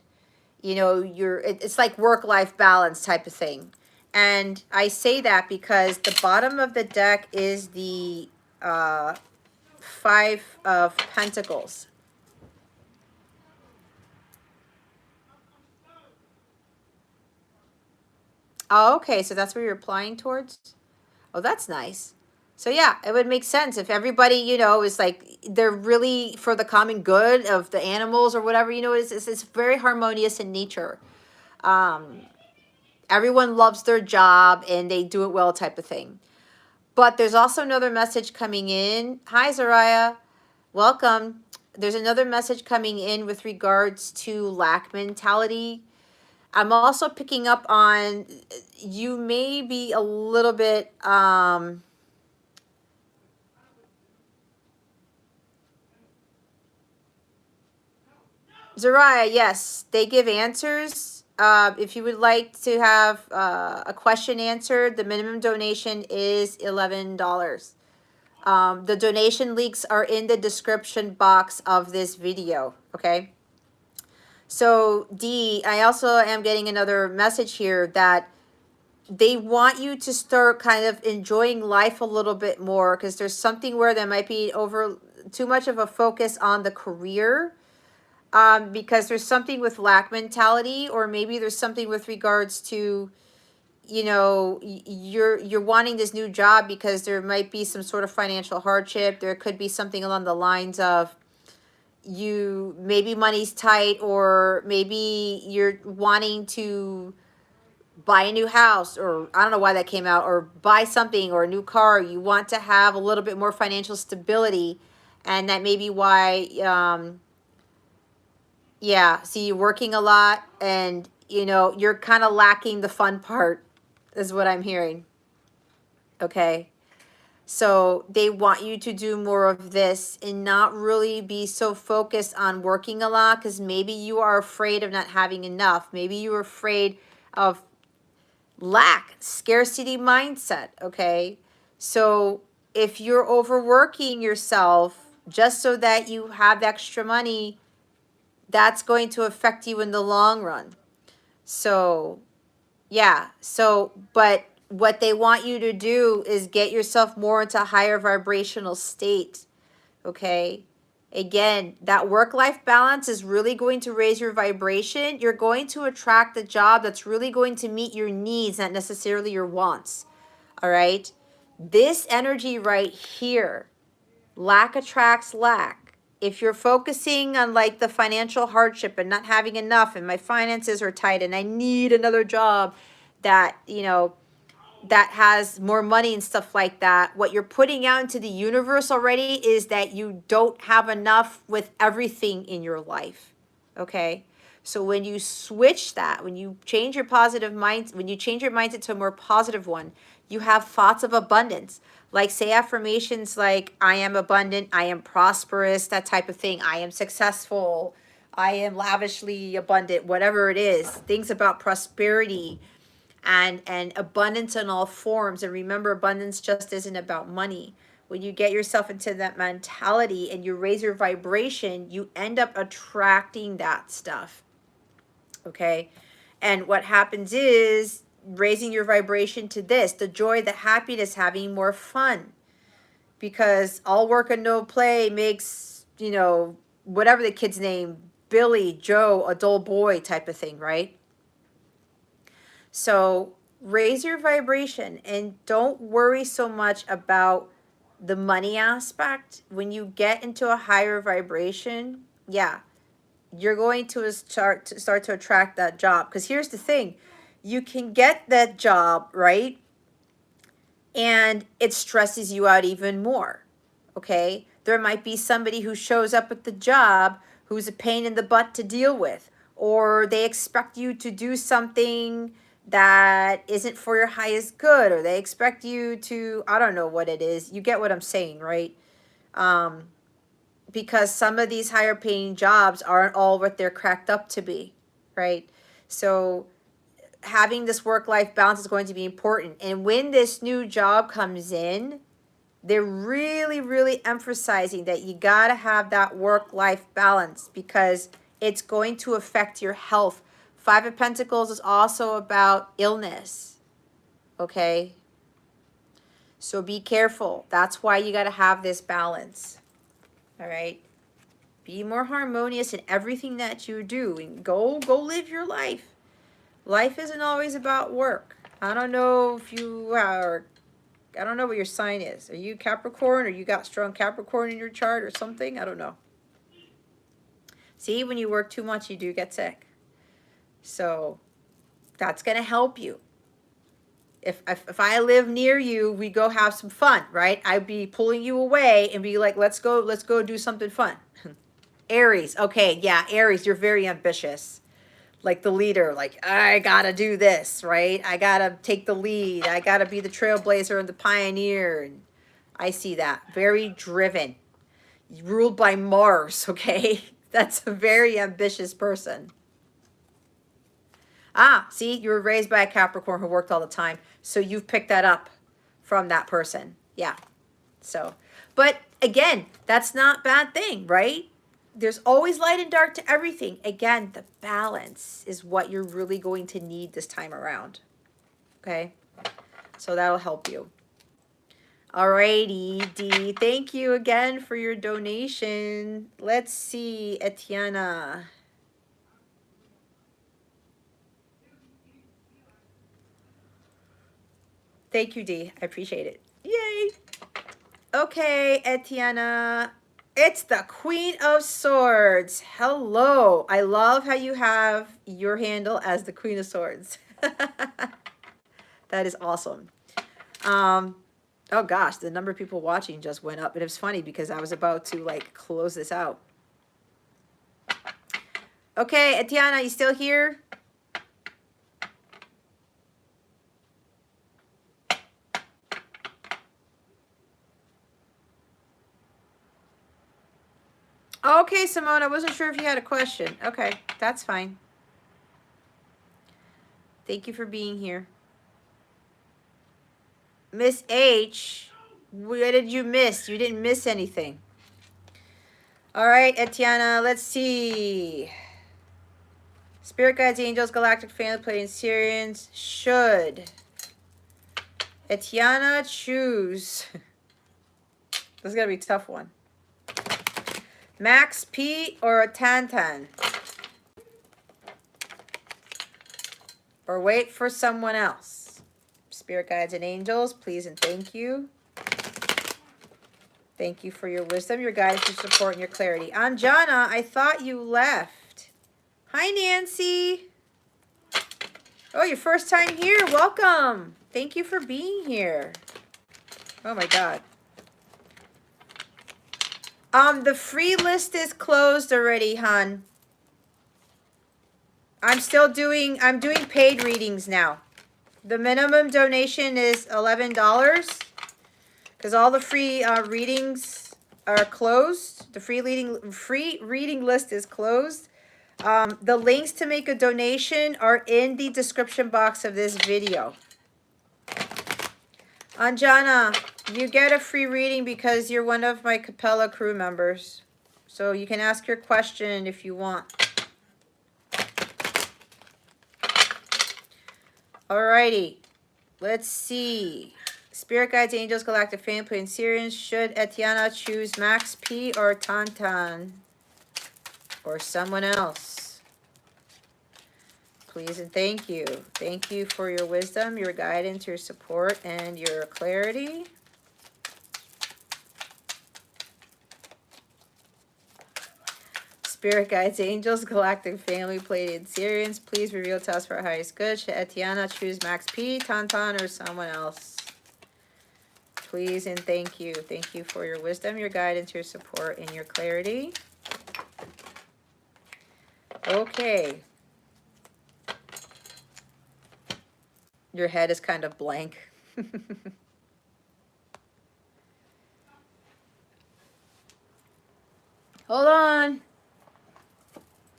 you know, it's like work-life balance type of thing. And I say that because the bottom of the deck is the Five of Pentacles. Oh, okay, so that's where you're applying towards? Oh, that's nice. So yeah, it would make sense if everybody, you know, is like, they're really for the common good of the animals or whatever, you know, it's very harmonious in nature. Um, Everyone loves their job and they do it well type of thing. But there's also another message coming in. Hi, Zariah. Welcome. There's another message coming in with regards to lack mentality. I'm also picking up on you may be a little bit Zariah, yes, they give answers. If you would like to have a question answered, the minimum donation is $11. The donation links are in the description box of this video, okay? So, D, I also am getting another message here that they want you to start kind of enjoying life a little bit more because there's something where there might be over too much of a focus on the career, because there's something with lack mentality, or maybe there's something with regards to, you know, you're wanting this new job because there might be some sort of financial hardship. There could be something along the lines of you maybe money's tight, or maybe you're wanting to buy a new house, or I don't know why that came out, or buy something or a new car. You want to have a little bit more financial stability, and that may be why yeah, see, you're working a lot and you know, you're kind of lacking the fun part is what I'm hearing. Okay. So they want you to do more of this and not really be so focused on working a lot, because maybe you are afraid of not having enough. Maybe you're afraid of lack, scarcity mindset. Okay. So if you're overworking yourself just so that you have extra money, that's going to affect you in the long run. So, yeah. So, but what they want you to do is get yourself more into a higher vibrational state. Okay. Again, that work-life balance is really going to raise your vibration. You're going to attract a job that's really going to meet your needs, not necessarily your wants. All right. This energy right here, lack attracts lack. If you're focusing on like the financial hardship and not having enough and my finances are tight and I need another job that, you know, that has more money and stuff like that, what you're putting out into the universe already is that you don't have enough with everything in your life. Okay? So when you switch that, when you change your positive mind, when you change your mindset to a more positive one, you have thoughts of abundance. Like say affirmations like I am abundant, I am prosperous, that type of thing. I am successful, I am lavishly abundant, whatever it is. Things about prosperity and abundance in all forms. And remember, abundance just isn't about money. When you get yourself into that mentality and you raise your vibration, you end up attracting that stuff. Okay? And what happens is raising your vibration to this, the joy, the happiness, having more fun. Because all work and no play makes, you know, whatever the kid's name, Billy, Joe, a dull boy type of thing, right? So raise your vibration and don't worry so much about the money aspect. When you get into a higher vibration, yeah, you're going to start to attract that job. Because here's the thing, you can get that job, right? And it stresses you out even more. Okay? There might be somebody who shows up at the job who's a pain in the butt to deal with, or they expect you to do something that isn't for your highest good, or they expect you to, I don't know what it is. You get what I'm saying, right? Because some of these higher paying jobs aren't all what they're cracked up to be, right? So having this work-life balance is going to be important. And when this new job comes in, they're really, really emphasizing that you got to have that work-life balance because it's going to affect your health. Five of Pentacles is also about illness. okay? So be careful. That's why you got to have this balance, all right? Be more harmonious in everything that you do, and go live your life. Life isn't always about work. I don't know if you are, I don't know what your sign is. Are you Capricorn, or you got strong Capricorn in your chart or something? I don't know. See, when you work too much, you do get sick. So that's going to help you. If I live near you, we go have some fun, right? I'd be pulling you away and be like, let's go do something fun. Aries, okay, yeah, Aries, you're very ambitious. Like the leader, like, I gotta do this, right? I gotta take the lead. I gotta be the trailblazer and the pioneer. And I see that. Very driven. Ruled by Mars, okay? That's a very ambitious person. Ah, see, you were raised by a Capricorn who worked all the time. So you've picked that up from that person. Yeah. So, but again, that's not a bad thing, right? There's always light and dark to everything. Again, the balance is what you're really going to need this time around. Okay? So that'll help you. Alrighty, Dee. Thank you again for your donation. Let's see, Etiana. Thank you, Dee. I appreciate it. Yay! Okay, Etiana. It's the Queen of Swords. Hello. I love how you have your handle as the Queen of Swords. That is awesome. Oh gosh, the number of people watching just went up. It was funny because I was about to like close this out. Okay, Etiana, you still here? Okay, Simone, I wasn't sure if you had a question. Okay, that's fine. Thank you for being here. Miss H, what did you miss? You didn't miss anything. All right, Etiana, let's see. Spirit guides, angels, galactic family, Pleiadian Syrians. Should Etiana choose? This is gonna be a tough one. Max P or a Tantan? Or wait for someone else? Spirit guides and angels, please and thank you. Thank you for your wisdom, your guidance, your support, and your clarity. Anjana, I thought you left. Hi, Nancy. Oh, your first time here. Welcome. Thank you for being here. Oh, my God. The free list is closed already, hon. I'm doing paid readings now. The minimum donation is $11 because all the free readings are closed. The free reading list is closed. The links to make a donation are in the description box of this video. Anjana, you get a free reading because you're one of my Capella crew members. So you can ask your question if you want. Alrighty. Let's see. Spirit guides, angels, galactic family, Pleiadian Syrians. Should Etiana choose Max P or Tantan? Or someone else? Please and thank you. Thank you for your wisdom, your guidance, your support, and your clarity. Spirit guides, angels, galactic family, Pleiadian Syrians. Please reveal to us for our highest good. Should Etiana choose Max P, Tantan, or someone else? Please and thank you. Thank you for your wisdom, your guidance, your support, and your clarity. Okay. Your head is kind of blank. Hold on.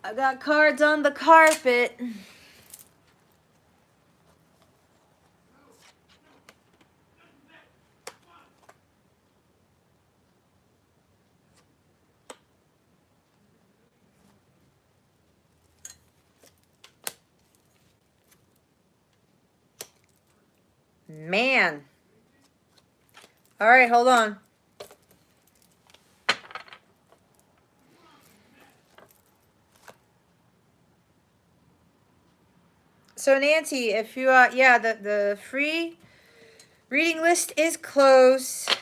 I got cards on the carpet. Man. All right, hold on. So Nancy, if you yeah, the free reading list is closed.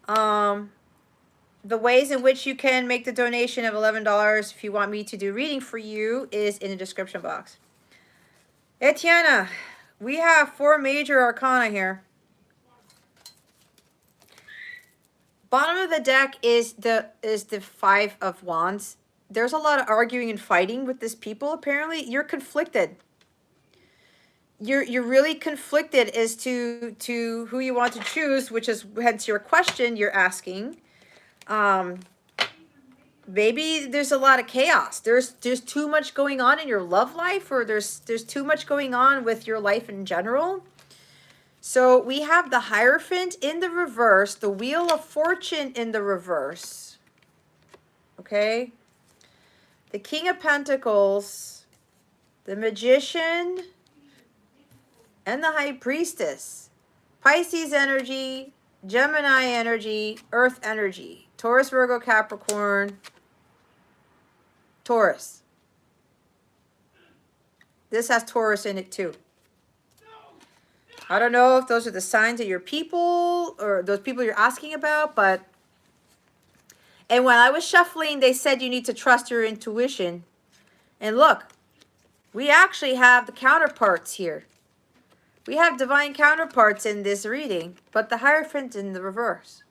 The ways in which you can make the donation of $11 if you want me to do reading for you is in the description box. Etienne, we have 4 major arcana here. Bottom of the deck is the 5 of Wands. There's a lot of arguing and fighting with this people. Apparently, you're conflicted. You're really conflicted as to who you want to choose, which is hence your question you're asking. Maybe there's a lot of chaos. There's too much going on in your love life, or there's too much going on with your life in general. So we have the Hierophant in the reverse, the Wheel of Fortune in the reverse. Okay? The King of Pentacles, the Magician, and the High Priestess. Pisces energy, Gemini energy, Earth energy. Taurus, Virgo, Capricorn, Taurus. This has Taurus in it too. I don't know if those are the signs of your people or those people you're asking about, but... And when I was shuffling, they said you need to trust your intuition. And look, we actually have the counterparts here. We have divine counterparts in this reading, but the Hierophant in the reverse.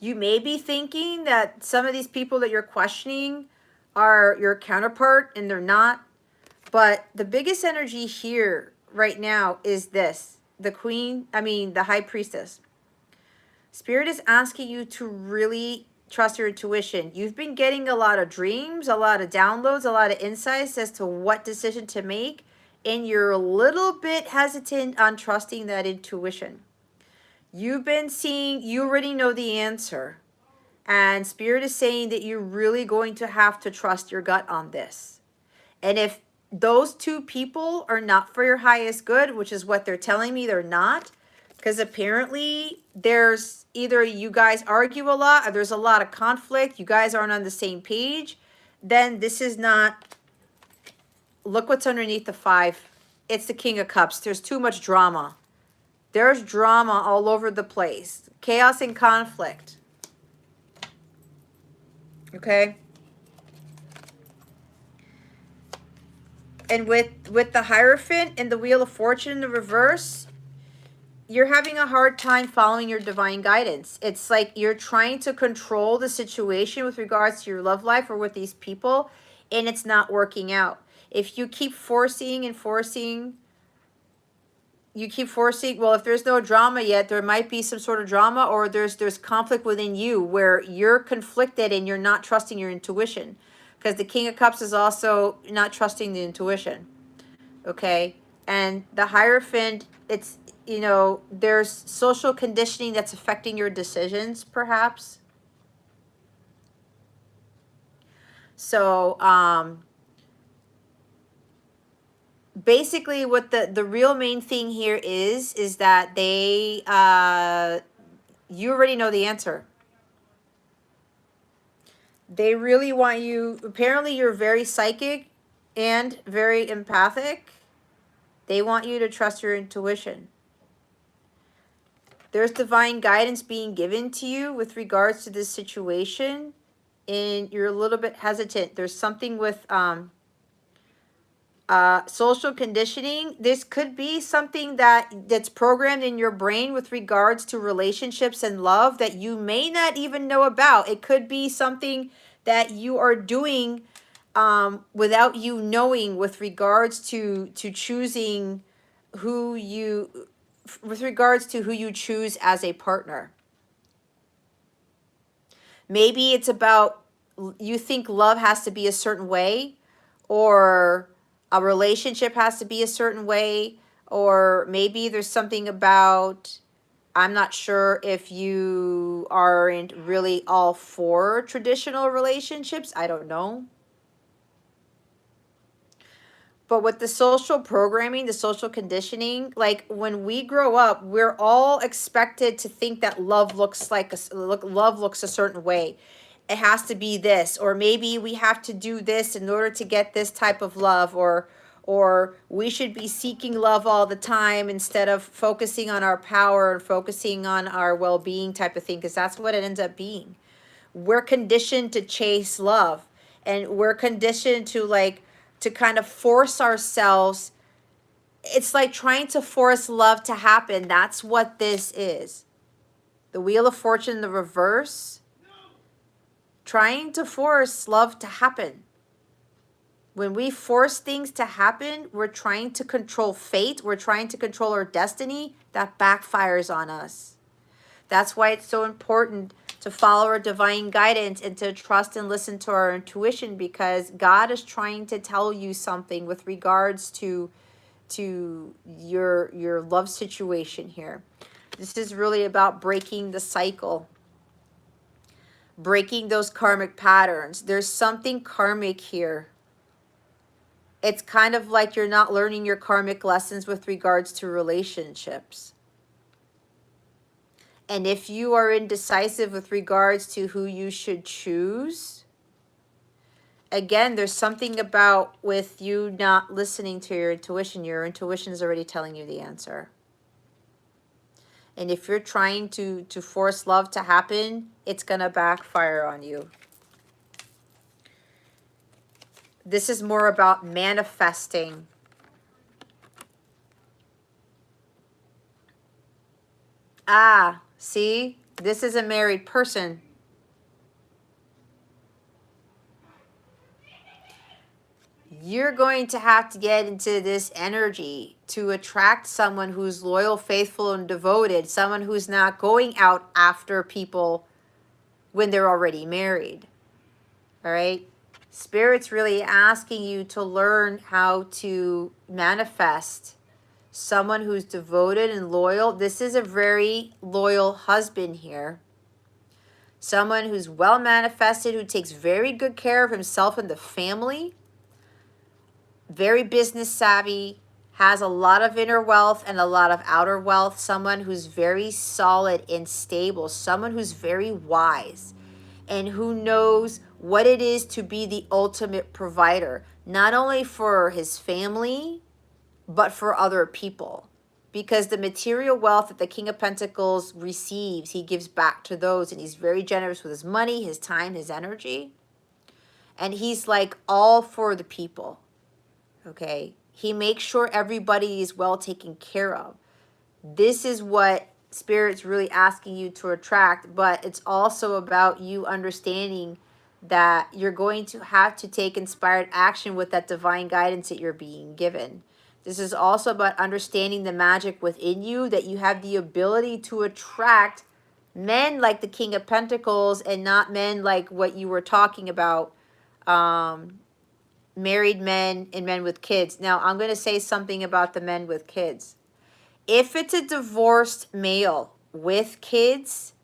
You may be thinking that some of these people that you're questioning are your counterpart, and they're not. But the biggest energy here right now is this. The High Priestess. Spirit is asking you to really trust your intuition. You've been getting a lot of dreams, a lot of downloads, a lot of insights as to what decision to make, and you're a little bit hesitant on trusting that intuition. You've been seeing, you already know the answer, and Spirit is saying that you're really going to have to trust your gut on this. And if those 2 people are not for your highest good, which is what they're telling me they're not, because apparently there's either you guys argue a lot or there's a lot of conflict, you guys aren't on the same page, then this is not... Look what's underneath the 5. It's the King of Cups. There's too much drama. There's drama all over the place. Chaos and conflict. Okay? And with the Hierophant and the Wheel of Fortune in the reverse, you're having a hard time following your divine guidance. It's like you're trying to control the situation with regards to your love life or with these people, and it's not working out. If you keep forcing and forcing, well, if there's no drama yet, there might be some sort of drama, or there's conflict within you where you're conflicted and you're not trusting your intuition. Because the King of Cups is also not trusting the intuition. Okay? And the Hierophant, it's, you know, there's social conditioning that's affecting your decisions, perhaps. So, basically what the real main thing here is that they, you already know the answer. They really want you, apparently you're very psychic and very empathic. They want you to trust your intuition. There's divine guidance being given to you with regards to this situation, and you're a little bit hesitant. There's something with social conditioning. This could be something that's programmed in your brain with regards to relationships and love that you may not even know about. It could be something that you are doing without you knowing with regards to choosing who you, with regards to who you choose as a partner. Maybe it's about, you think love has to be a certain way, or a relationship has to be a certain way, or maybe there's something about, I'm not sure if you aren't really all for traditional relationships. I don't know. But with the social programming, the social conditioning, like when we grow up, we're all expected to think that love looks like love looks a certain way. It has to be this, or maybe we have to do this in order to get this type of love, or we should be seeking love all the time instead of focusing on our power and focusing on our well-being type of thing, because that's what it ends up being. We're conditioned to chase love, and we're conditioned to to kind of force ourselves. It's like trying to force love to happen. That's what this is. The Wheel of Fortune in the reverse, trying to force love to happen. When we force things to happen, we're trying to control fate, we're trying to control our destiny. That backfires on us. That's why it's so important to follow our divine guidance and to trust and listen to our intuition, because God is trying to tell you something with regards to your love situation here. This is really about breaking the cycle, breaking those karmic patterns. There's something karmic here. It's kind of like you're not learning your karmic lessons with regards to relationships. And if you are indecisive with regards to who you should choose, again, there's something about with you not listening to your intuition. Your intuition is already telling you the answer. And if you're trying to force love to happen, it's going to backfire on you. This is more about manifesting. Ah, see? This is a married person. You're going to have to get into this energy to attract someone who's loyal, faithful, and devoted. Someone who's not going out after people when they're already married. All right? Spirit's really asking you to learn how to manifest someone who's devoted and loyal. This is a very loyal husband here. Someone who's well manifested, who takes very good care of himself and the family. Very business savvy, has a lot of inner wealth and a lot of outer wealth. Someone who's very solid and stable. Someone who's very wise and who knows what it is to be the ultimate provider, not only for his family, but for other people. Because the material wealth that the King of Pentacles receives, he gives back to those, and he's very generous with his money, his time, his energy. And he's like all for the people, okay? He makes sure everybody is well taken care of. This is what Spirit's really asking you to attract, but it's also about you understanding that you're going to have to take inspired action with that divine guidance that you're being given. This is also about understanding the magic within you, that you have the ability to attract men like the King of Pentacles and not men like what you were talking about, married men and men with kids. Now, I'm going to say something about the men with kids. If it's a divorced male with kids,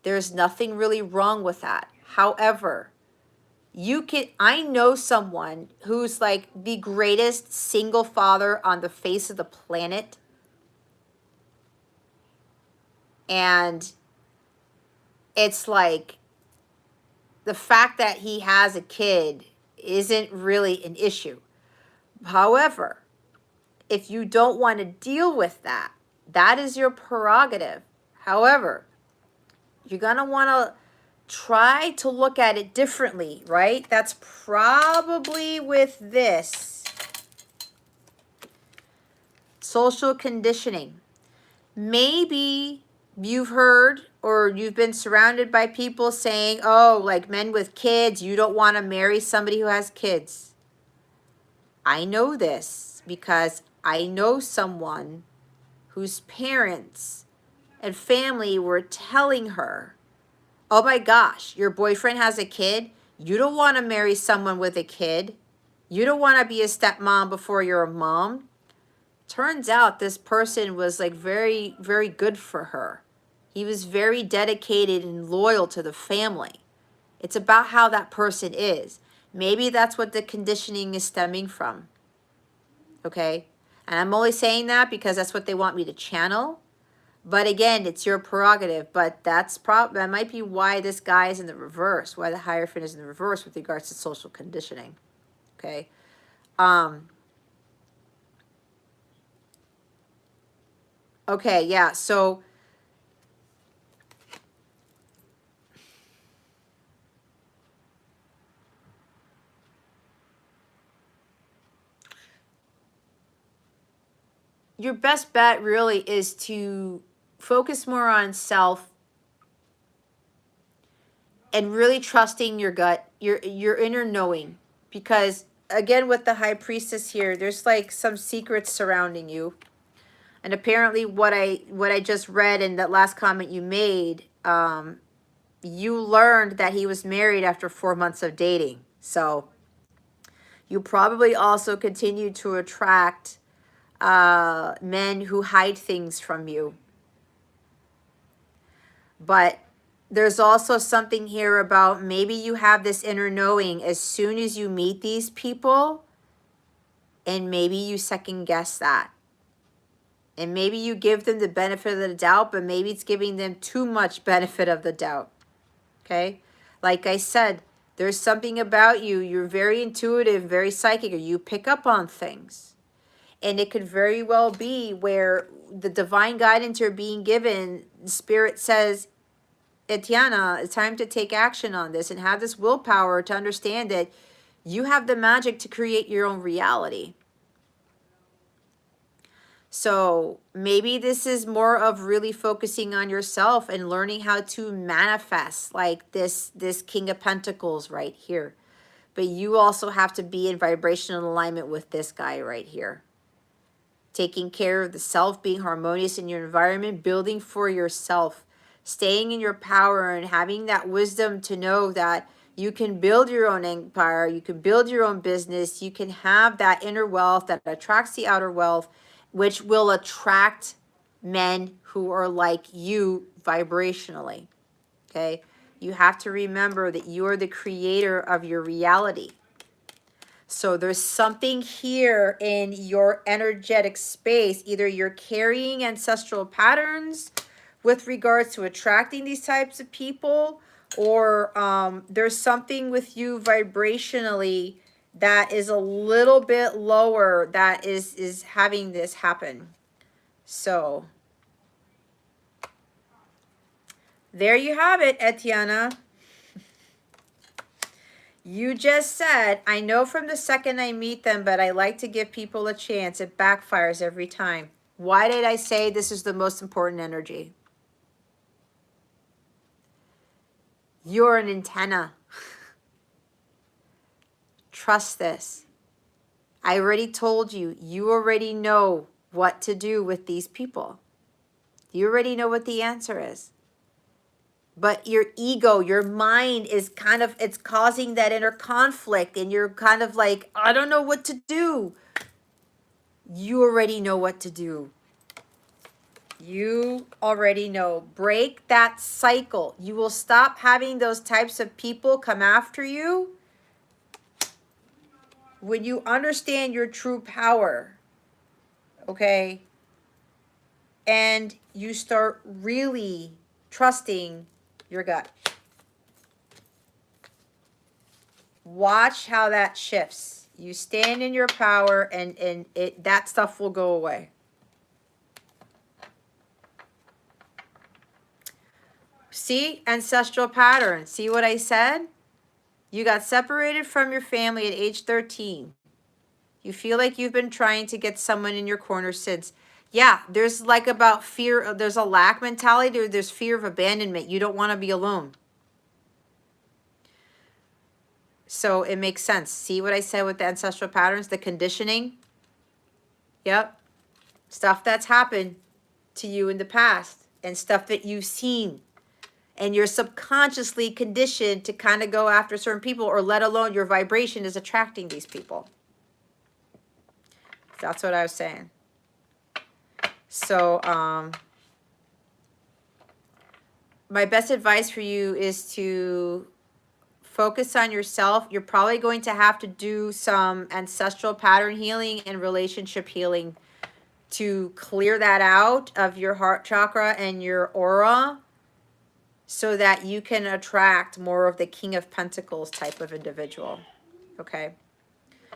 there's nothing really wrong with that. However, I know someone who's like the greatest single father on the face of the planet. And it's like the fact that he has a kid isn't really an issue. However, if you don't want to deal with that, that is your prerogative. However, you're going to want to try to look at it differently, right? That's probably with this. Social conditioning. Maybe you've heard or you've been surrounded by people saying, oh, like men with kids, you don't want to marry somebody who has kids. I know this because I know someone whose parents and family were telling her, oh my gosh, your boyfriend has a kid. You don't want to marry someone with a kid. You don't want to be a stepmom before you're a mom. Turns out this person was like very, very good for her. He was very dedicated and loyal to the family. It's about how that person is. Maybe that's what the conditioning is stemming from. okay? And I'm only saying that because that's what they want me to channel. But again, it's your prerogative. But that might be why this guy is in the reverse, why the Hierophant is in the reverse with regards to social conditioning, okay? Okay, yeah, so your best bet really is to focus more on self and really trusting your gut, your inner knowing. Because again, with the High Priestess here, there's like some secrets surrounding you. And apparently what I just read in that last comment you made, you learned that he was married after 4 months of dating. So you probably also continue to attract men who hide things from you. But there's also something here about maybe you have this inner knowing as soon as you meet these people, and maybe you second guess that. And maybe you give them the benefit of the doubt, but maybe it's giving them too much benefit of the doubt. Okay? Like I said, there's something about you. You're very intuitive, very psychic, or you pick up on things. And it could very well be where the divine guidance you're being given, Spirit says, Etiana, it's time to take action on this and have this willpower to understand that you have the magic to create your own reality. So maybe this is more of really focusing on yourself and learning how to manifest like this King of Pentacles right here. But you also have to be in vibrational alignment with this guy right here. Taking care of the self, being harmonious in your environment, building for yourself, staying in your power and having that wisdom to know that you can build your own empire, you can build your own business, you can have that inner wealth that attracts the outer wealth, which will attract men who are like you vibrationally, okay? You have to remember that you are the creator of your reality. So there's something here in your energetic space. Either you're carrying ancestral patterns with regards to attracting these types of people, or there's something with you vibrationally that is a little bit lower that is having this happen. So there you have it, Etiana. You just said, I know from the second I meet them, but I like to give people a chance. It backfires every time. Why did I say this is the most important energy? You're an antenna. Trust this. I already told you, you already know what to do with these people. You already know what the answer is. But your ego, your mind is kind of, it's causing that inner conflict, and you're kind of like, I don't know what to do. You already know what to do. You already know. Break that cycle. You will stop having those types of people come after you when you understand your true power. Okay? And you start really trusting your gut. Watch how that shifts. You stand in your power, and that stuff will go away. See? Ancestral pattern. See what I said? You got separated from your family at age 13. You feel like you've been trying to get someone in your corner since. Yeah, there's like about fear. There's a lack mentality. There's fear of abandonment. You don't want to be alone. So it makes sense. See what I said with the ancestral patterns, the conditioning? Yep. Stuff that's happened to you in the past and stuff that you've seen. And you're subconsciously conditioned to kind of go after certain people, or let alone your vibration is attracting these people. That's what I was saying. So, my best advice for you is to Focus on yourself. You're probably going to have to do some ancestral pattern healing and relationship healing to clear that out of your heart chakra and your aura so that you can attract more of the King of Pentacles type of individual. Okay?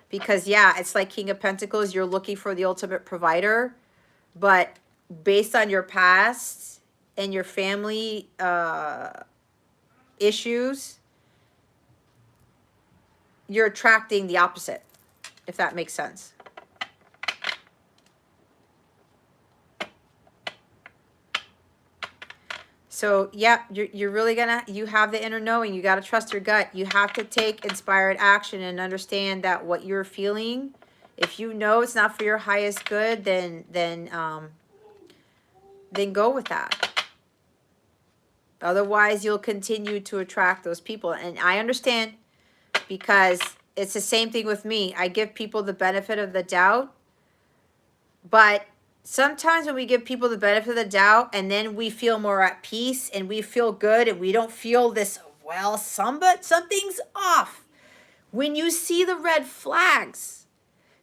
Because, yeah, it's like King of Pentacles. You're looking for the ultimate provider. But based on your past and your family issues, you're attracting the opposite, if that makes sense. So, yeah, you're really gonna, you have the inner knowing. You got to trust your gut. You have to take inspired action and understand that what you're feeling, if you know it's not for your highest good, then go with that. Otherwise, you'll continue to attract those people. And I understand, because it's the same thing with me. I give people the benefit of the doubt, but sometimes when we give people the benefit of the doubt and then we feel more at peace and we feel good and we don't feel this, well, something's off. When you see the red flags,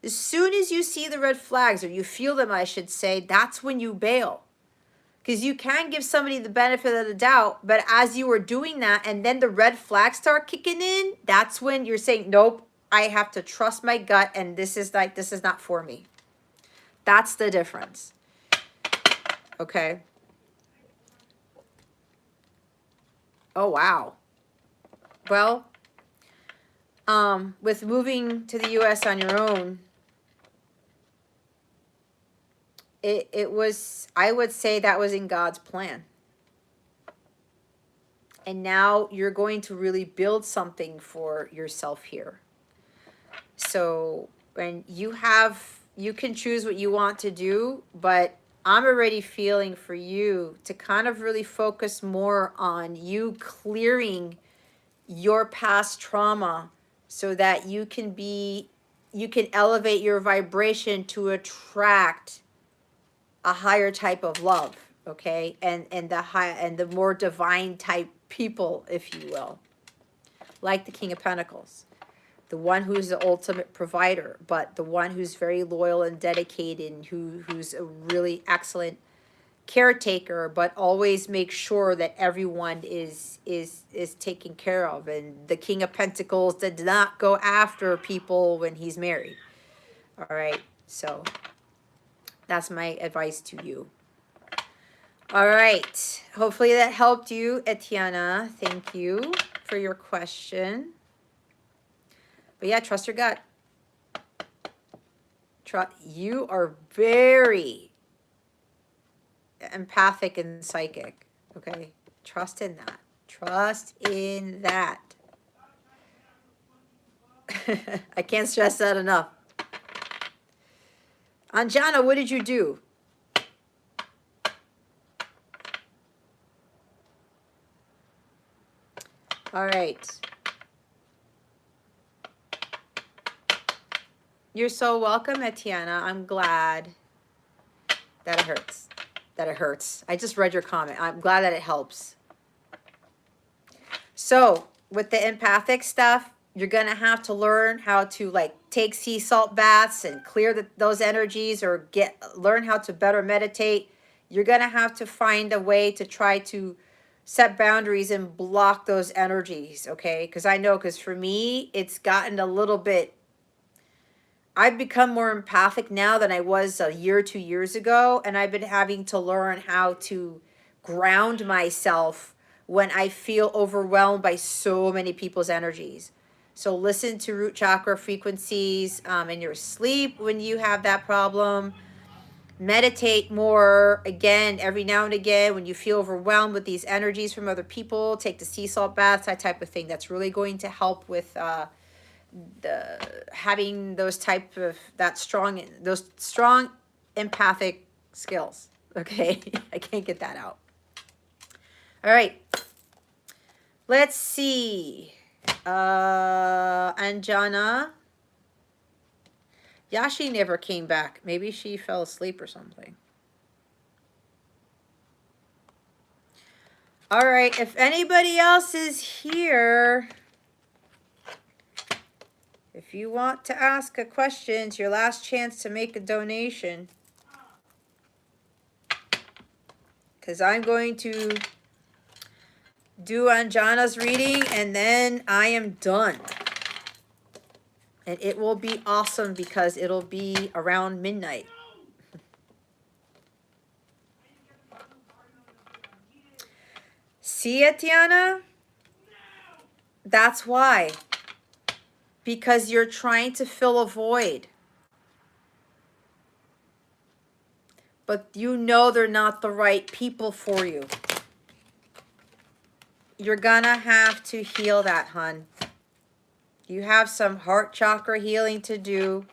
as soon as you see the red flags, or you feel them, I should say, that's when you bail. Because you can give somebody the benefit of the doubt, but as you are doing that and then the red flags start kicking in, that's when you're saying, nope, I have to trust my gut and this is not for me. That's the difference. Okay. Oh, wow. Well, with moving to the U.S. on your own, it was, I would say that was in God's plan. And now you're going to really build something for yourself here. So when you can choose what you want to do, but I'm already feeling for you to kind of really focus more on you clearing your past trauma so that you can elevate your vibration to attract a higher type of love, okay? And the more divine type people, if you will. Like the King of Pentacles. The one who's the ultimate provider, but the one who's very loyal and dedicated, and who's a really excellent caretaker, but always makes sure that everyone is taken care of. And the King of Pentacles did not go after people when he's married. All right, so that's my advice to you. All right, hopefully that helped you, Etiana. Thank you for your question. But yeah, trust your gut. You are very empathic and psychic, okay? Trust in that. Trust in that. I can't stress that enough. Anjana, what did you do? All right. You're so welcome, Etiana. I'm glad that it hurts. That it hurts. I just read your comment. I'm glad that it helps. So, with the empathic stuff, you're going to have to learn how to like take sea salt baths and clear those energies, or learn how to better meditate. You're going to have to find a way to try to set boundaries and block those energies, okay? Because for me, it's gotten a little bit, I've become more empathic now than I was a year or 2 years ago, and I've been having to learn how to ground myself when I feel overwhelmed by so many people's energies. So listen to root chakra frequencies in your sleep when you have that problem. Meditate more, again, every now and again when you feel overwhelmed with these energies from other people. Take the sea salt baths, that type of thing. That's really going to help with having those strong empathic skills. Okay, I can't get that out. All right, let's see. Anjana. Yashi never came back. Maybe she fell asleep or something. All right, if anybody else is here, If you want to ask a question, it's your last chance to make a donation. Because I'm going to do Anjana's reading and then I am done. And it will be awesome because it'll be around midnight. See it, Tiana? That's why. Because you're trying to fill a void. But you know they're not the right people for you. You're gonna have to heal that, hun. You have some heart chakra healing to do.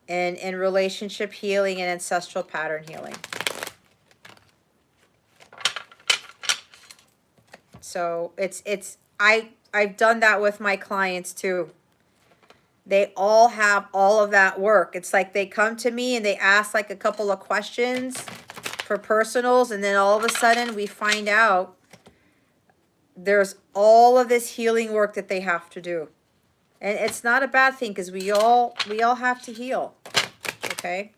And relationship healing and ancestral pattern healing. So I've done that with my clients too. They all have all of that work. It's like they come to me and they ask like a couple of questions for personals, and then all of a sudden we find out there's all of this healing work that they have to do. And it's not a bad thing because we all have to heal. Okay?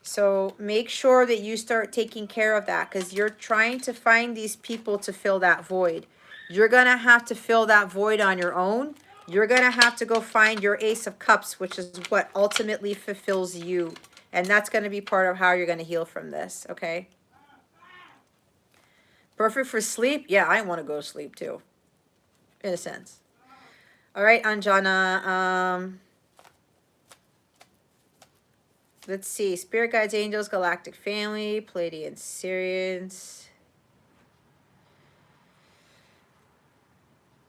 So make sure that you start taking care of that because you're trying to find these people to fill that void. You're going to have to fill that void on your own. You're going to have to go find your Ace of Cups, which is what ultimately fulfills you. And that's going to be part of how you're going to heal from this, okay? Perfect for sleep? Yeah, I want to go to sleep too, in a sense. All right, Anjana. Let's see. Spirit guides, angels, galactic family, Pleiadian Syrians.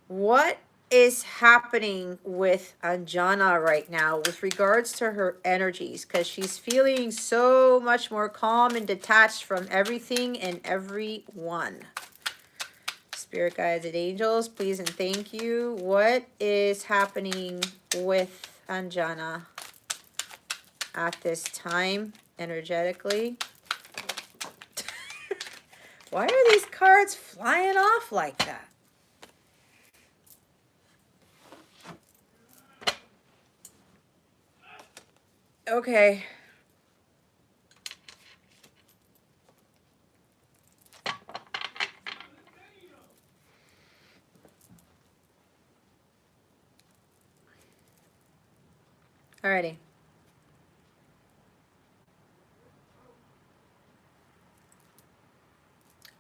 What is happening with Anjana right now with regards to her energies? Because she's feeling so much more calm and detached from everything and everyone. Spirit guides and angels, please and thank you. What is happening with Anjana at this time, energetically? Why are these cards flying off like that? Okay. Alrighty.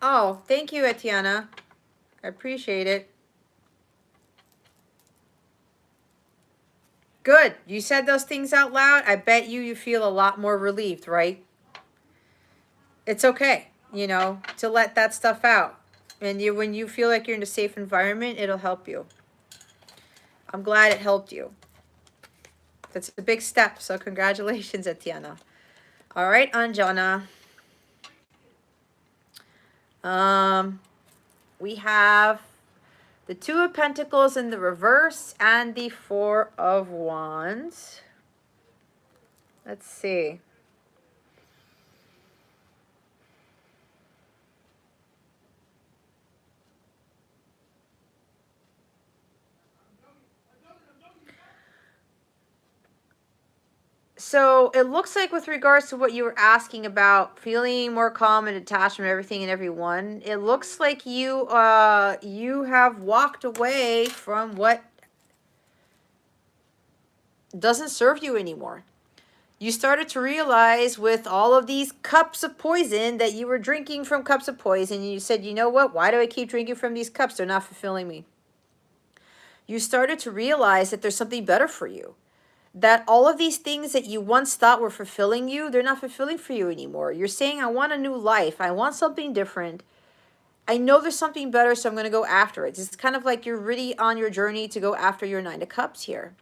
Oh, thank you, Etiana. I appreciate it. Good. You said those things out loud. I bet you feel a lot more relieved, right? It's okay, you know, to let that stuff out. And when you feel like you're in a safe environment, it'll help you. I'm glad it helped you. That's a big step. So congratulations, Etiana. All right, Anjana. We have the Two of Pentacles in the reverse and the Four of Wands. Let's see. So it looks like with regards to what you were asking about feeling more calm and detached from everything and everyone, it looks like you have walked away from what doesn't serve you anymore. You started to realize with all of these cups of poison that you were drinking from cups of poison, and you said, you know what, why do I keep drinking from these cups? They're not fulfilling me. You started to realize that there's something better for you. That all of these things that you once thought were fulfilling you, they're not fulfilling for you anymore. You're saying, I want a new life. I want something different. I know there's something better, so I'm going to go after it. It's kind of like you're really on your journey to go after your Nine of Cups here.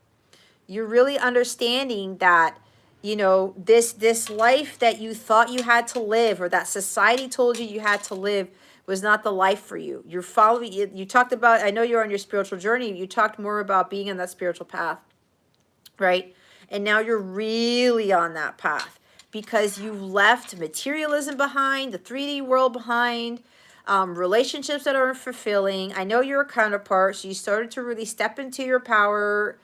You're really understanding that, you know, this life that you thought you had to live or that society told you you had to live was not the life for you. You're following, you talked about, I know you're on your spiritual journey. You talked more about being on that spiritual path. Right? And now you're really on that path because you left materialism behind, the 3D world behind, relationships that aren't fulfilling. I know you're a counterpart, so you started to really step into your power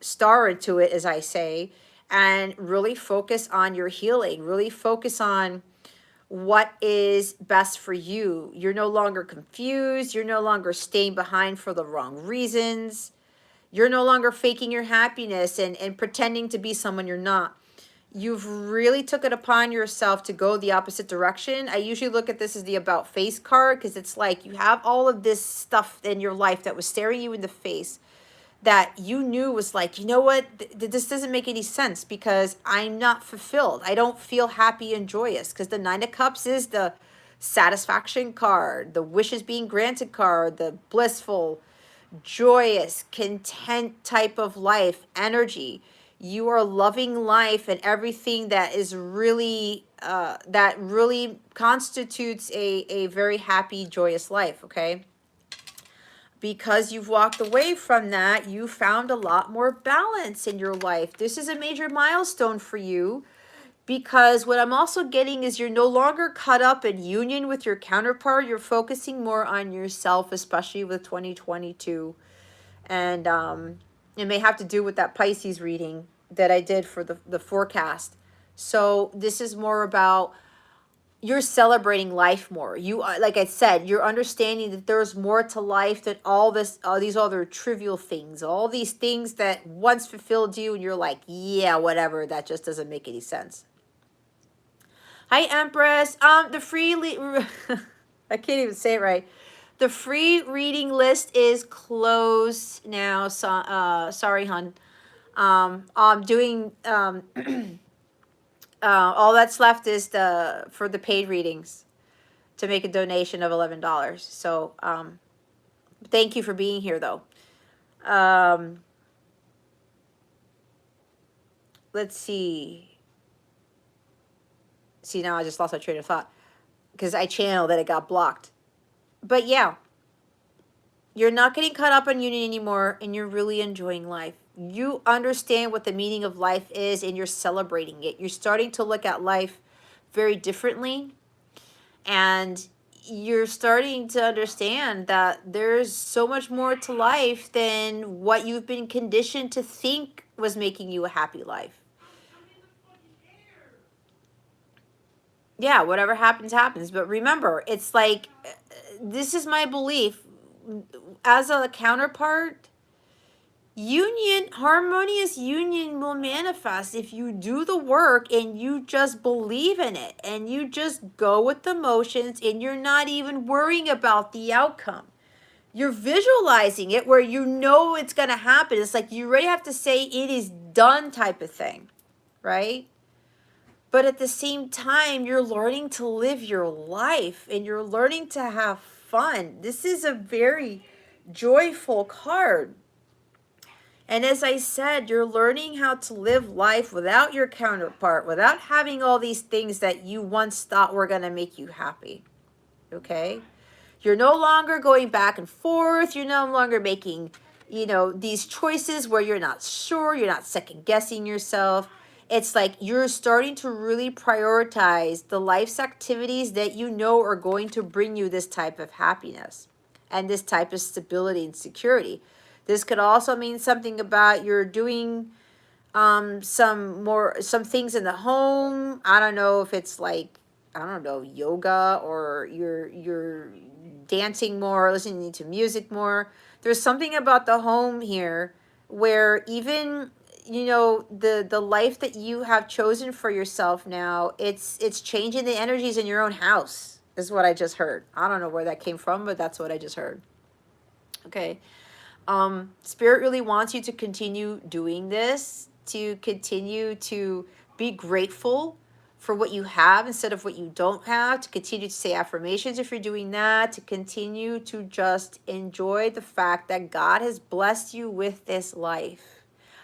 star into it, as I say, and really focus on your healing. Really focus on what is best for you. You're no longer confused. You're no longer staying behind for the wrong reasons. You're no longer faking your happiness and pretending to be someone you're not. You've really took it upon yourself to go the opposite direction. I usually look at this as the about face card, because it's like you have all of this stuff in your life that was staring you in the face that you knew was like, you know what, this doesn't make any sense because I'm not fulfilled. I don't feel happy and joyous, because the Nine of Cups is the satisfaction card, the wishes being granted card, the blissful, joyous, content type of life energy. You are loving life and everything that is really, that really constitutes a very happy, joyous life, okay? Because you've walked away from that, you found a lot more balance in your life. This is a major milestone for you, because what I'm also getting is you're no longer caught up in union with your counterpart. You're focusing more on yourself, especially with 2022. And it may have to do with that Pisces reading that I did for the forecast. So this is more about you're celebrating life more. You like I said, you're understanding that there's more to life than all these other trivial things, all these things that once fulfilled you, and you're like, yeah, whatever, that just doesn't make any sense. Hi, Empress. The free I can't even say it right. The free reading list is closed now. So, sorry, hun. I'm doing all that's left is for the paid readings to make a donation of $11. So thank you for being here, though. Let's see. See, now I just lost my train of thought because I channeled that it got blocked. But yeah, you're not getting caught up on union anymore, and you're really enjoying life. You understand what the meaning of life is, and you're celebrating it. You're starting to look at life very differently, and you're starting to understand that there's so much more to life than what you've been conditioned to think was making you a happy life. Yeah, whatever happens, happens. But remember, it's like, this is my belief. As a counterpart, union, harmonious union will manifest if you do the work and you just believe in it and you just go with the motions and you're not even worrying about the outcome. You're visualizing it where you know it's going to happen. It's like you already have to say it is done type of thing, right? But at the same time, you're learning to live your life and you're learning to have fun. This is a very joyful card. And as I said, you're learning how to live life without your counterpart, without having all these things that you once thought were going to make you happy. Okay? You're no longer going back and forth. You're no longer making, these choices where you're not sure. You're not second guessing yourself. It's like you're starting to really prioritize the life's activities that you know are going to bring you this type of happiness and this type of stability and security. This could also mean something about you're doing some things in the home. I don't know if it's like, I don't know, yoga, or you're dancing more, listening to music more. There's something about the home here where even the life that you have chosen for yourself now, it's changing the energies in your own house, is what I just heard. I don't know where that came from, but that's what I just heard. Okay. Spirit really wants you to continue doing this, to continue to be grateful for what you have instead of what you don't have, to continue to say affirmations if you're doing that, to continue to just enjoy the fact that God has blessed you with this life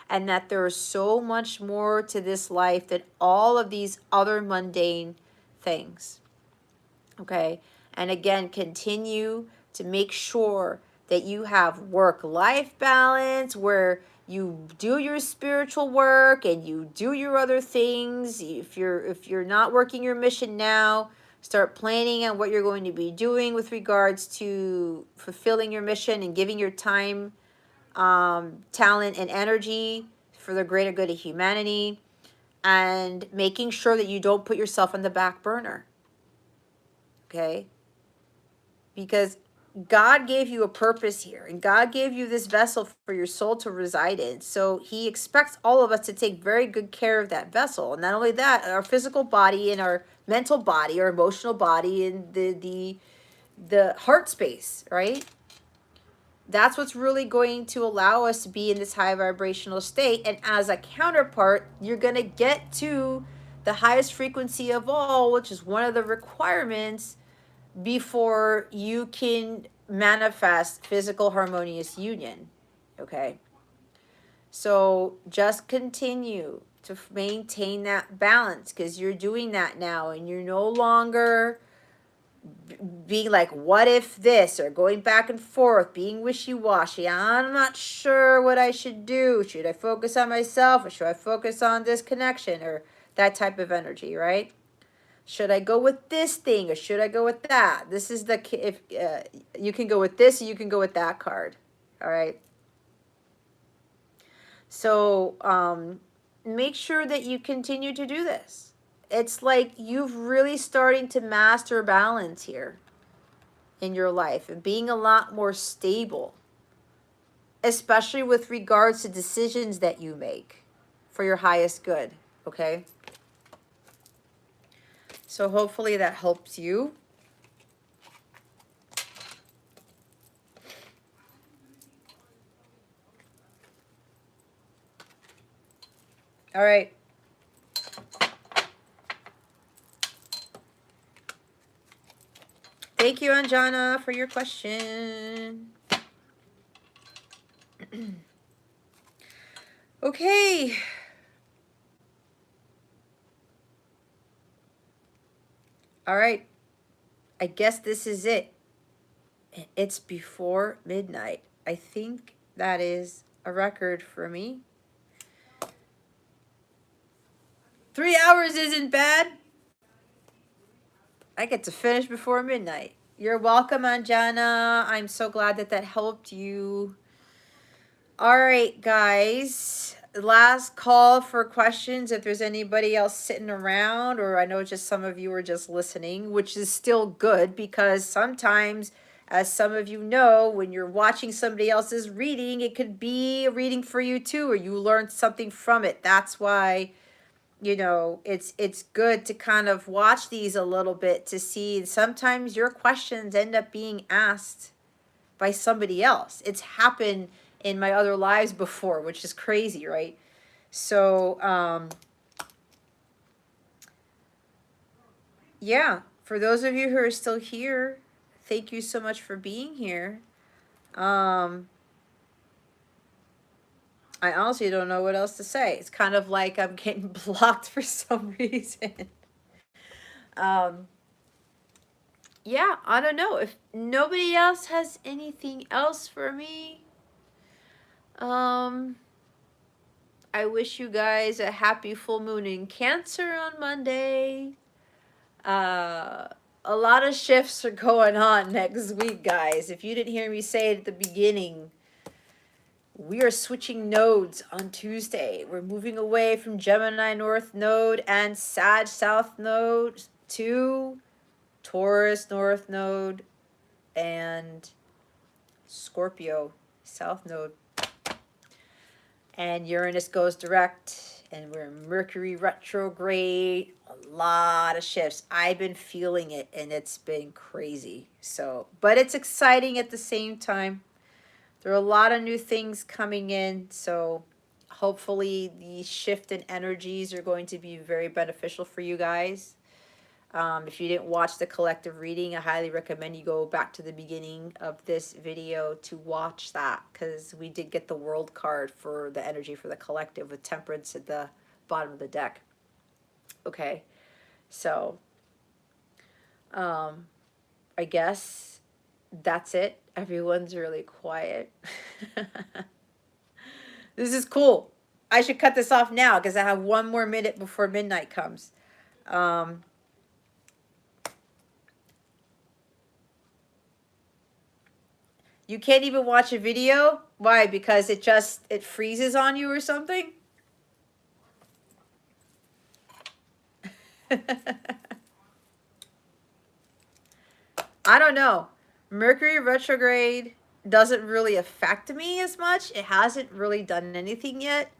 and that there is so much more to this life than all of these other mundane things. Okay? And again, continue to make sure that you have work-life balance where you do your spiritual work and you do your other things. If you're not working your mission now, start planning on what you're going to be doing with regards to fulfilling your mission and giving your time talent and energy for the greater good of humanity, and making sure that you don't put yourself on the back burner. Okay? Because God gave you a purpose here, and God gave you this vessel for your soul to reside in. So he expects all of us to take very good care of that vessel. And not only that, our physical body and our mental body, our emotional body, and the heart space, right? That's what's really going to allow us to be in this high vibrational state. And as a counterpart, you're going to get to the highest frequency of all, which is one of the requirements before you can manifest physical harmonious union. Okay? So just continue to maintain that balance, because you're doing that now, and you're no longer being like, what if this, or going back and forth, being wishy-washy. I'm not sure what I should do. Should I focus on myself, or should I focus on this connection, or that type of energy, right? Should I go with this thing, or should I go with that? This is the, if you can go with this, or you can go with that card. All right. So make sure that you continue to do this. It's like you've really starting to master balance here in your life, and being a lot more stable, especially with regards to decisions that you make for your highest good. Okay. So hopefully that helps you. All right. Thank you, Anjana, for your question. Okay. All right. I guess this is it. It's before midnight. I think that is a record for me. 3 hours isn't bad. I get to finish before midnight. You're welcome, Anjana. I'm so glad that that helped you. All right, guys. Last call for questions. If there's anybody else sitting around, or I know just some of you are just listening, which is still good, because sometimes, as some of you know, when you're watching somebody else's reading, it could be a reading for you too, or you learned something from it. That's why, you know, it's good to kind of watch these a little bit to see. Sometimes your questions end up being asked by somebody else. It's happened in my other lives before, which is crazy, right? So yeah, for those of you who are still here, thank you so much for being here. I honestly don't know what else to say. It's kind of like I'm getting blocked for some reason. Yeah, I don't know. If nobody else has anything else for me, I wish you guys a happy full moon in Cancer on Monday. A lot of shifts are going on next week, guys. If you didn't hear me say it at the beginning, we are switching nodes on Tuesday. We're moving away from Gemini North Node and Sag South Node to Taurus North Node and Scorpio South Node. And Uranus goes direct, and we're in Mercury retrograde. A lot of shifts. I've been feeling it, and it's been crazy. So, but it's exciting at the same time. There are a lot of new things coming in, so hopefully the shift in energies are going to be very beneficial for you guys. If you didn't watch the collective reading, I highly recommend you go back to the beginning of this video to watch that, because we did get the world card for the energy for the collective with Temperance at the bottom of the deck. Okay, so I guess that's it. Everyone's really quiet. This is cool. I should cut this off now because I have 1 more minute before midnight comes. You can't even watch a video? Why? Because it freezes on you or something? I don't know. Mercury retrograde doesn't really affect me as much. It hasn't really done anything yet.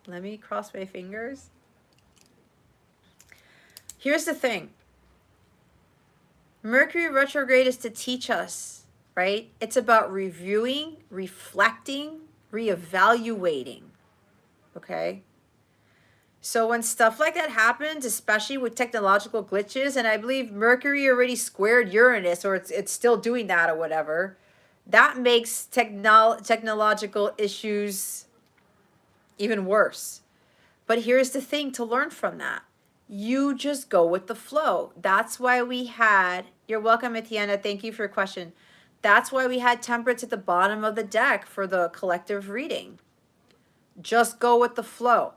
Let me cross my fingers. Here's the thing. Mercury retrograde is to teach us, right? It's about reviewing, reflecting, reevaluating. Okay? So when stuff like that happens, especially with technological glitches, and I believe Mercury already squared Uranus, or it's still doing that or whatever, that makes technological issues even worse. But here's the thing to learn from that. You just go with the flow. That's why we had, you're welcome, Etienne. Thank you for your question. That's why we had temperance at the bottom of the deck for the collective reading. Just go with the flow.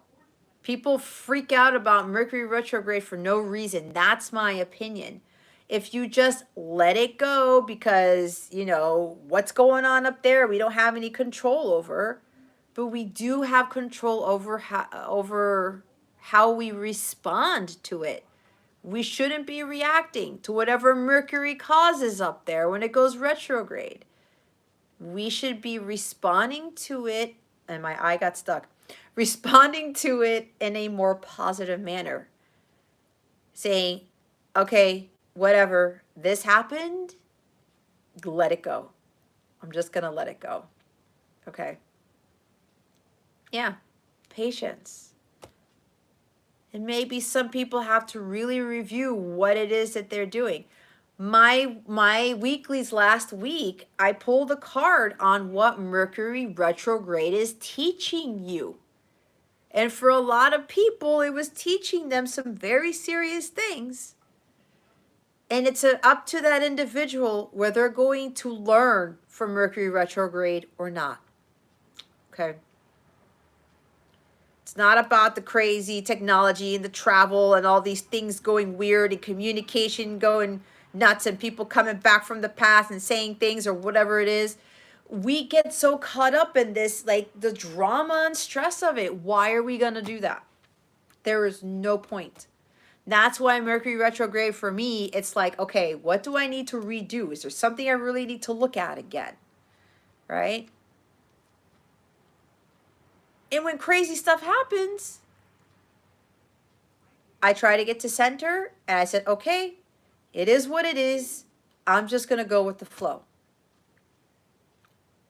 People freak out about Mercury retrograde for no reason. That's my opinion. If you just let it go because, you know, what's going on up there, we don't have any control over, but we do have control over how we respond to it. We shouldn't be reacting to whatever Mercury causes up there when it goes retrograde. We should be responding to it, and my eye got stuck, responding to it in a more positive manner. Saying, okay, whatever, this happened, let it go. I'm just going to let it go. Okay. Yeah, patience. And maybe some people have to really review what it is that they're doing. My weeklies last week, I pulled a card on what Mercury retrograde is teaching you. And for a lot of people, it was teaching them some very serious things. And it's up to that individual whether they're going to learn from Mercury retrograde or not. Okay. It's not about the crazy technology and the travel and all these things going weird and communication going nuts and people coming back from the past and saying things or whatever it is. We get so caught up in this, like the drama and stress of it. Why are we going to do that? There is no point. That's why Mercury retrograde for me, it's like, okay, what do I need to redo? Is there something I really need to look at again? Right? And when crazy stuff happens, I try to get to center and I said, okay, it is what it is. I'm just going to go with the flow.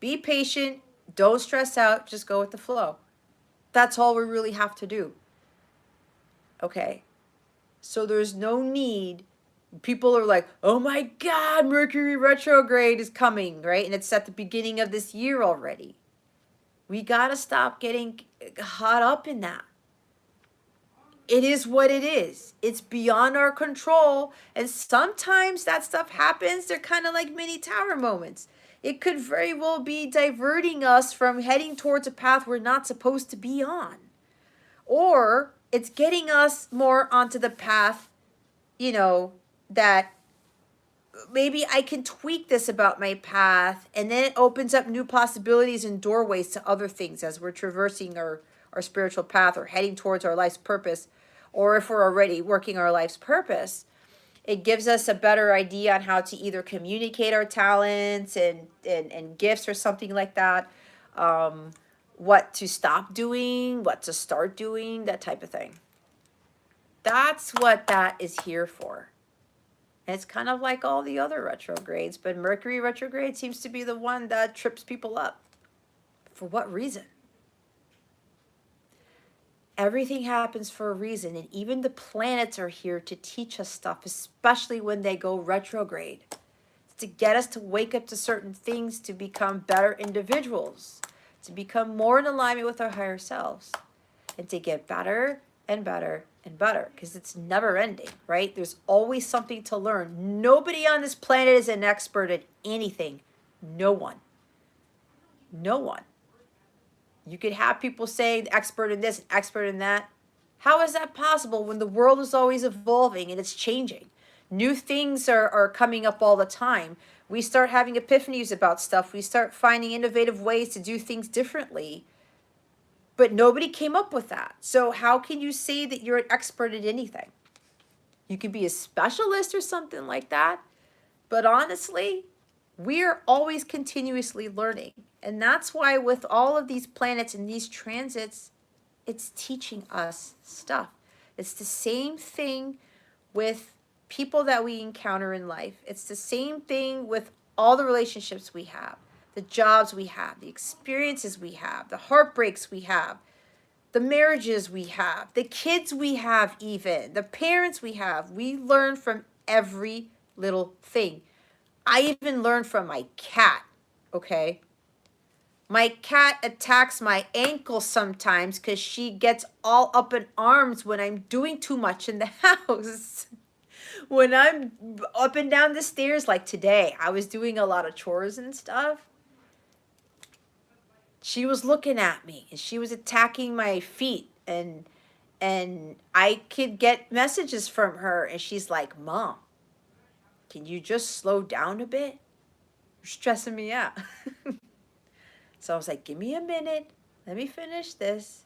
Be patient. Don't stress out. Just go with the flow. That's all we really have to do. Okay. So there's no need. People are like, oh my God, Mercury retrograde is coming, right? And it's at the beginning of this year already. We got to stop getting caught up in that. It is what it is. It's beyond our control. And sometimes that stuff happens. They're kind of like mini tower moments. It could very well be diverting us from heading towards a path we're not supposed to be on. Or it's getting us more onto the path, you know, that maybe I can tweak this about my path. And then it opens up new possibilities and doorways to other things as we're traversing our spiritual path or heading towards our life's purpose. Or if we're already working our life's purpose, it gives us a better idea on how to either communicate our talents and gifts or something like that. What to stop doing, what to start doing, that type of thing. That's what that is here for. And it's kind of like all the other retrogrades, but Mercury retrograde seems to be the one that trips people up. For what reason? Everything happens for a reason, and even the planets are here to teach us stuff, especially when they go retrograde. It's to get us to wake up to certain things, to become better individuals, to become more in alignment with our higher selves, and to get better and better and better, because it's never ending, right? There's always something to learn. Nobody on this planet is an expert at anything. No one. No one. You could have people say expert in this, expert in that. How is that possible when the world is always evolving and it's changing? New things are coming up all the time. We start having epiphanies about stuff. We start finding innovative ways to do things differently. But nobody came up with that. So how can you say that you're an expert at anything? You could be a specialist or something like that. But honestly, we're always continuously learning. And that's why with all of these planets and these transits, it's teaching us stuff. It's the same thing with people that we encounter in life. It's the same thing with all the relationships we have, the jobs we have, the experiences we have, the heartbreaks we have, the marriages we have, the kids we have, even the parents we have. We learn from every little thing. I even learned from my cat, okay? My cat attacks my ankle sometimes because she gets all up in arms when I'm doing too much in the house. When I'm up and down the stairs, like today, I was doing a lot of chores and stuff. She was looking at me and she was attacking my feet, and I could get messages from her, and she's like, "Mom, can you just slow down a bit? You're stressing me out." So I was like, "Give me a minute. Let me finish this."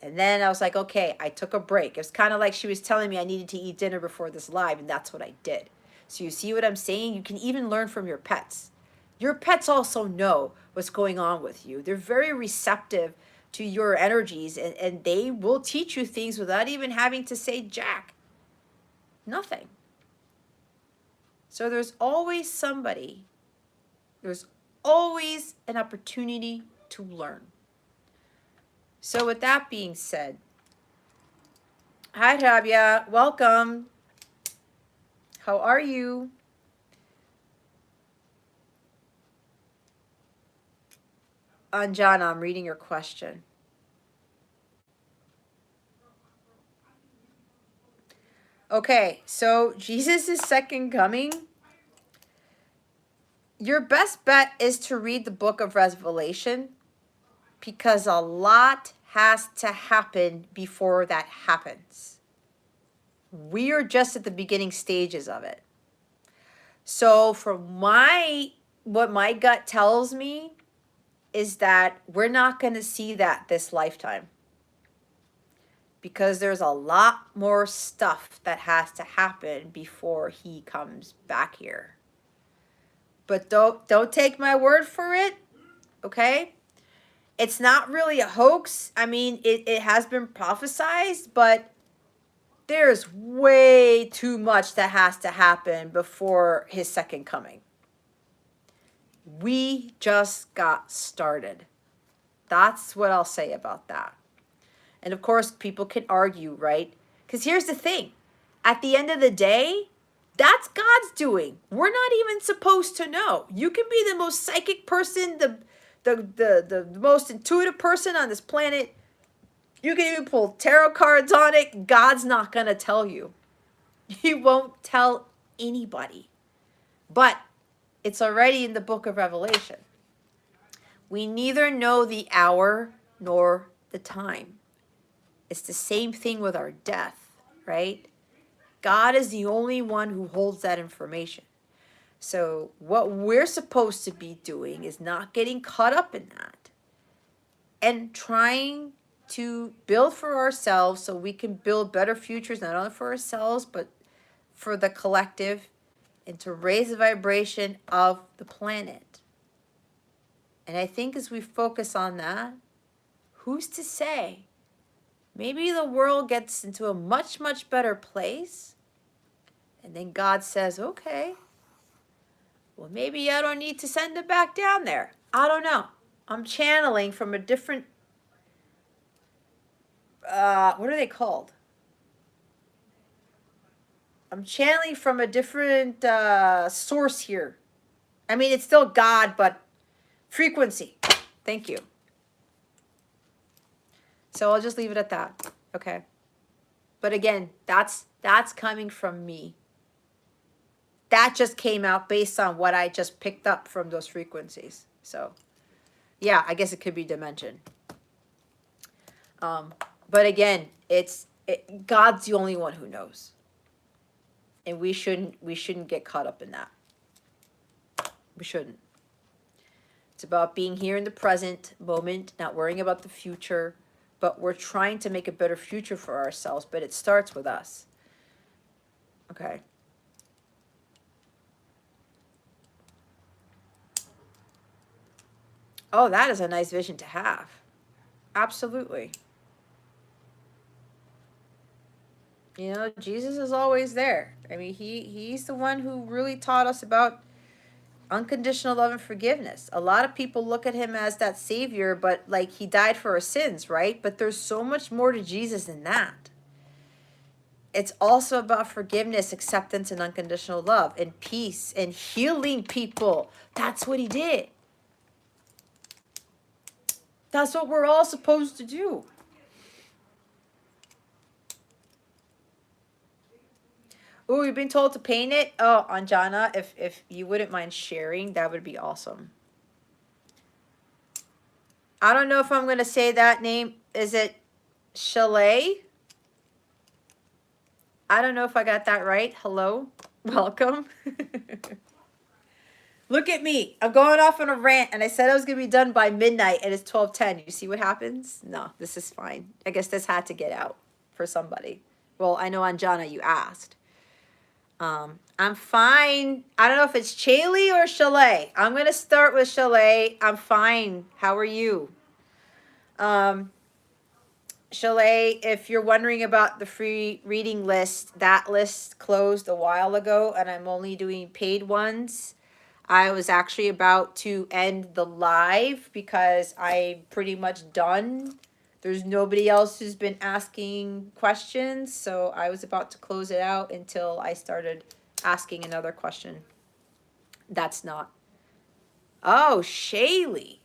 And then I was like, okay, I took a break. It was kind of like she was telling me I needed to eat dinner before this live, and that's what I did. So you see what I'm saying? You can even learn from your pets. Your pets also know what's going on with you. They're very receptive to your energies, and they will teach you things without even having to say jack. Nothing. So there's always somebody, there's always an opportunity to learn. So with that being said, hi Rabia, welcome. How are you? Anjana, I'm reading your question. Okay, so Jesus' second coming. Your best bet is to read the book of Revelation, because a lot has to happen before that happens. We are just at the beginning stages of it. So from what my gut tells me is that we're not going to see that this lifetime, because there's a lot more stuff that has to happen before he comes back here. But don't take my word for it, okay? It's not really a hoax. I mean, it has been prophesized, but there's way too much that has to happen before his second coming. We just got started. That's what I'll say about that. And of course, people can argue, right? Because here's the thing. At the end of the day, that's God's doing. We're not even supposed to know. You can be the most psychic person, the most intuitive person on this planet. You can even pull tarot cards on it. God's not going to tell you. He won't tell anybody. But it's already in the book of Revelation. We neither know the hour nor the time. It's the same thing with our death, right? God is the only one who holds that information. So what we're supposed to be doing is not getting caught up in that and trying to build for ourselves so we can build better futures, not only for ourselves, but for the collective, and to raise the vibration of the planet. And I think as we focus on that, who's to say? Maybe the world gets into a much, much better place. And then God says, okay, well, maybe I don't need to send it back down there. I don't know. I'm channeling from a different, what are they called? I'm channeling from a different source here. I mean, it's still God, but frequency. Thank you. So I'll just leave it at that. Okay. But again, that's coming from me. That just came out based on what I just picked up from those frequencies. So, yeah, I guess it could be dimension. But again, God's the only one who knows, and we shouldn't get caught up in that. We shouldn't. It's about being here in the present moment, not worrying about the future, but we're trying to make a better future for ourselves, but it starts with us. Okay. Oh, that is a nice vision to have. Absolutely. You know, Jesus is always there. I mean, he's the one who really taught us about unconditional love and forgiveness. A lot of people look at him as that savior, but like he died for our sins, right? But there's so much more to Jesus than that. It's also about forgiveness, acceptance, and unconditional love, and peace, and healing people. That's what he did. That's what we're all supposed to do. Oh, we've been told to paint it. Oh, Anjana, if you wouldn't mind sharing, that would be awesome. I don't know if I'm going to say that name. Is it Chalet? I don't know if I got that right. Hello. Welcome. Look at me. I'm going off on a rant, and I said I was going to be done by midnight, and it's 12:10. You see what happens? No, this is fine. I guess this had to get out for somebody. Well, I know, Anjana, you asked. I'm fine. I don't know if it's Chalet or Chalet. I'm going to start with Chalet. I'm fine. How are you? Chalet, if you're wondering about the free reading list, that list closed a while ago, and I'm only doing paid ones. I was actually about to end the live because I'm pretty much done. There's nobody else who's been asking questions, so I was about to close it out until I started asking another question. That's not. Oh, Shaylee.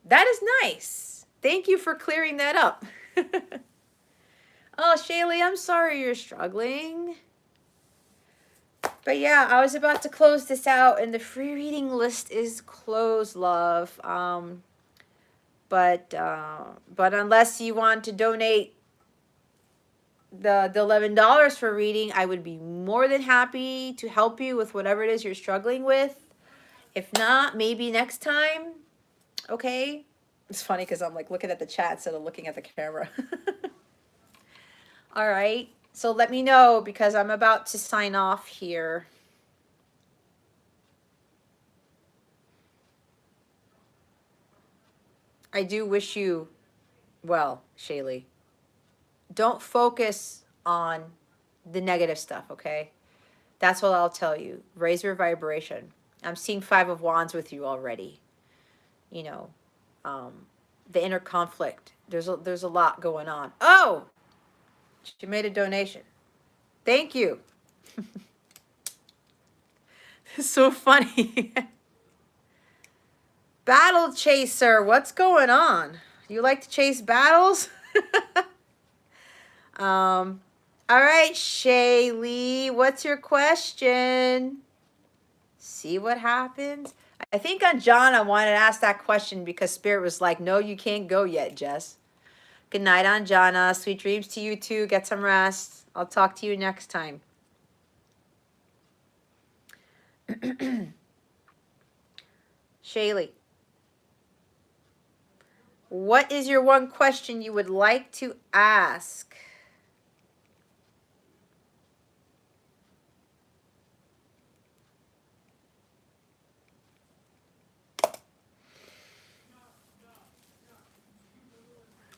That is nice. Thank you for clearing that up. Oh, Shaylee, I'm sorry you're struggling. But yeah, I was about to close this out, and the free reading list is closed, love. But unless you want to donate the $11 for reading, I would be more than happy to help you with whatever it is you're struggling with. If not, maybe next time. Okay. It's funny because I'm like looking at the chat instead of looking at the camera. All right. So let me know because I'm about to sign off here. I do wish you well, Shaylee. Don't focus on the negative stuff, okay? That's what I'll tell you. Raise your vibration. I'm seeing 5 of Wands with you already. You know, the inner conflict. There's a lot going on. Oh, she made a donation. Thank you. It's so funny. Battle chaser, what's going on? You like to chase battles? All right, Shaylee, what's your question? See what happens. I think Anjana wanted to ask that question because Spirit was like, no, you can't go yet, Jess. Good night, Anjana. Sweet dreams to you too. Get some rest. I'll talk to you next time. Shaylee, what is your one question you would like to ask?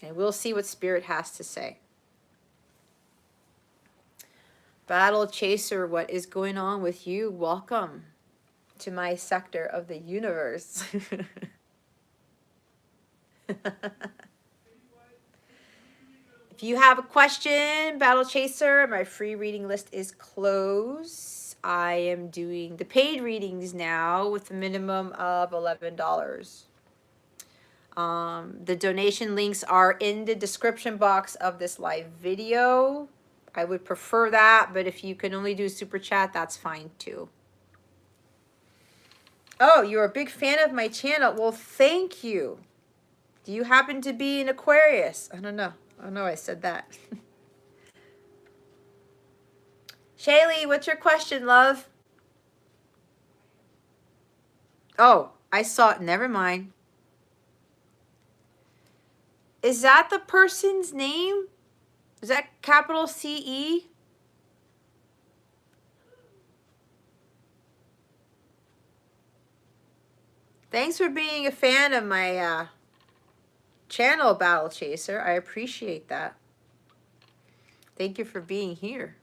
And we'll see what Spirit has to say. Battle Chaser, what is going on with you? Welcome to my sector of the universe. If you have a question, Battle Chaser, my free reading list is closed. I am doing the paid readings now with a minimum of $11. The donation links are in the description box of this live video. I would prefer that, but if you can only do super chat, that's fine too. Oh, you're a big fan of my channel. Well, thank you. Do you happen to be an Aquarius? I don't know. Oh no, I said that. Shaylee, what's your question, love? Oh, I saw it. Never mind. Is that the person's name? Is that capital C-E? Thanks for being a fan of my channel, Battle Chaser. I appreciate that. Thank you for being here.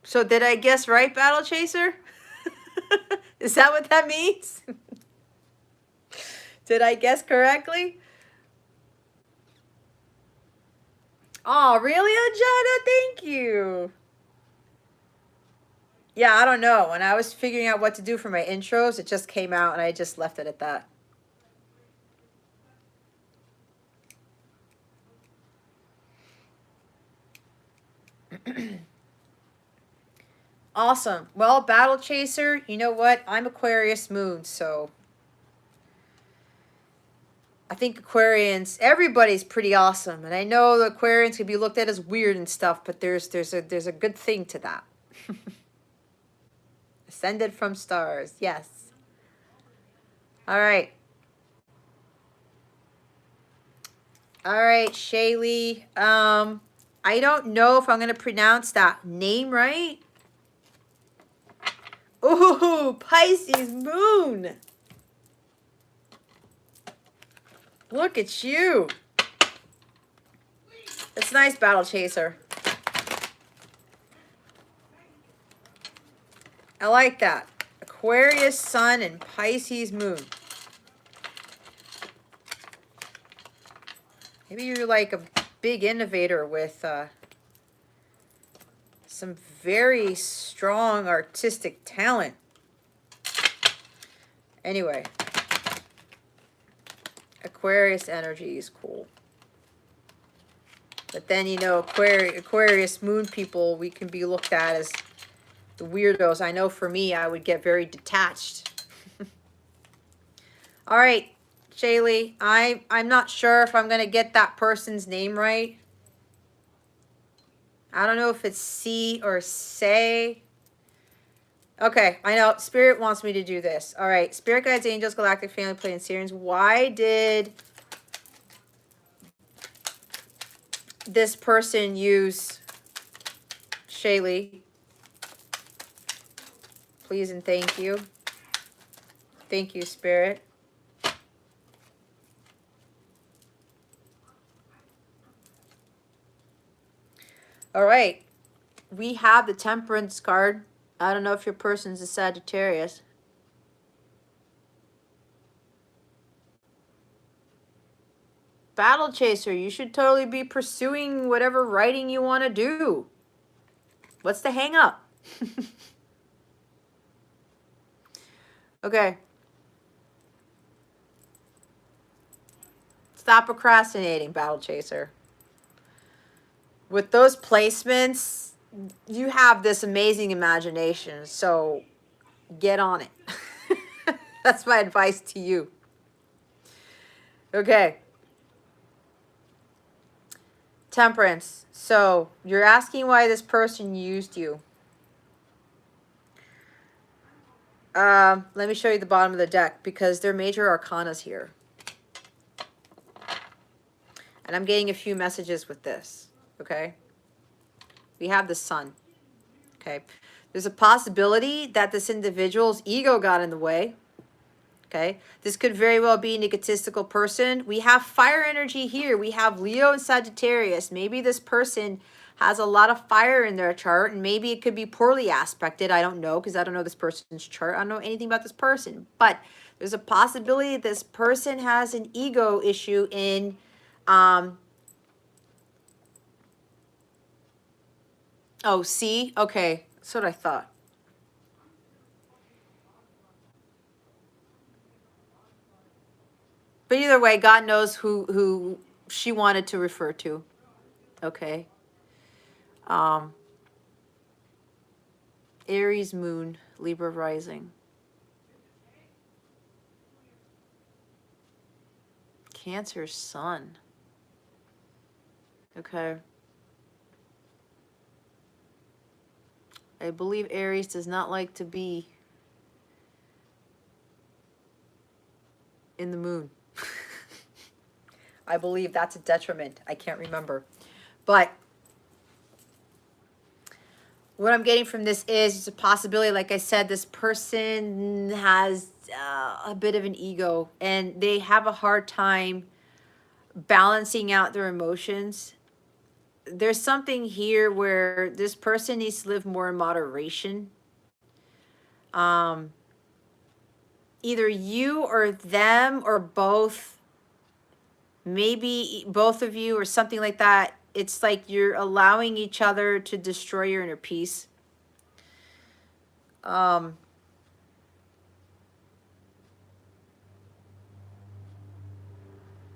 So did I guess right, Battle Chaser? Is that what that means? Did I guess correctly? Oh, really, Ajana? Thank you. Yeah, I don't know. When I was figuring out what to do for my intros, it just came out and I just left it at that. Awesome. Well, Battle Chaser, you know what? I'm Aquarius moon, so I think Aquarians, everybody's pretty awesome. And I know the Aquarians can be looked at as weird and stuff, but there's a good thing to that. Ascended from stars. Yes. All right. All right, Shaylee. I don't know if I'm going to pronounce that name right. Ooh, Pisces moon. Look at you. That's nice, Battle Chaser. I like that. Aquarius sun and Pisces moon. Maybe you're like a big innovator with some very strong artistic talent. Anyway, Aquarius energy is cool. But then, you know, Aquarius moon people, we can be looked at as the weirdos. I know for me, I would get very detached. All right, Shaylee, I'm not sure if I'm going to get that person's name right. I don't know if it's C or say. Okay, I know. Spirit wants me to do this. All right. Spirit guides, angels, galactic family, plane, Sirians. Why did this person use Shaylee? Please and thank you. Thank you, Spirit. All right. We have the Temperance card. I don't know if your person's a Sagittarius. Battle Chaser, you should totally be pursuing whatever writing you want to do. What's the hang up? Okay. Stop procrastinating, Battle Chaser. With those placements, you have this amazing imagination, so get on it. That's my advice to you. Okay. Temperance. So you're asking why this person used you. Let me show you the bottom of the deck because they're major arcanas here. And I'm getting a few messages with this. Okay. We have the sun. Okay. There's a possibility that this individual's ego got in the way. Okay. This could very well be an egotistical person. We have fire energy here. We have Leo and Sagittarius. Maybe this person has a lot of fire in their chart, and maybe it could be poorly aspected. I don't know because I don't know this person's chart. I don't know anything about this person. But there's a possibility this person has an ego issue in oh, see? Okay. That's what I thought. But either way, God knows who she wanted to refer to. Okay. Aries moon, Libra rising. Cancer sun. Okay. I believe Aries does not like to be in the moon. I believe that's a detriment. I can't remember. But what I'm getting from this is it's a possibility, like I said, this person has a bit of an ego and they have a hard time balancing out their emotions. There's something here where this person needs to live more in moderation. Either you or them or both, maybe both of you or something like that. It's like you're allowing each other to destroy your inner peace.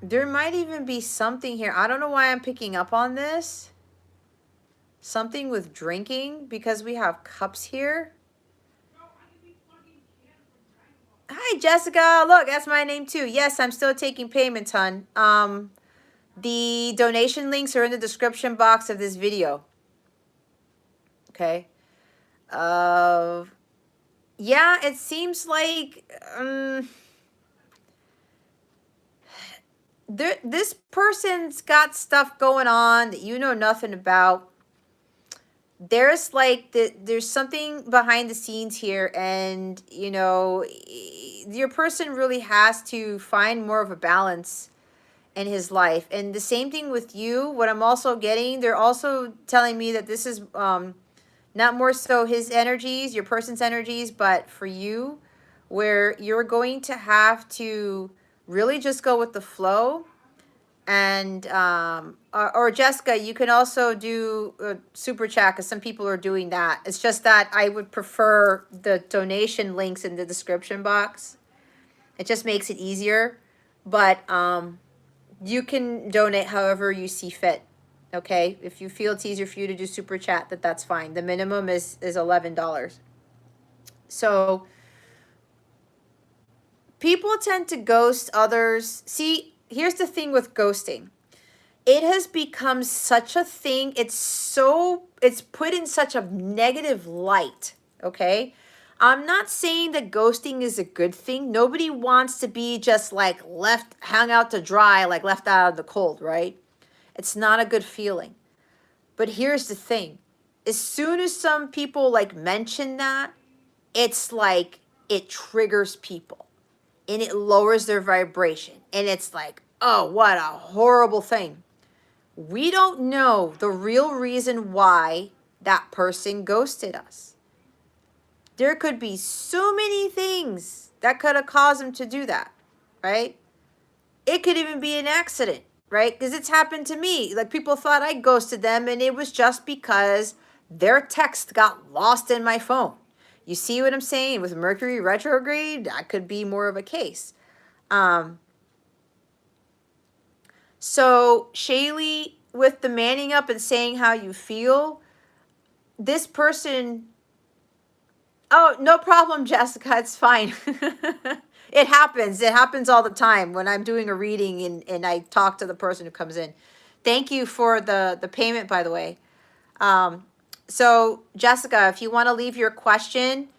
There might even be something here. I don't know why I'm picking up on this. Something with drinking, because we have cups here. Hi, Jessica. Look, that's my name too. Yes, I'm still taking payments, hon. The donation links are in the description box of this video. Okay. Yeah, it seems like this person's got stuff going on that you know nothing about. There's like there's something behind the scenes here, and you know, your person really has to find more of a balance in his life. And the same thing with you. What I'm also getting, they're also telling me that this is not more so his energies, your person's energies, but for you, where you're going to have to really just go with the flow. And or Jessica, you can also do a super chat, because some people are doing that. It's just that I would prefer the donation links in the description box. It just makes it easier. But you can donate however you see fit. Okay, if you feel it's easier for you to do super chat, that's fine. The minimum is $11. So people tend to ghost others. See, here's the thing with ghosting. It has become such a thing. It's put in such a negative light. Okay, I'm not saying that ghosting is a good thing. Nobody wants to be just like hung out to dry, like left out of the cold, right? It's not a good feeling. But here's the thing. As soon as some people like mention that, it's like it triggers people and it lowers their vibration. And it's like, oh, what a horrible thing. We don't know the real reason why that person ghosted us. There could be so many things that could have caused them to do that, right? It could even be an accident, right? Because it's happened to me. Like, people thought I ghosted them, and it was just because their text got lost in my phone. You see what I'm saying? With Mercury retrograde, that could be more of a case. So Shaylee, with the manning up and saying how you feel, this person, oh, no problem, Jessica, it's fine. It happens. It happens all the time when I'm doing a reading and I talk to the person who comes in. Thank you for the payment, by the way. So Jessica, if you want to leave your question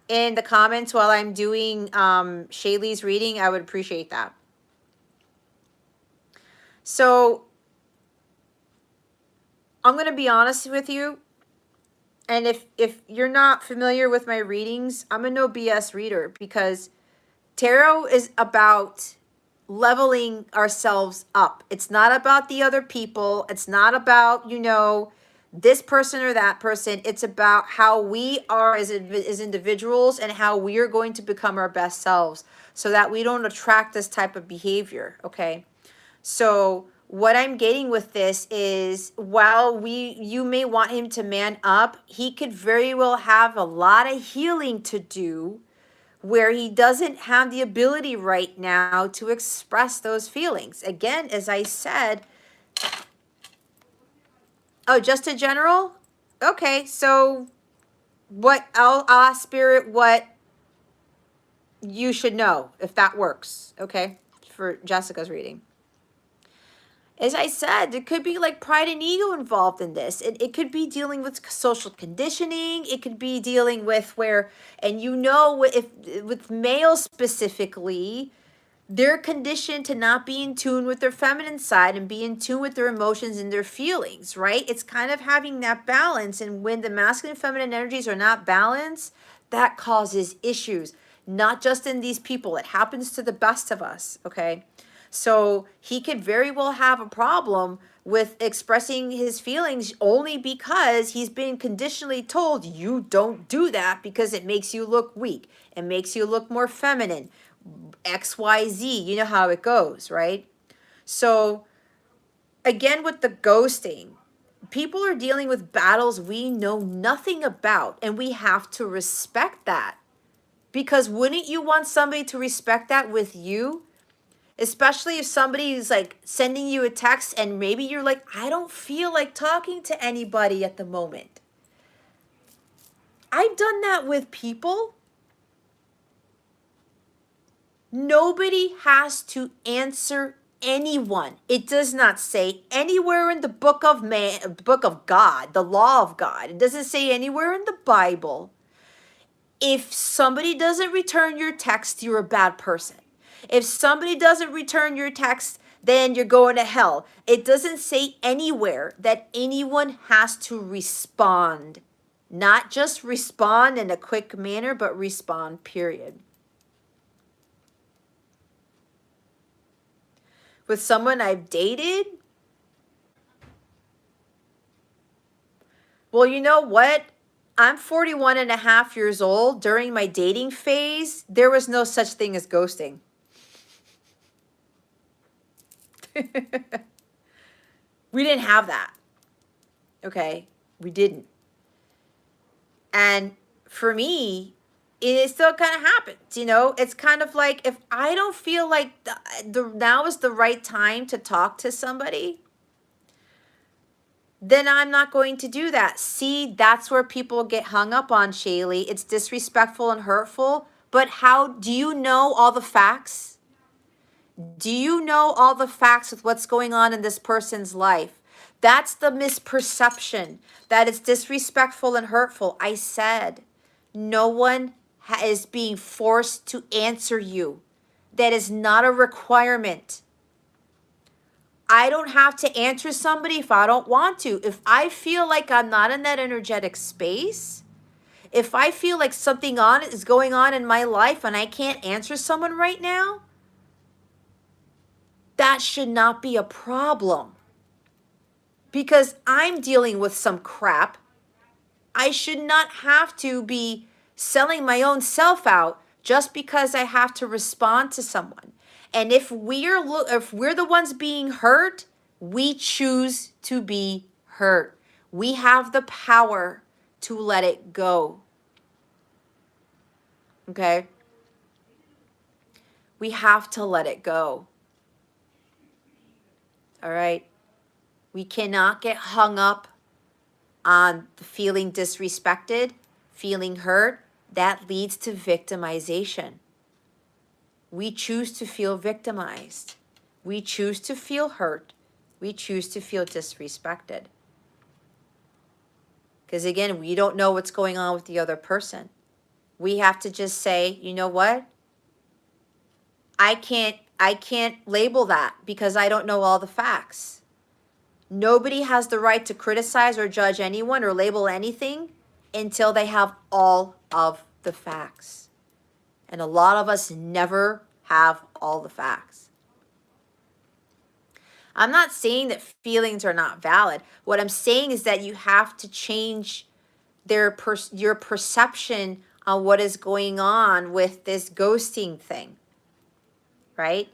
in the comments while I'm doing Shaylee's reading, I would appreciate that. So I'm going to be honest with you. And if you're not familiar with my readings, I'm a no BS reader, because tarot is about leveling ourselves up. It's not about the other people. It's not about, you know, this person or that person. It's about how we are as individuals and how we are going to become our best selves so that we don't attract this type of behavior, okay? So what I'm getting with this is, while you may want him to man up, he could very well have a lot of healing to do where he doesn't have the ability right now to express those feelings. Again, as I said, oh, just a general? Okay, so I'll ask Spirit what you should know, if that works, okay, for Jessica's reading. As I said, there could be like pride and ego involved in this. It could be dealing with social conditioning. It could be dealing with where, and you know, if with males specifically, they're conditioned to not be in tune with their feminine side and be in tune with their emotions and their feelings, right? It's kind of having that balance. And when the masculine and feminine energies are not balanced, that causes issues, not just in these people. It happens to the best of us, okay? So he could very well have a problem with expressing his feelings only because he's been conditionally told you don't do that because it makes you look weak. It makes you look more feminine. XYZ, you know how it goes, right? So again, with the ghosting, people are dealing with battles we know nothing about, and we have to respect that. Because wouldn't you want somebody to respect that with you? Especially if somebody is like sending you a text and maybe you're like, I don't feel like talking to anybody at the moment. I've done that with people. Nobody has to answer anyone. It does not say anywhere in the book of God, the law of God. It doesn't say anywhere in the Bible. If somebody doesn't return your text, you're a bad person. If somebody doesn't return your text, then you're going to hell. It doesn't say anywhere that anyone has to respond. Not just respond in a quick manner, but respond, period. With someone I've dated, well, you know what? I'm 41 and a half years old. During my dating phase, there was no such thing as ghosting. We didn't have that. Okay? We didn't. And for me, it still kind of happens, you know? It's kind of like if I don't feel like now is the right time to talk to somebody, then I'm not going to do that. See, that's where people get hung up on, Shaylee. It's disrespectful and hurtful. But how do you know all the facts? Do you know all the facts with what's going on in this person's life? That's the misperception, that it's disrespectful and hurtful. I said, no one is being forced to answer you. That is not a requirement. I don't have to answer somebody if I don't want to. If I feel like I'm not in that energetic space, if I feel like something is going on in my life and I can't answer someone right now, that should not be a problem. Because I'm dealing with some crap. I should not have to be selling my own self out just because I have to respond to someone. And if we're the ones being hurt, we choose to be hurt. We have the power to let it go. Okay? We have to let it go. All right? We cannot get hung up on feeling disrespected, feeling hurt. That leads to victimization. We choose to feel victimized. We choose to feel hurt. We choose to feel disrespected. Because again, we don't know what's going on with the other person. We have to just say, you know what? I can't label that because I don't know all the facts. Nobody has the right to criticize or judge anyone or label anything until they have all of the facts. And a lot of us never have all the facts. I'm not saying that feelings are not valid. What I'm saying is that you have to change your perception on what is going on with this ghosting thing, right?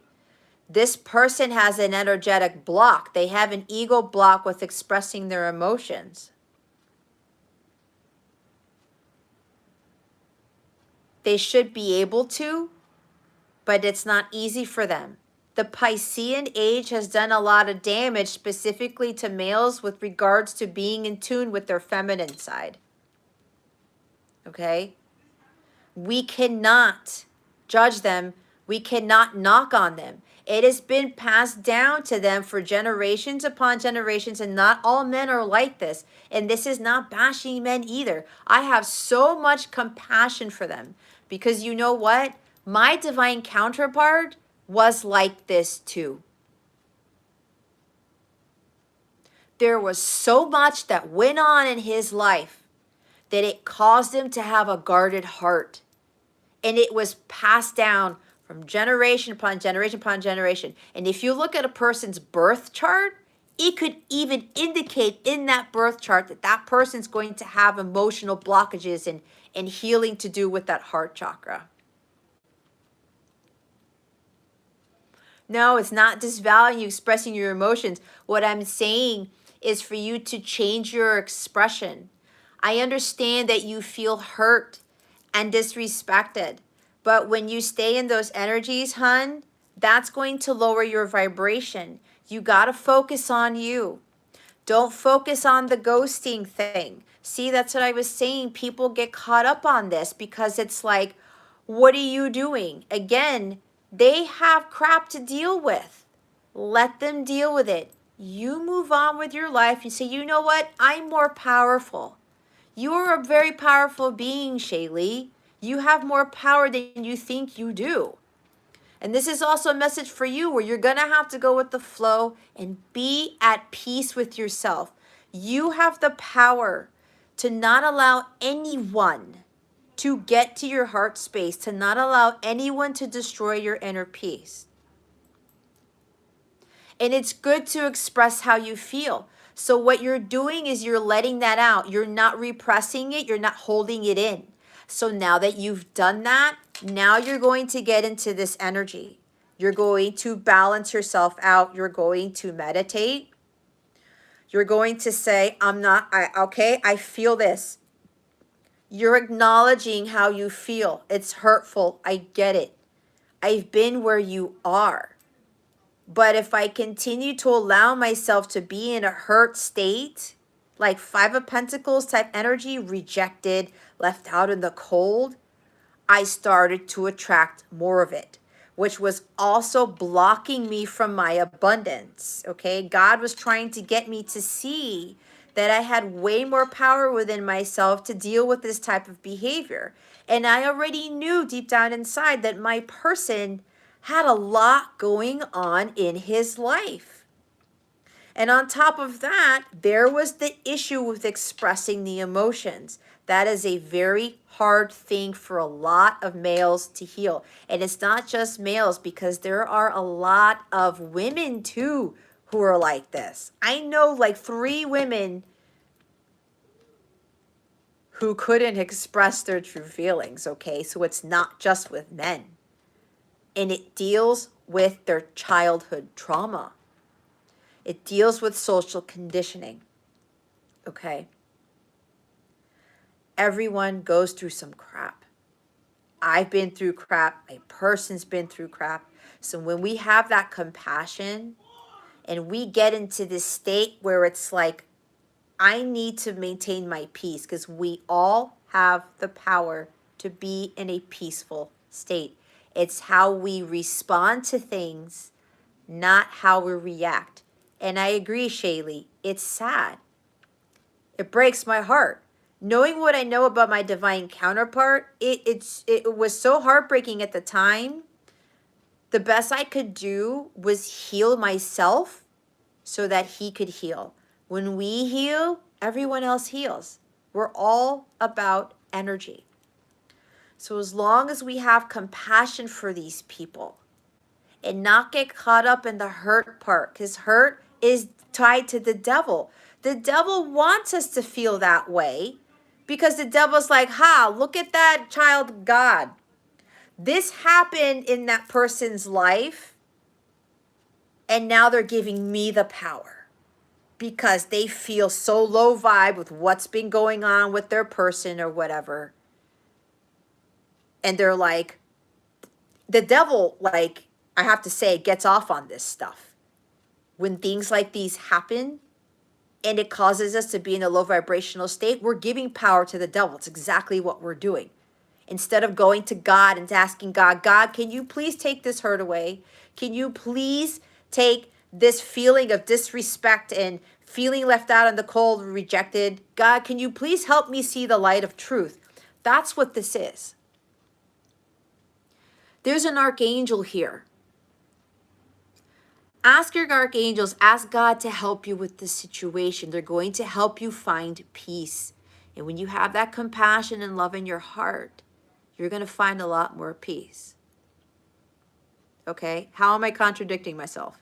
This person has an energetic block. They have an ego block with expressing their emotions. They should be able to, but it's not easy for them. The Piscean age has done a lot of damage specifically to males with regards to being in tune with their feminine side. Okay? We cannot judge them. We cannot knock on them. It has been passed down to them for generations upon generations, and not all men are like this. And this is not bashing men either. I have so much compassion for them because you know what? My divine counterpart was like this too. There was so much that went on in his life that it caused him to have a guarded heart. And it was passed down from generation upon generation upon generation. And if you look at a person's birth chart, it could even indicate in that birth chart that that person's going to have emotional blockages and healing to do with that heart chakra. No, it's not disvaluing you expressing your emotions. What I'm saying is for you to change your expression. I understand that you feel hurt and disrespected, but when you stay in those energies, hun, that's going to lower your vibration. You got to focus on you. Don't focus on the ghosting thing. See, that's what I was saying. People get caught up on this because it's like, what are you doing? Again, they have crap to deal with. Let them deal with it. You move on with your life. You say, you know what? I'm more powerful. You are a very powerful being, Shaylee. You have more power than you think you do. And this is also a message for you where you're going to have to go with the flow and be at peace with yourself. You have the power to not allow anyone to get to your heart space, to not allow anyone to destroy your inner peace. And it's good to express how you feel. So what you're doing is you're letting that out. You're not repressing it. You're not holding it in. So now that you've done that, now you're going to get into this energy. You're going to balance yourself out. You're going to meditate. You're going to say, I feel this. You're acknowledging how you feel. It's hurtful. I get it. I've been where you are. But if I continue to allow myself to be in a hurt state, like Five of Pentacles type energy, rejected, left out in the cold, I started to attract more of it, which was also blocking me from my abundance. Okay, God was trying to get me to see that I had way more power within myself to deal with this type of behavior. And I already knew deep down inside that my person had a lot going on in his life. And on top of that, there was the issue with expressing the emotions. That is a very hard thing for a lot of males to heal. And it's not just males, because there are a lot of women too who are like this. I know like 3 women who couldn't express their true feelings, okay? So it's not just with men. And it deals with their childhood trauma. It deals with social conditioning, okay? Everyone goes through some crap. I've been through crap. My person's been through crap. So when we have that compassion and we get into this state where it's like, I need to maintain my peace, because we all have the power to be in a peaceful state. It's how we respond to things, not how we react. And I agree, Shaylee, it's sad. It breaks my heart. Knowing what I know about my divine counterpart, it was so heartbreaking at the time. The best I could do was heal myself so that he could heal. When we heal, everyone else heals. We're all about energy. So as long as we have compassion for these people and not get caught up in the hurt part, because hurt is tied to the devil. The devil wants us to feel that way because the devil's like, look at that child of God. This happened in that person's life, and now they're giving me the power because they feel so low vibe with what's been going on with their person or whatever. And they're like, the devil, like, I have to say, gets off on this stuff. When things like these happen and it causes us to be in a low vibrational state, we're giving power to the devil. It's exactly what we're doing. Instead of going to God and asking God, God, can you please take this hurt away? Can you please take this feeling of disrespect and feeling left out in the cold, rejected? God, can you please help me see the light of truth? That's what this is. There's an archangel here. Ask your archangels, ask God to help you with this situation. They're going to help you find peace. And when you have that compassion and love in your heart, you're going to find a lot more peace. Okay? How am I contradicting myself?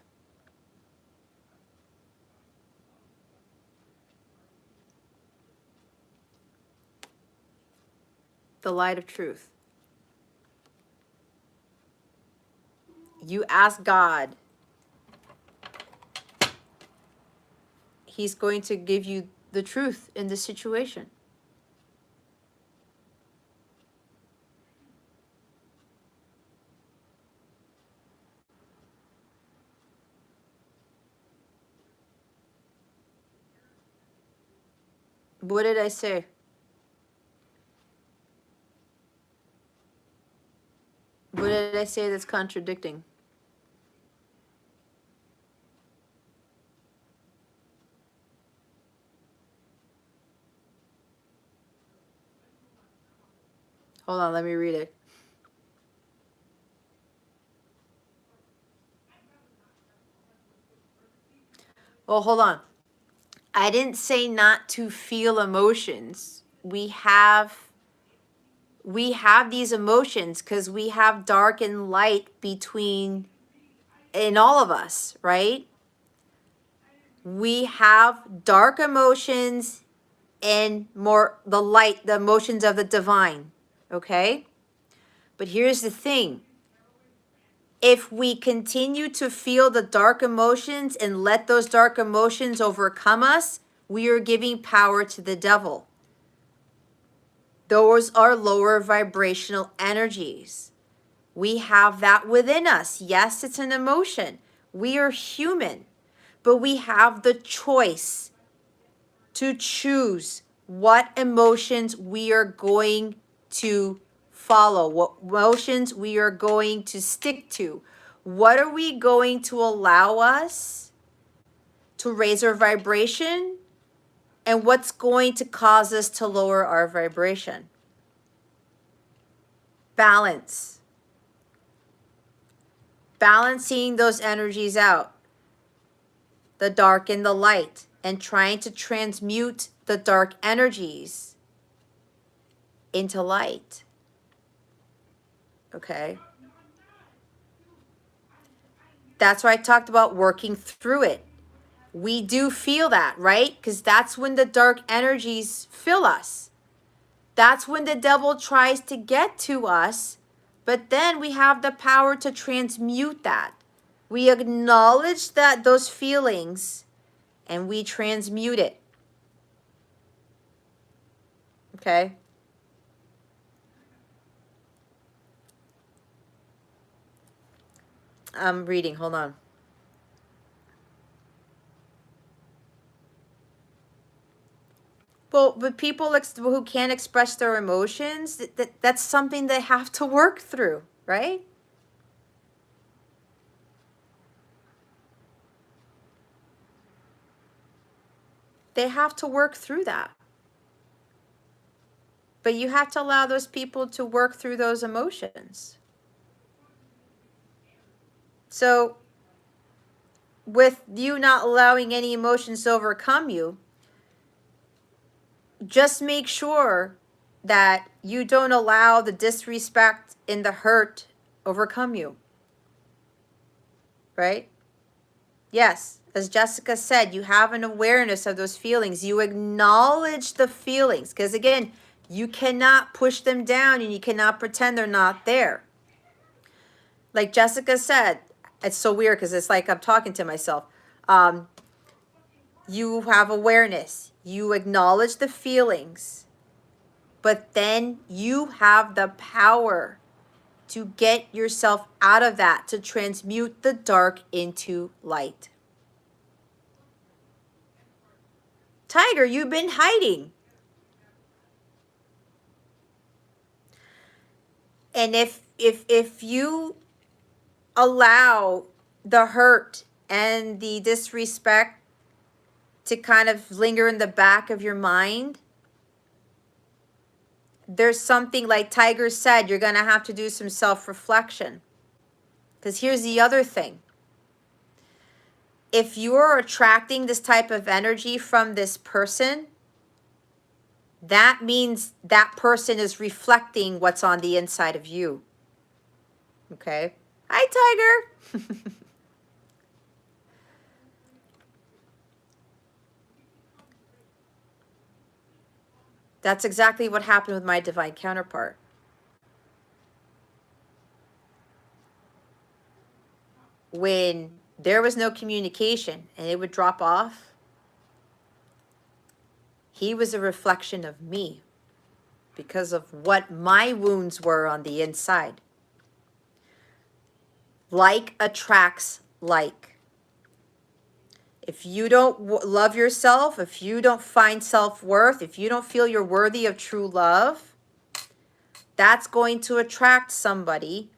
The light of truth. You ask God. He's going to give you the truth in this situation. What did I say? What did I say that's contradicting? Hold on, let me read it. Well, hold on. I didn't say not to feel emotions. We have these emotions because we have dark and light between in all of us, right? We have dark emotions and more the light, the emotions of the divine, okay? But here's the thing. If we continue to feel the dark emotions and let those dark emotions overcome us, we are giving power to the devil. Those are lower vibrational energies. We have that within us. Yes, it's an emotion. We are human, but we have the choice to choose what emotions we are going to follow, what emotions we are going to stick to. What are we going to allow us to raise our vibration, and what's going to cause us to lower our vibration? Balance. Balancing those energies out, the dark and the light, and trying to transmute the dark energies into light. Okay? That's why I talked about working through it. We do feel that, right? Because that's when the dark energies fill us. That's when the devil tries to get to us. But then we have the power to transmute that. We acknowledge that those feelings and we transmute it. Okay? I'm reading. Hold on. Well, but people who can't express their emotions, that's something they have to work through, right? They have to work through that. But you have to allow those people to work through those emotions. So, with you not allowing any emotions to overcome you, just make sure that you don't allow the disrespect and the hurt overcome you. Right? Yes, as Jessica said, you have an awareness of those feelings. You acknowledge the feelings because, again, you cannot push them down and you cannot pretend they're not there. Like Jessica said, it's so weird because it's like I'm talking to myself. You have awareness. You acknowledge the feelings. But then you have the power to get yourself out of that, to transmute the dark into light. Tiger, you've been hiding. And if you allow the hurt and the disrespect to kind of linger in the back of your mind, there's something, like Tiger said, you're going to have to do some self-reflection. Because here's the other thing. If you're attracting this type of energy from this person, that means that person is reflecting what's on the inside of you. Okay? Hi, Tiger. That's exactly what happened with my divine counterpart. When there was no communication and it would drop off, he was a reflection of me because of what my wounds were on the inside. Like attracts like. If you don't love yourself, if you don't find self-worth, if you don't feel you're worthy of true love, that's going to attract somebody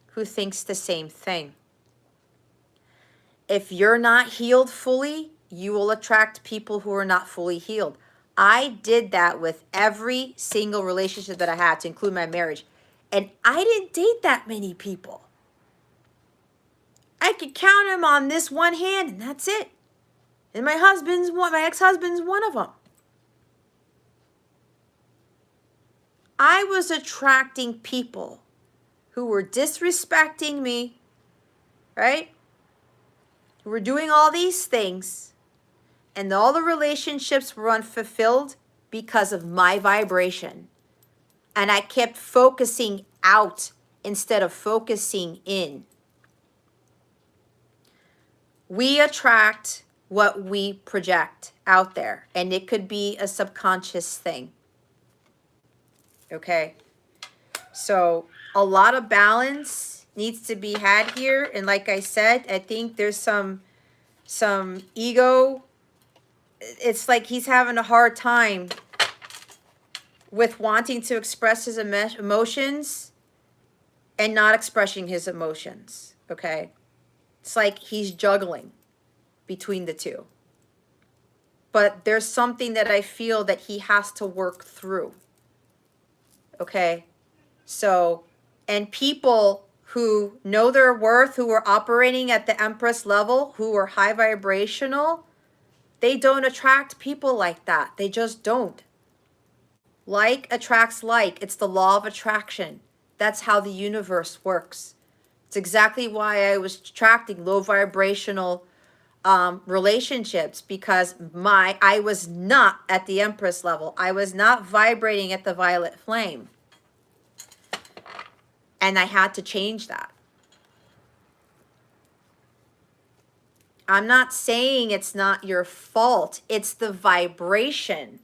who thinks the same thing. If you're not healed fully, you will attract people who are not fully healed. I did that with every single relationship that I had, to include my marriage. And I didn't date that many people. I could count them on this one hand, and that's it. And my ex-husband's one of them. I was attracting people who were disrespecting me, right? Who were doing all these things, and all the relationships were unfulfilled because of my vibration. And I kept focusing out instead of focusing in. We attract what we project out there, and it could be a subconscious thing. Okay? So a lot of balance needs to be had here, and like I said, I think there's some ego. It's like he's having a hard time with wanting to express his emotions and not expressing his emotions. Okay? It's like he's juggling between the two. But there's something that I feel that he has to work through. Okay? So, and people who know their worth, who are operating at the Empress level, who are high vibrational, they don't attract people like that. They just don't. Like attracts like. It's the law of attraction. That's how the universe works. It's exactly why I was attracting low vibrational relationships, because I was not at the Empress level. I was not vibrating at the violet flame. And I had to change that. I'm not saying it's not your fault. It's the vibration.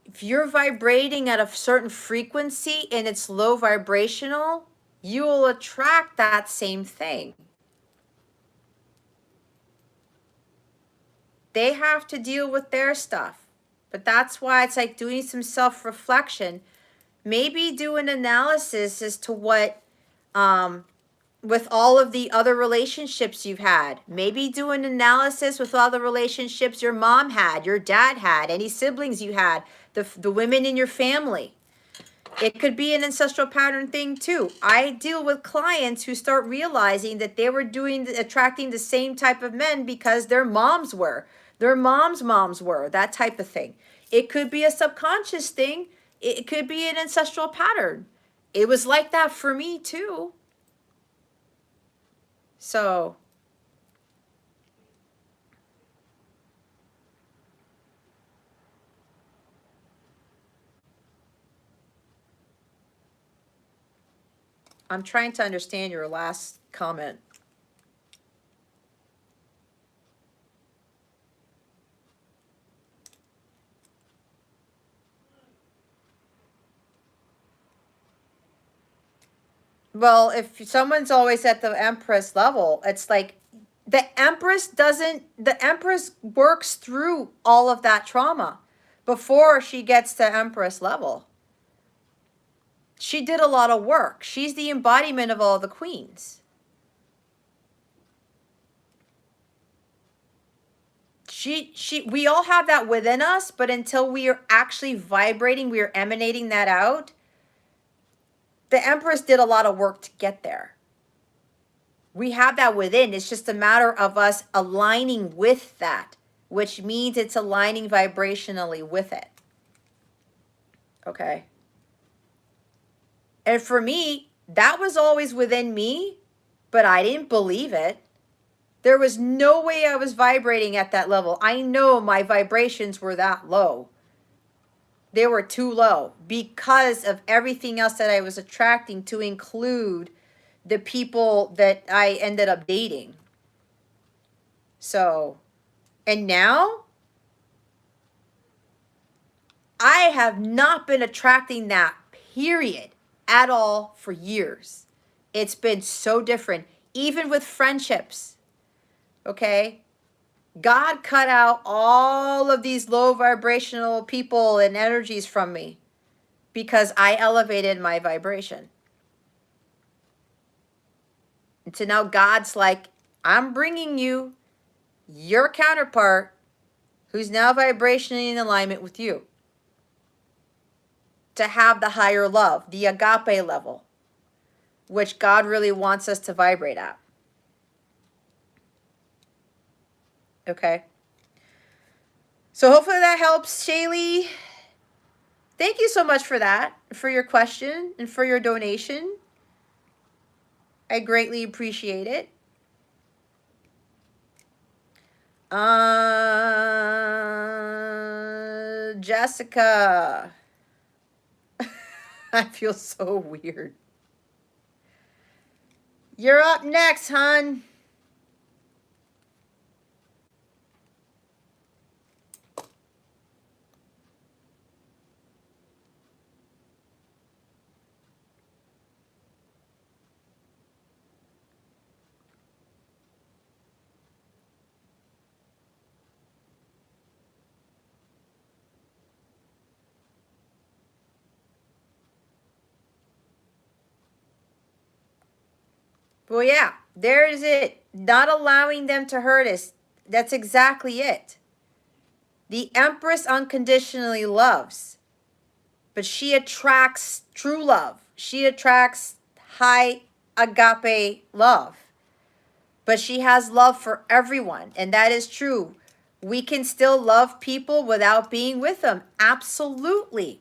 If you're vibrating at a certain frequency and it's low vibrational, you will attract that same thing. They have to deal with their stuff. But that's why it's like doing some self-reflection. Maybe do an analysis as to what, with all of the other relationships you've had. Maybe do an analysis with all the relationships your mom had, your dad had, any siblings you had, the women in your family. It could be an ancestral pattern thing too. I deal with clients who start realizing that they were attracting the same type of men because their moms were. Their moms' moms were, that type of thing. It could be a subconscious thing. It could be an ancestral pattern. It was like that for me too. So, I'm trying to understand your last comment. Well, if someone's always at the Empress level, it's like the Empress works through all of that trauma before she gets to Empress level. She did a lot of work. She's the embodiment of all the queens. We all have that within us, but until we are actually vibrating, we are emanating that out. The Empress did a lot of work to get there. We have that within. It's just a matter of us aligning with that, which means it's aligning vibrationally with it. Okay. And for me, that was always within me, but I didn't believe it. There was no way I was vibrating at that level. I know my vibrations were that low. They were too low because of everything else that I was attracting, to include the people that I ended up dating. So, and now I have not been attracting that, period, at all for years. It's been so different, even with friendships. Okay? God cut out all of these low vibrational people and energies from me because I elevated my vibration. And so now God's like, I'm bringing you your counterpart who's now vibrationally in alignment with you to have the higher love, the agape level, which God really wants us to vibrate at. Okay? So hopefully that helps, Shaylee. Thank you so much for that, for your question and for your donation. I greatly appreciate it. Jessica. I feel so weird. You're up next, hon. Well, yeah, there's it. Not allowing them to hurt us. That's exactly it. The Empress unconditionally loves, but she attracts true love. She attracts high agape love. But she has love for everyone, and that is true. We can still love people without being with them. Absolutely.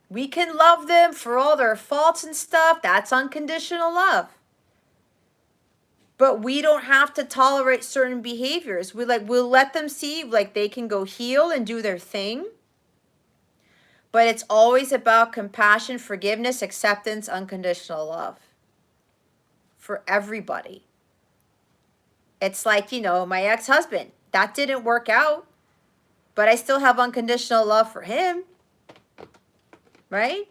We can love them for all their faults and stuff. That's unconditional love. But we don't have to tolerate certain behaviors. We'll let them see they can go heal and do their thing. But it's always about compassion, forgiveness, acceptance, unconditional love for everybody. It's like, my ex-husband. That didn't work out, but I still have unconditional love for him, right?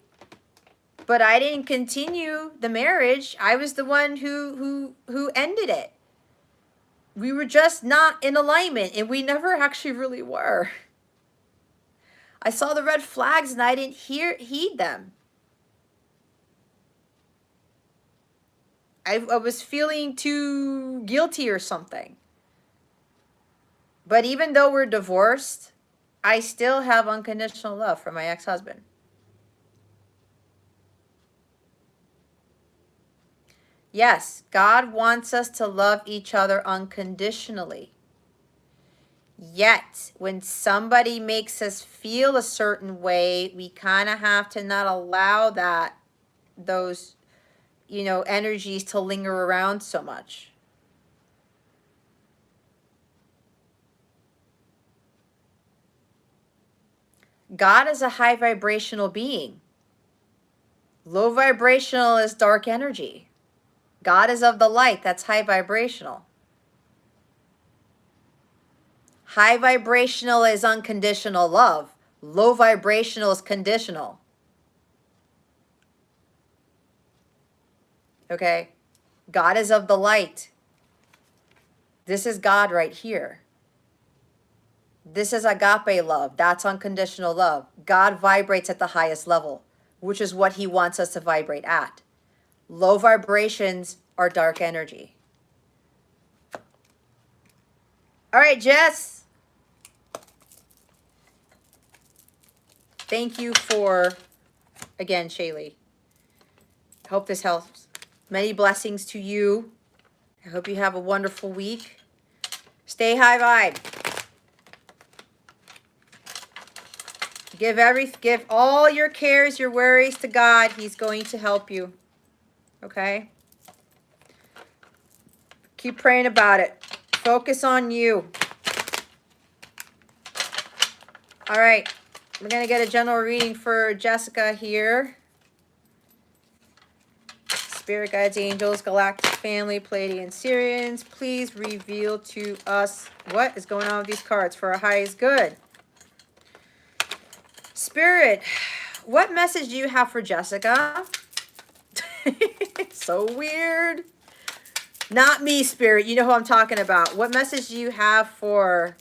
But I didn't continue the marriage. I was the one who ended it. We were just not in alignment, and we never actually really were. I saw the red flags and I didn't heed them. I was feeling too guilty or something. But even though we're divorced, I still have unconditional love for my ex-husband. Yes, God wants us to love each other unconditionally. Yet, when somebody makes us feel a certain way, we kind of have to not allow those energies to linger around so much. God is a high vibrational being. Low vibrational is dark energy. God is of the light. That's high vibrational. High vibrational is unconditional love. Low vibrational is conditional. Okay? God is of the light. This is God right here. This is agape love. That's unconditional love. God vibrates at the highest level. which is what he wants us to vibrate at. Low vibrations are dark energy. All right, Jess. Thank you for, again, Shaylee. I hope this helps. Many blessings to you. I hope you have a wonderful week. Stay high vibe. Give all your cares, your worries to God. He's going to help you. Okay? Keep praying about it. Focus on you. All right. We're going to get a general reading for Jessica here. Spirit guides, angels, galactic family, Pleiadian Syrians, please reveal to us what is going on with these cards for our highest good. Spirit, what message do you have for Jessica? It's so weird. Not me, Spirit. You know who I'm talking about. What message do you have for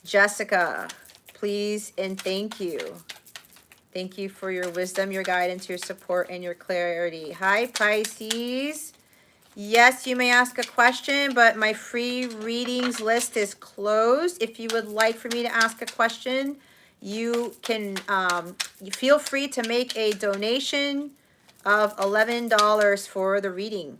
Jessica? Please and thank you. Thank you for your wisdom, your guidance, your support, and your clarity. Hi, Pisces. Yes, you may ask a question, but my free readings list is closed. If you would like for me to ask a question, you can feel free to make a donation of $11 for the reading.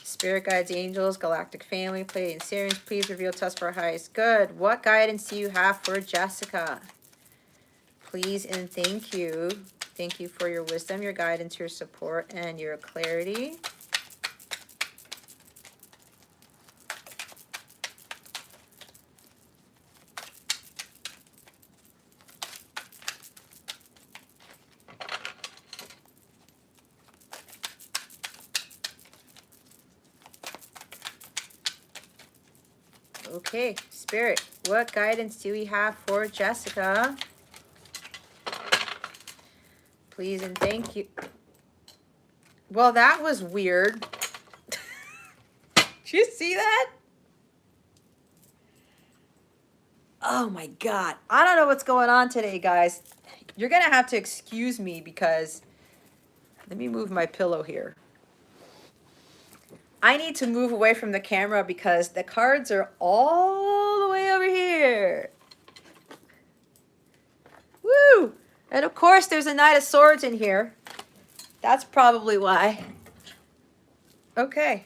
Spirit guides, angels, galactic family, Pleiadian Syrians, please reveal to us for our highest good. What guidance do you have for Jessica? Please and thank you. Thank you for your wisdom, your guidance, your support, and your clarity. Okay, Spirit, what guidance do we have for Jessica? Please and thank you. Well, that was weird. Did you see that? Oh my God. I don't know what's going on today, guys. You're going to have to excuse me because, let me move my pillow here. I need to move away from the camera because the cards are all the way over here. Woo! And of course, there's a Knight of Swords in here. That's probably why. Okay.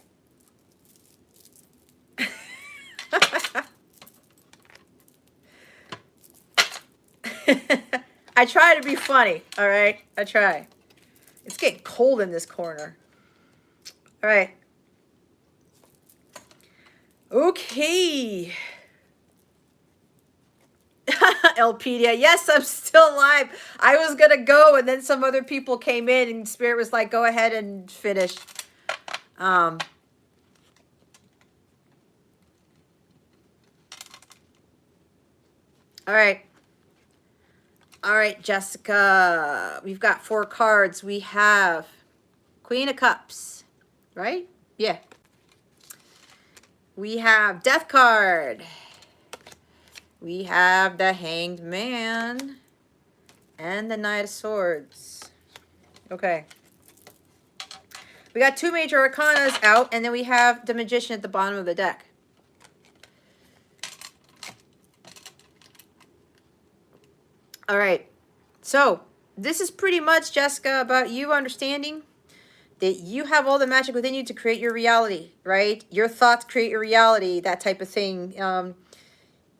I try to be funny, all right? I try. It's getting cold in this corner. All right. Okay. Elpedia, yes, I'm still alive. I was going to go, and then some other people came in, and Spirit was like, go ahead and finish. All right. All right, Jessica. We've got 4 cards. We have Queen of Cups, right? Yeah. We have Death card. We have the Hanged Man and the Knight of Swords. Okay. We got 2 major arcanas out, and then we have the Magician at the bottom of the deck. All right. So this is pretty much, Jessica, about you understanding that you have all the magic within you to create your reality, right? Your thoughts create your reality, that type of thing.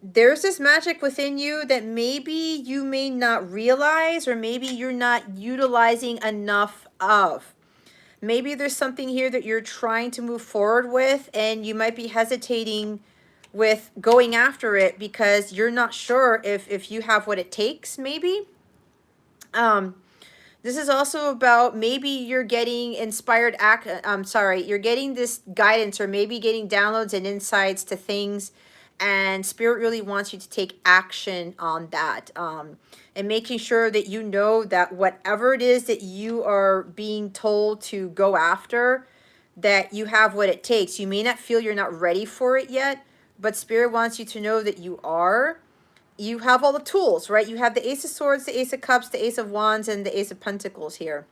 There's this magic within you that maybe you may not realize, or maybe you're not utilizing enough of. Maybe there's something here that you're trying to move forward with, and you might be hesitating with going after it because you're not sure if you have what it takes, maybe. This is also about maybe you're getting inspired you're getting this guidance, or maybe getting downloads and insights to things, and Spirit really wants you to take action on that, and making sure that you know that whatever it is that you are being told to go after, that you have what it takes. You may not feel you're not ready for it yet, but Spirit wants you to know that you have all the tools, right? You have the Ace of Swords, the Ace of Cups, the Ace of Wands, and the Ace of Pentacles here.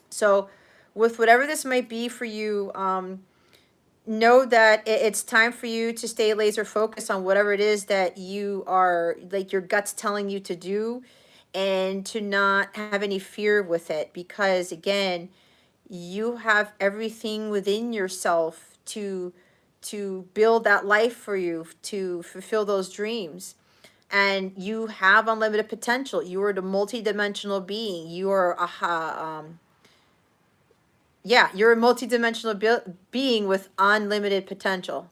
So with whatever this might be for you, know that it's time for you to stay laser focused on whatever it is that you are, like your gut's telling you to do, and to not have any fear with it, because again, you have everything within yourself to build that life for you, to fulfill those dreams. And you have unlimited potential. You are the multi-dimensional being. You are yeah, you're a multi-dimensional being with unlimited potential.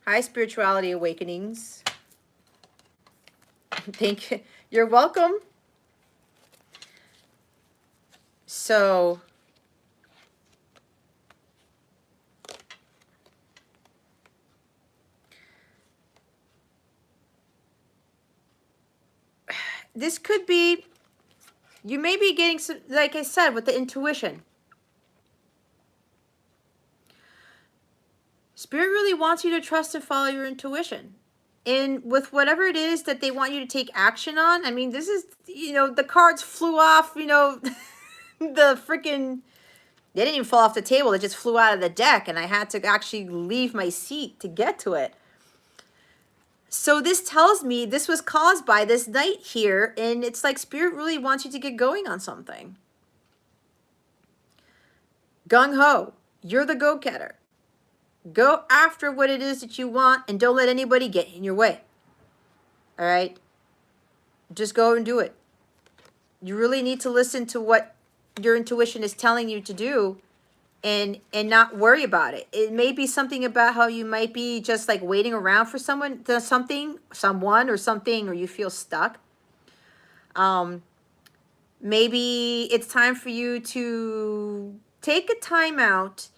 Hi, Spirituality Awakenings. Thank you. You're welcome. So, this could be, you may be getting some, like I said, with the intuition. Spirit really wants you to trust and follow your intuition. And with whatever it is that they want you to take action on, I mean, this is, you know, the cards flew off, you know, the freaking, they didn't even fall off the table. They just flew out of the deck, and I had to actually leave my seat to get to it. So this tells me this was caused by this knight here, and it's like Spirit really wants you to get going on something. Gung-ho, you're the go-getter. Go after what it is that you want, and don't let anybody get in your way. All right? Just go and do it. You really need to listen to what your intuition is telling you to do, and not worry about it. It may be something about how you might be just like waiting around for someone, someone or something, or you feel stuck. Maybe it's time for you to take a time out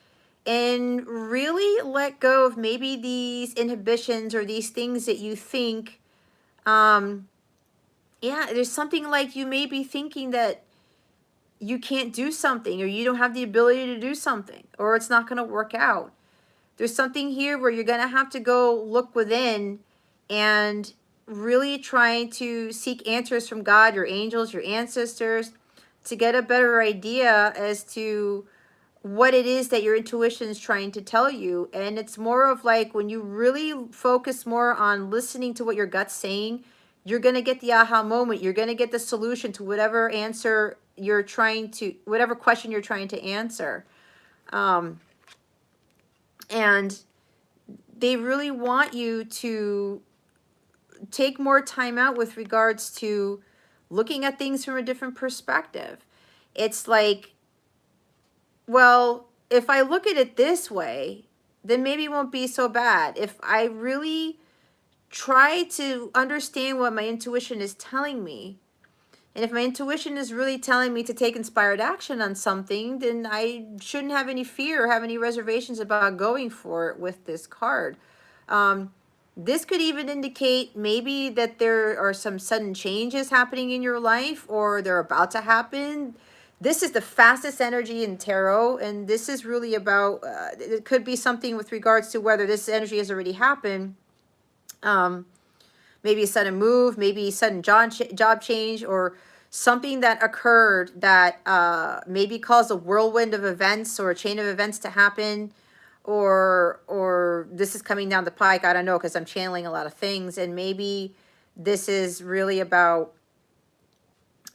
and really let go of maybe these inhibitions or these things that you think, yeah, there's something like you may be thinking that you can't do something, or you don't have the ability to do something, or it's not going to work out. There's something here where you're going to have to go look within and really trying to seek answers from God, your angels, your ancestors, to get a better idea as to what it is that your intuition is trying to tell you. And it's more of like when you really focus more on listening to what your gut's saying, you're going to get the aha moment. You're going to get the solution to whatever answer you're trying to, whatever question you're trying to answer. And they really want you to take more time out with regards to looking at things from a different perspective. It's like, well, if I look at it this way, then maybe it won't be so bad. If I really try to understand what my intuition is telling me, and if my intuition is really telling me to take inspired action on something, then I shouldn't have any fear or have any reservations about going for it with this card. This could even indicate maybe that there are some sudden changes happening in your life, or they're about to happen. This is the fastest energy in tarot, and this is really about, it could be something with regards to whether this energy has already happened. Maybe a sudden move, maybe a sudden job change, or something that occurred that maybe caused a whirlwind of events or a chain of events to happen, or this is coming down the pike. I don't know, because I'm channeling a lot of things, and maybe this is really about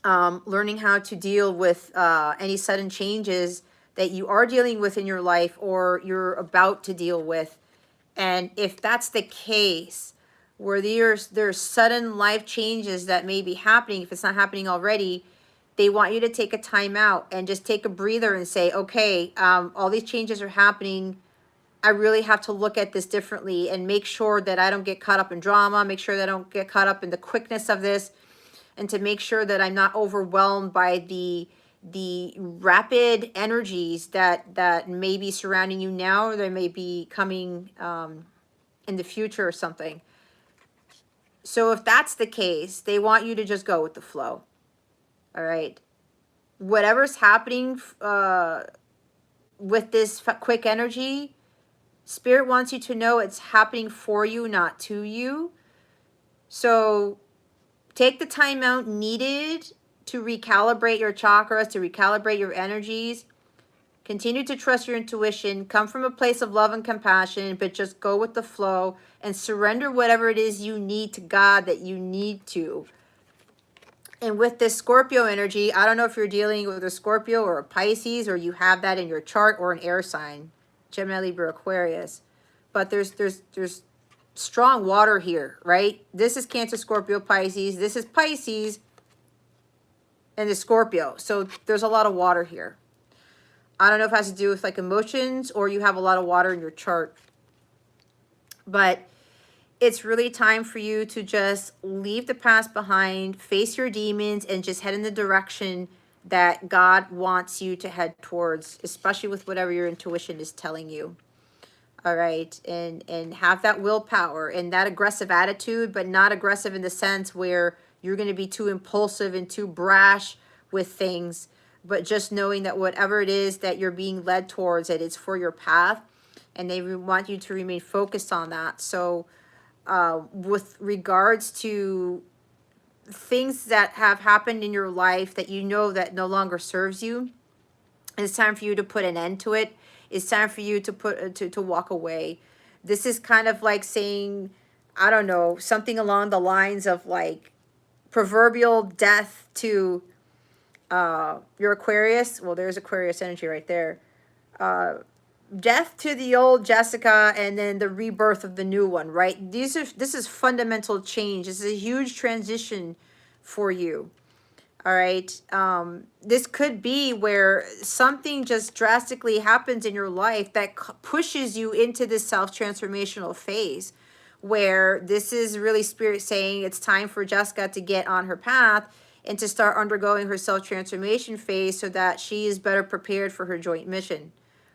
learning how to deal with any sudden changes that you are dealing with in your life, or you're about to deal with. And if that's the case, where there's sudden life changes that may be happening, if it's not happening already, they want you to take a time out and just take a breather and say, okay, all these changes are happening. I really have to look at this differently and make sure that I don't get caught up in drama, make sure that I don't get caught up in the quickness of this, and to make sure that I'm not overwhelmed by the rapid energies that may be surrounding you now, or they may be coming in the future or something. So if that's the case, they want you to just go with the flow. All right. Whatever's happening with this quick energy, Spirit wants you to know it's happening for you, not to you. So take the time out needed to recalibrate your chakras, to recalibrate your energies. Continue to trust your intuition. Come from a place of love and compassion, but just go with the flow and surrender whatever it is you need to God that you need to. And with this Scorpio energy, I don't know if you're dealing with a Scorpio or a Pisces, or you have that in your chart, or an air sign, Gemini, Libra, Aquarius. But there's strong water here, right? This is Cancer, Scorpio, Pisces. This is Pisces and the Scorpio. So there's a lot of water here. I don't know if it has to do with like emotions, or you have a lot of water in your chart. But it's really time for you to just leave the past behind, face your demons, and just head in the direction that God wants you to head towards, especially with whatever your intuition is telling you. All right. And have that willpower and that aggressive attitude, but not aggressive in the sense where you're going to be too impulsive and too brash with things, but just knowing that whatever it is that you're being led towards, that it's for your path, and they want you to remain focused on that. So with regards to things that have happened in your life that you know that no longer serves you, it's time for you to put an end to it. It's time for you to to walk away. This is kind of like saying, I don't know, something along the lines of like proverbial death to your Aquarius. Well, there's Aquarius energy right there. Death to the old Jessica, and then the rebirth of the new one, right? This is fundamental change. This is a huge transition for you. All right. This could be where something just drastically happens in your life that pushes you into this self-transformational phase, where this is really Spirit saying it's time for Jessica to get on her path and to start undergoing her self-transformation phase so that she is better prepared for her joint mission.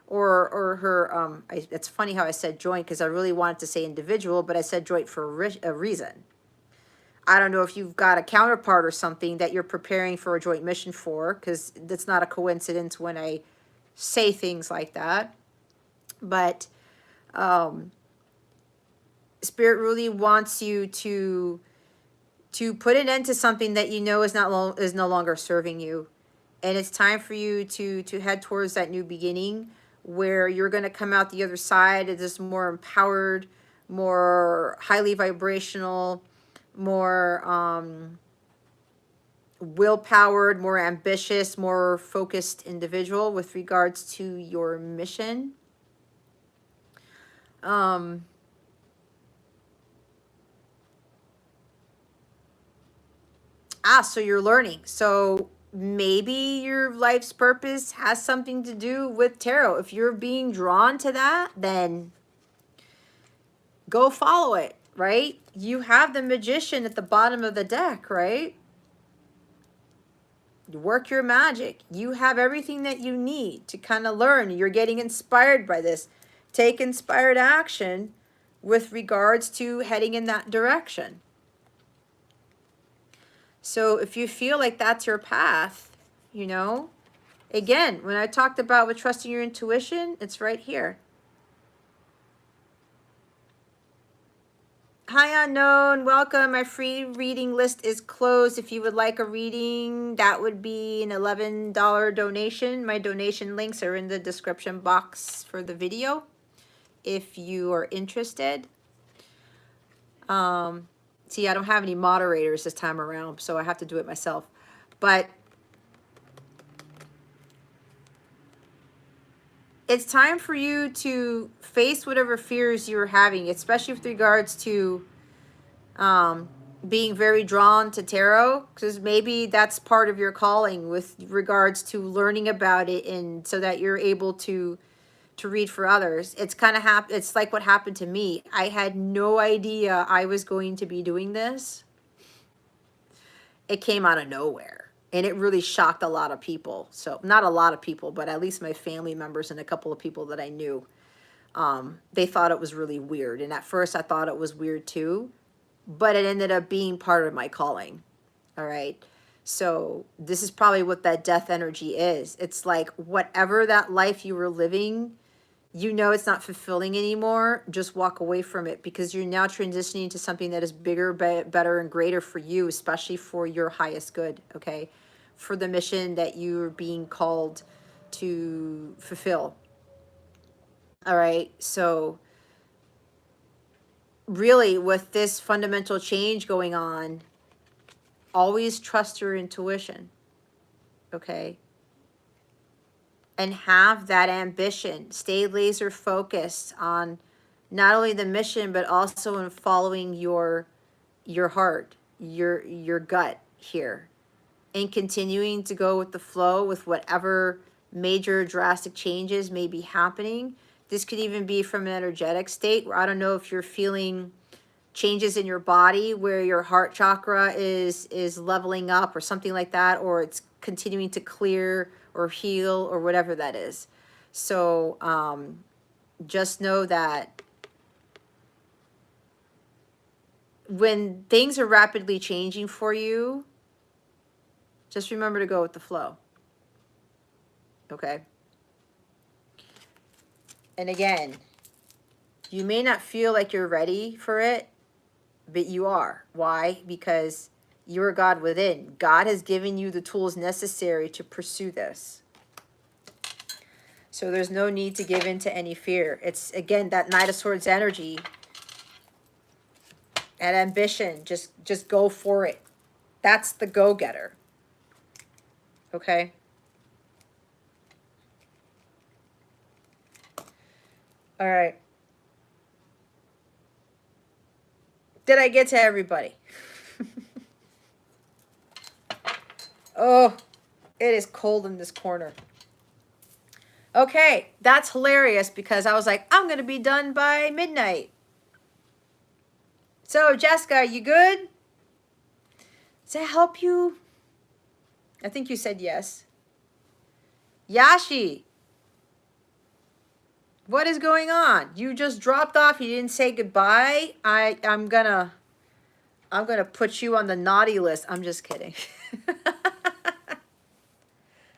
Or her, it's funny how I said joint, because I really wanted to say individual, but I said joint for a reason. I don't know if you've got a counterpart or something that you're preparing for a joint mission for, because that's not a coincidence when I say things like that. But Spirit really wants you to put an end to something that you know is no longer serving you. And it's time for you to head towards that new beginning, where you're going to come out the other side as this more empowered, more highly vibrational, more will-powered, more ambitious, more focused individual with regards to your mission. So you're learning. So maybe your life's purpose has something to do with tarot. If you're being drawn to that, then go follow it, right? You have the Magician at the bottom of the deck, right? Work your magic. You have everything that you need to kind of learn. You're getting inspired by this. Take inspired action with regards to heading in that direction. So if you feel like that's your path, you know, again, when I talked about with trusting your intuition, it's right here. Hi, unknown. Welcome. My free reading list is closed. If you would like a reading, that would be an $11 donation. My donation links are in the description box for the video if you are interested. See, I don't have any moderators this time around, so I have to do it myself. But it's time for you to face whatever fears you're having, especially with regards to being very drawn to tarot, because maybe that's part of your calling with regards to learning about it, and so that you're able to read for others. It's kind of it's like what happened to me. I had no idea I was going to be doing this. It came out of nowhere, and it really shocked a lot of people. So not a lot of people, but at least my family members and a couple of people that I knew. They thought it was really weird, and at first I thought it was weird too, but it ended up being part of my calling. All right. So this is probably what that death energy is. It's like whatever that life you were living, you know it's not fulfilling anymore, just walk away from it, because you're now transitioning to something that is bigger, better, and greater for you, especially for your highest good, okay? For the mission that you're being called to fulfill. All right, so really, with this fundamental change going on, always trust your intuition, okay? And have that ambition. Stay laser focused on not only the mission, but also in following your heart, your gut here, and continuing to go with the flow with whatever major drastic changes may be happening. This could even be from an energetic state where I don't know if you're feeling changes in your body where your heart chakra is leveling up or something like that, or it's continuing to clear or heal or whatever that is. So just know that when things are rapidly changing for you, just remember to go with the flow. Okay? And again, you may not feel like you're ready for it, but you are. Why? Because you're God within. God has given you the tools necessary to pursue this. So there's no need to give in to any fear. It's, again, that Knight of Swords energy, that ambition. Just go for it. That's the go-getter. Okay? All right. Did I get to everybody? Oh, it is cold in this corner. Okay, that's hilarious because I was like, I'm going to be done by midnight. So, Jessica, you good? Does that help you? I think you said yes. Yashi, what is going on? You just dropped off. You didn't say goodbye. I'm gonna put you on the naughty list. I'm just kidding.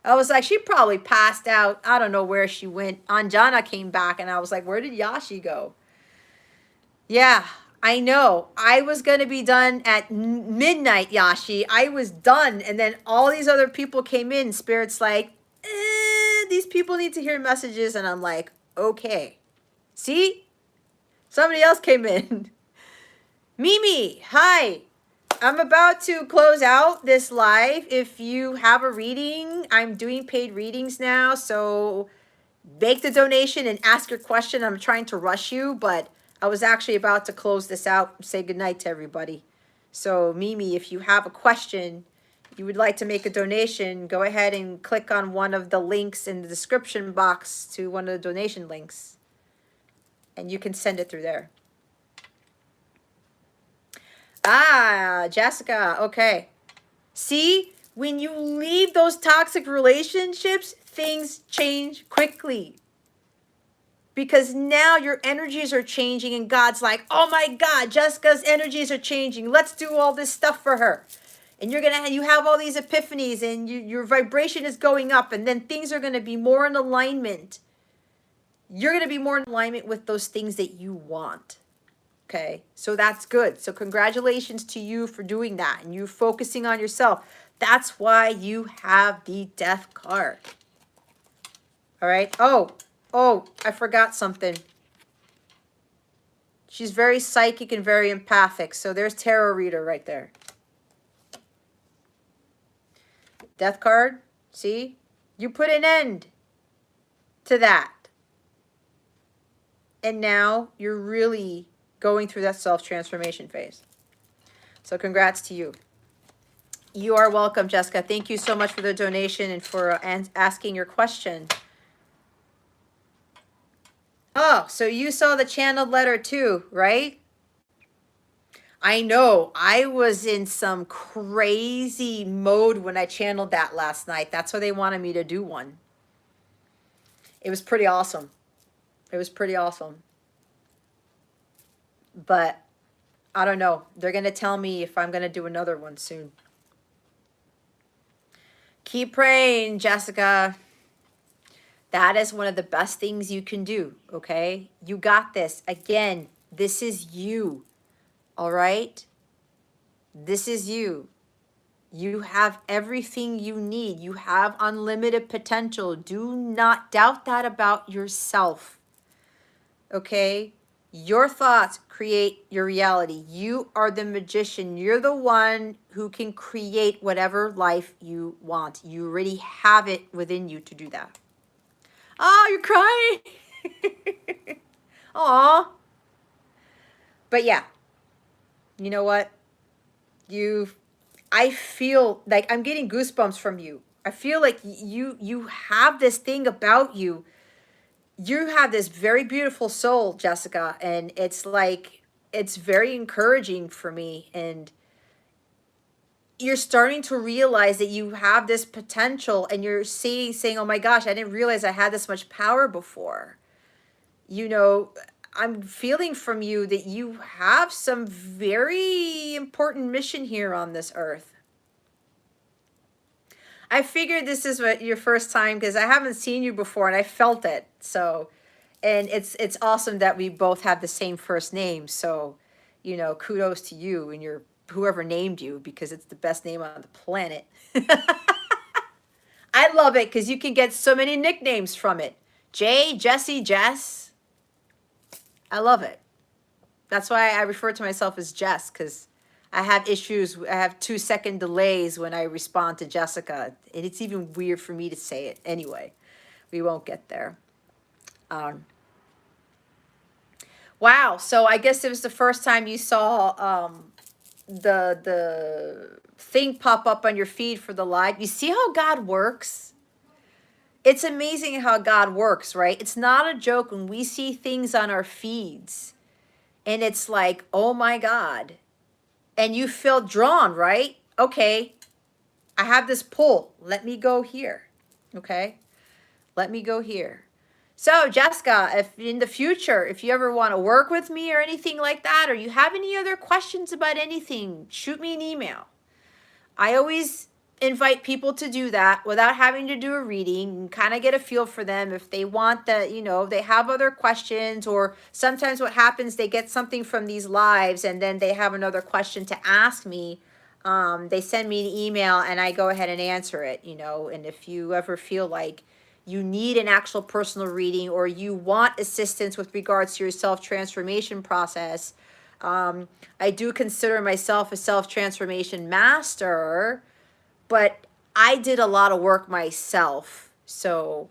I was like, she probably passed out. I don't know where she went. Anjana came back, and I was like, where did Yashi go? Yeah, I know. I was going to be done at midnight, Yashi. I was done, and then all these other people came in. Spirit's like, these people need to hear messages, and I'm like, okay. See? Somebody else came in. Mimi, hi. I'm about to close out this live. If you have a reading, I'm doing paid readings now, so make the donation and ask your question. I'm trying to rush you, but I was actually about to close this out and say goodnight to everybody. So Mimi, if you have a question, you would like to make a donation, go ahead and click on one of the links in the description box to one of the donation links, and you can send it through there. Ah, Jessica, okay. See, when you leave those toxic relationships, things change quickly. Because now your energies are changing and God's like, oh my God, Jessica's energies are changing. Let's do all this stuff for her. And you have all these epiphanies and your vibration is going up, and then things are going to be more in alignment. You're going to be more in alignment with those things that you want. Okay, so that's good. So congratulations to you for doing that and you focusing on yourself. That's why you have the Death card. All right. Oh, I forgot something. She's very psychic and very empathic. So there's tarot reader right there. Death card. See? You put an end to that. And now you're really going through that self-transformation phase. So congrats to you. You are welcome, Jessica. Thank you so much for the donation and for asking your question. Oh, so you saw the channeled letter too, right? I know. I was in some crazy mode when I channeled that last night. That's why they wanted me to do one. It was pretty awesome. It was pretty awesome. But I don't know. They're going to tell me if I'm going to do another one soon. Keep praying, Jessica. That is one of the best things you can do, okay? You got this. Again, this is you, all right? This is you. You have everything you need. You have unlimited potential. Do not doubt that about yourself, okay? Your thoughts create your reality. You are the magician. You're the one who can create whatever life you want. You already have it within you to do that. Oh, you're crying. Aw. But yeah, you know what? I feel like I'm getting goosebumps from you. I feel like you have this thing about you. You have this very beautiful soul, Jessica, and it's like it's very encouraging for me, and you're starting to realize that you have this potential, and you're saying, "Oh my gosh, I didn't realize I had this much power before." You know, I'm feeling from you that you have some very important mission here on this earth. I figured this is what your first time, because I haven't seen you before and I felt it. So, and it's awesome that we both have the same first name. So, you know, kudos to you and your whoever named you, because it's the best name on the planet. I love it because you can get so many nicknames from it. Jay, Jesse, Jess. I love it. That's why I refer to myself as Jess, because I have issues. I have 2-second delays when I respond to Jessica. And it's even weird for me to say it. Anyway, we won't get there. Wow. So I guess it was the first time you saw the thing pop up on your feed for the live. You see how God works? It's amazing how God works, right? It's not a joke when we see things on our feeds and it's like, oh my God. And you feel drawn, right? Okay, I have this pull. Let me go here. Okay, let me go here. So, Jessica, if in the future, if you ever want to work with me or anything like that, or you have any other questions about anything, shoot me an email. I always invite people to do that without having to do a reading and kind of get a feel for them if they want that, you know, they have other questions, or sometimes what happens, they get something from these lives and then they have another question to ask me. They send me an email and I go ahead and answer it, you know. And if you ever feel like you need an actual personal reading or you want assistance with regards to your self-transformation process, I do consider myself a self-transformation master, but I did a lot of work myself. So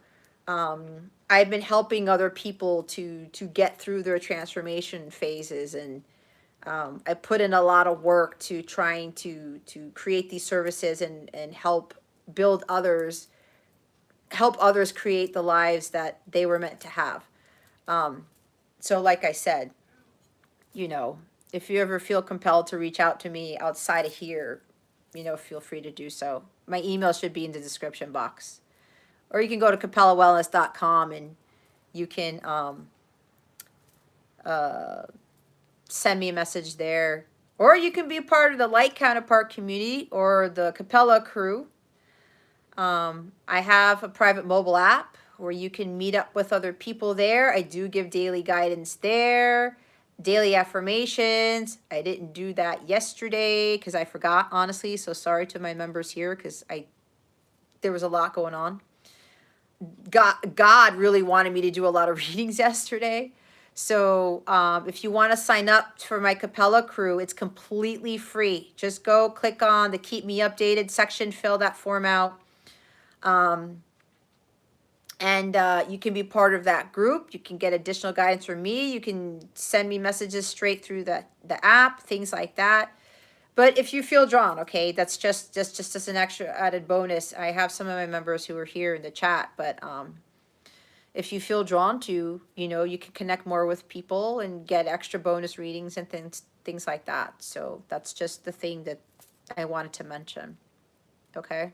I've been helping other people to get through their transformation phases, and I put in a lot of work to trying to create these services and help build others, help others create the lives that they were meant to have. So like I said, you know, if you ever feel compelled to reach out to me outside of here, you know, feel free to do so. My email should be in the description box. Or you can go to capellawellness.com and you can send me a message there. Or you can be a part of the Light Counterpart community or the Capella crew. I have a private mobile app where you can meet up with other people there. I do give daily guidance there, daily affirmations. I didn't do that yesterday because I forgot, honestly. So sorry to my members here because there was a lot going on. God really wanted me to do a lot of readings yesterday. So if you want to sign up for my Capella crew, it's completely free. Just go click on the Keep Me Updated section, fill that form out. And you can be part of that group. You can get additional guidance from me. You can send me messages straight through the app, things like that. But if you feel drawn, okay, that's just as an extra added bonus. I have some of my members who are here in the chat, but if you feel drawn to, you know, you can connect more with people and get extra bonus readings and things like that. So that's just the thing that I wanted to mention. Okay.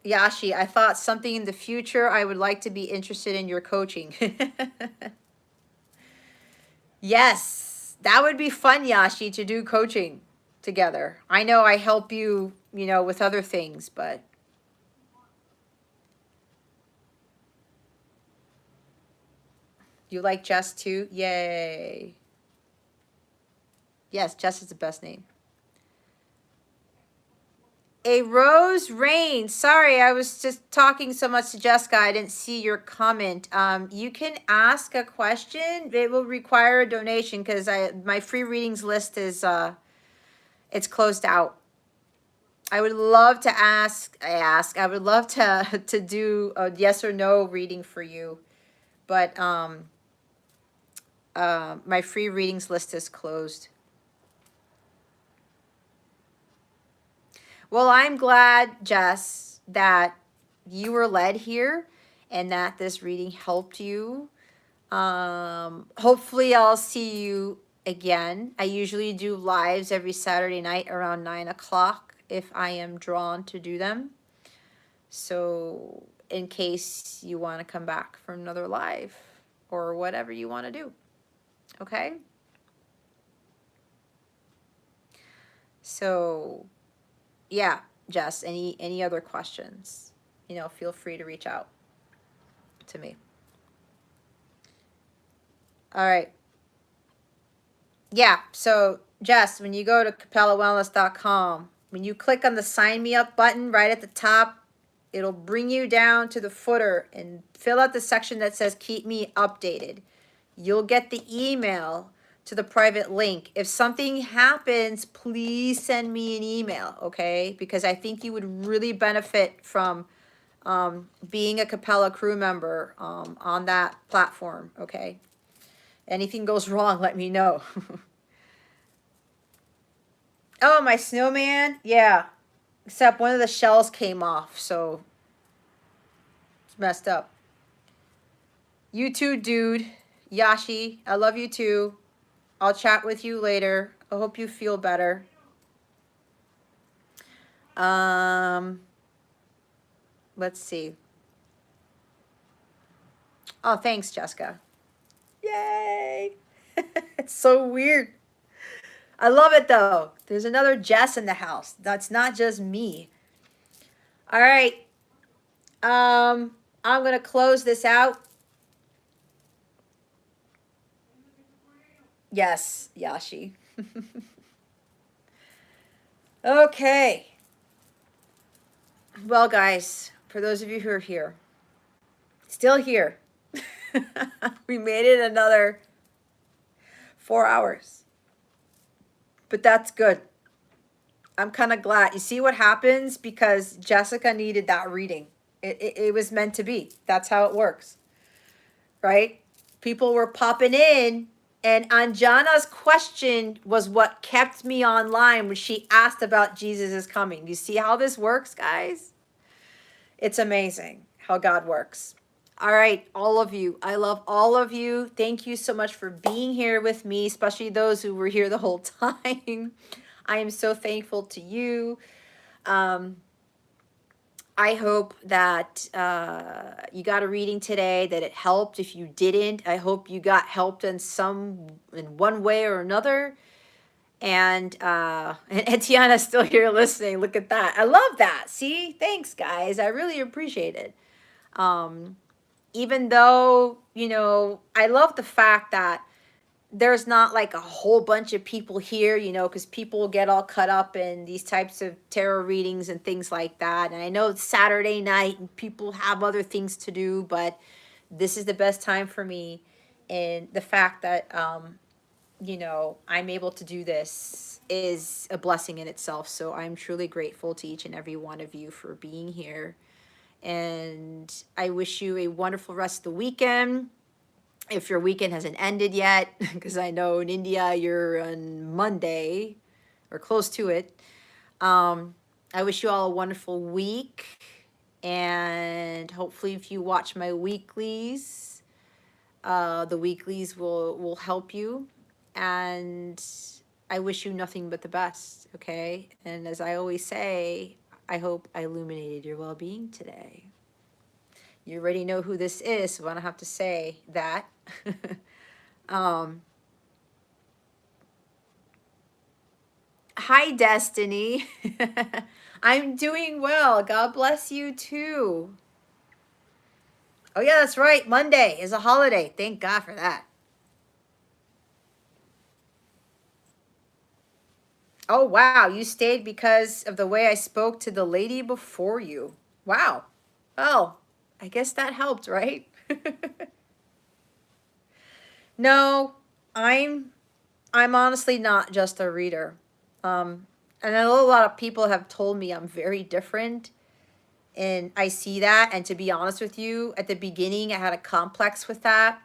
Yashi, I thought something in the future I would like to be interested in your coaching. Yes, that would be fun, Yashi, to do coaching. together. I know I help you, you know, with other things, but you like Jess too? Yay. Yes, Jess is the best name. A Rose Rain. Sorry, I was just talking so much to Jessica. I didn't see your comment. You can ask a question. It will require a donation because my free readings list is it's closed out. I would love to I would love to to do a yes or no reading for you, but my free readings list is closed. Well, I'm glad, Jess, that you were led here and that this reading helped you. Hopefully I'll see you again. I usually do lives every Saturday night around 9 o'clock if I am drawn to do them. So in case you want to come back for another live or whatever you want to do. Okay? So yeah, Jess, any other questions? You know, feel free to reach out to me. All right. Yeah, so Jess, when you go to capellawellness.com, when you click on the sign me up button right at the top, it'll bring you down to the footer and fill out the section that says keep me updated. You'll get the email to the private link. If something happens, please send me an email, okay? Because I think you would really benefit from being a Capella crew member on that platform, okay? Anything goes wrong, let me know. Oh, my snowman? Yeah. Except one of the shells came off, so it's messed up. You too, dude. Yashi, I love you too. I'll chat with you later. I hope you feel better. Let's see. Oh, thanks, Jessica. Yay! It's so weird. I love it though. There's another Jess in the house. That's not just me. All right. I'm gonna close this out. Yes, Yashi. Okay. Well, guys, for those of you who are here, still here, we made it another 4 hours. But that's good. I'm kind of glad. You see what happens? Because Jessica needed that reading. It was meant to be. That's how it works. Right? People were popping in. And Anjana's question was what kept me online when she asked about Jesus is coming. You see how this works, guys? It's amazing how God works. All right, all of you. I love all of you. Thank you so much for being here with me, especially those who were here the whole time. I am so thankful to you. I hope that you got a reading today, that it helped. If you didn't, I hope you got helped in one way or another. And Etiana's still here listening. Look at that. I love that. See, thanks, guys. I really appreciate it. Even though, you know, I love the fact that there's not like a whole bunch of people here, you know, because people get all cut up in these types of tarot readings and things like that. And I know it's Saturday night and people have other things to do, but this is the best time for me. And the fact that, you know, I'm able to do this is a blessing in itself. So I'm truly grateful to each and every one of you for being here. And I wish you a wonderful rest of the weekend. If your weekend hasn't ended yet, because I know in India you're on Monday or close to it. I wish you all a wonderful week. And hopefully if you watch my weeklies, the weeklies will help you. And I wish you nothing but the best, okay? And as I always say, I hope I illuminated your well-being today. You already know who this is, so I don't have to say that. Hi, Destiny. I'm doing well. God bless you too. Oh, yeah, that's right. Monday is a holiday. Thank God for that. Oh, wow. You stayed because of the way I spoke to the lady before you. Wow. Oh, I guess that helped, right? No, I'm I'm honestly not just a reader. And I know a lot of people have told me I'm very different, and I see that. And to be honest with you, at the beginning, I had a complex with that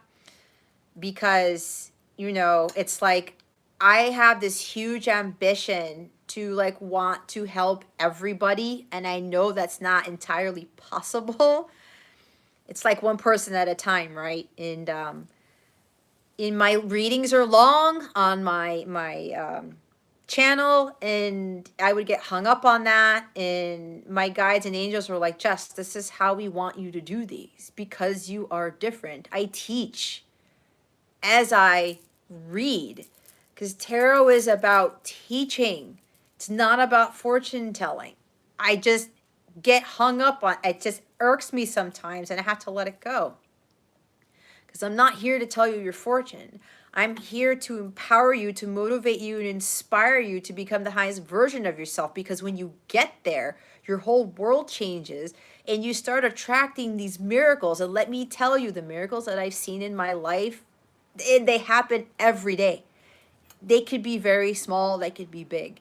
because, it's like I have this huge ambition to like want to help everybody, and I know that's not entirely possible. It's like one person at a time, right? And in my readings are long on my channel, and I would get hung up on that, and my guides and angels were like, Jess, this is how we want you to do these because you are different. I teach as I read, because tarot is about teaching. It's not about fortune telling. I just get hung up on it. Just irks me sometimes, and I have to let it go, because I'm not here to tell you your fortune. I'm here to empower you, to motivate you, and inspire you to become the highest version of yourself. Because when you get there, your whole world changes and you start attracting these miracles. And let me tell you, the miracles that I've seen in my life, they happen every day. They could be very small, they could be big.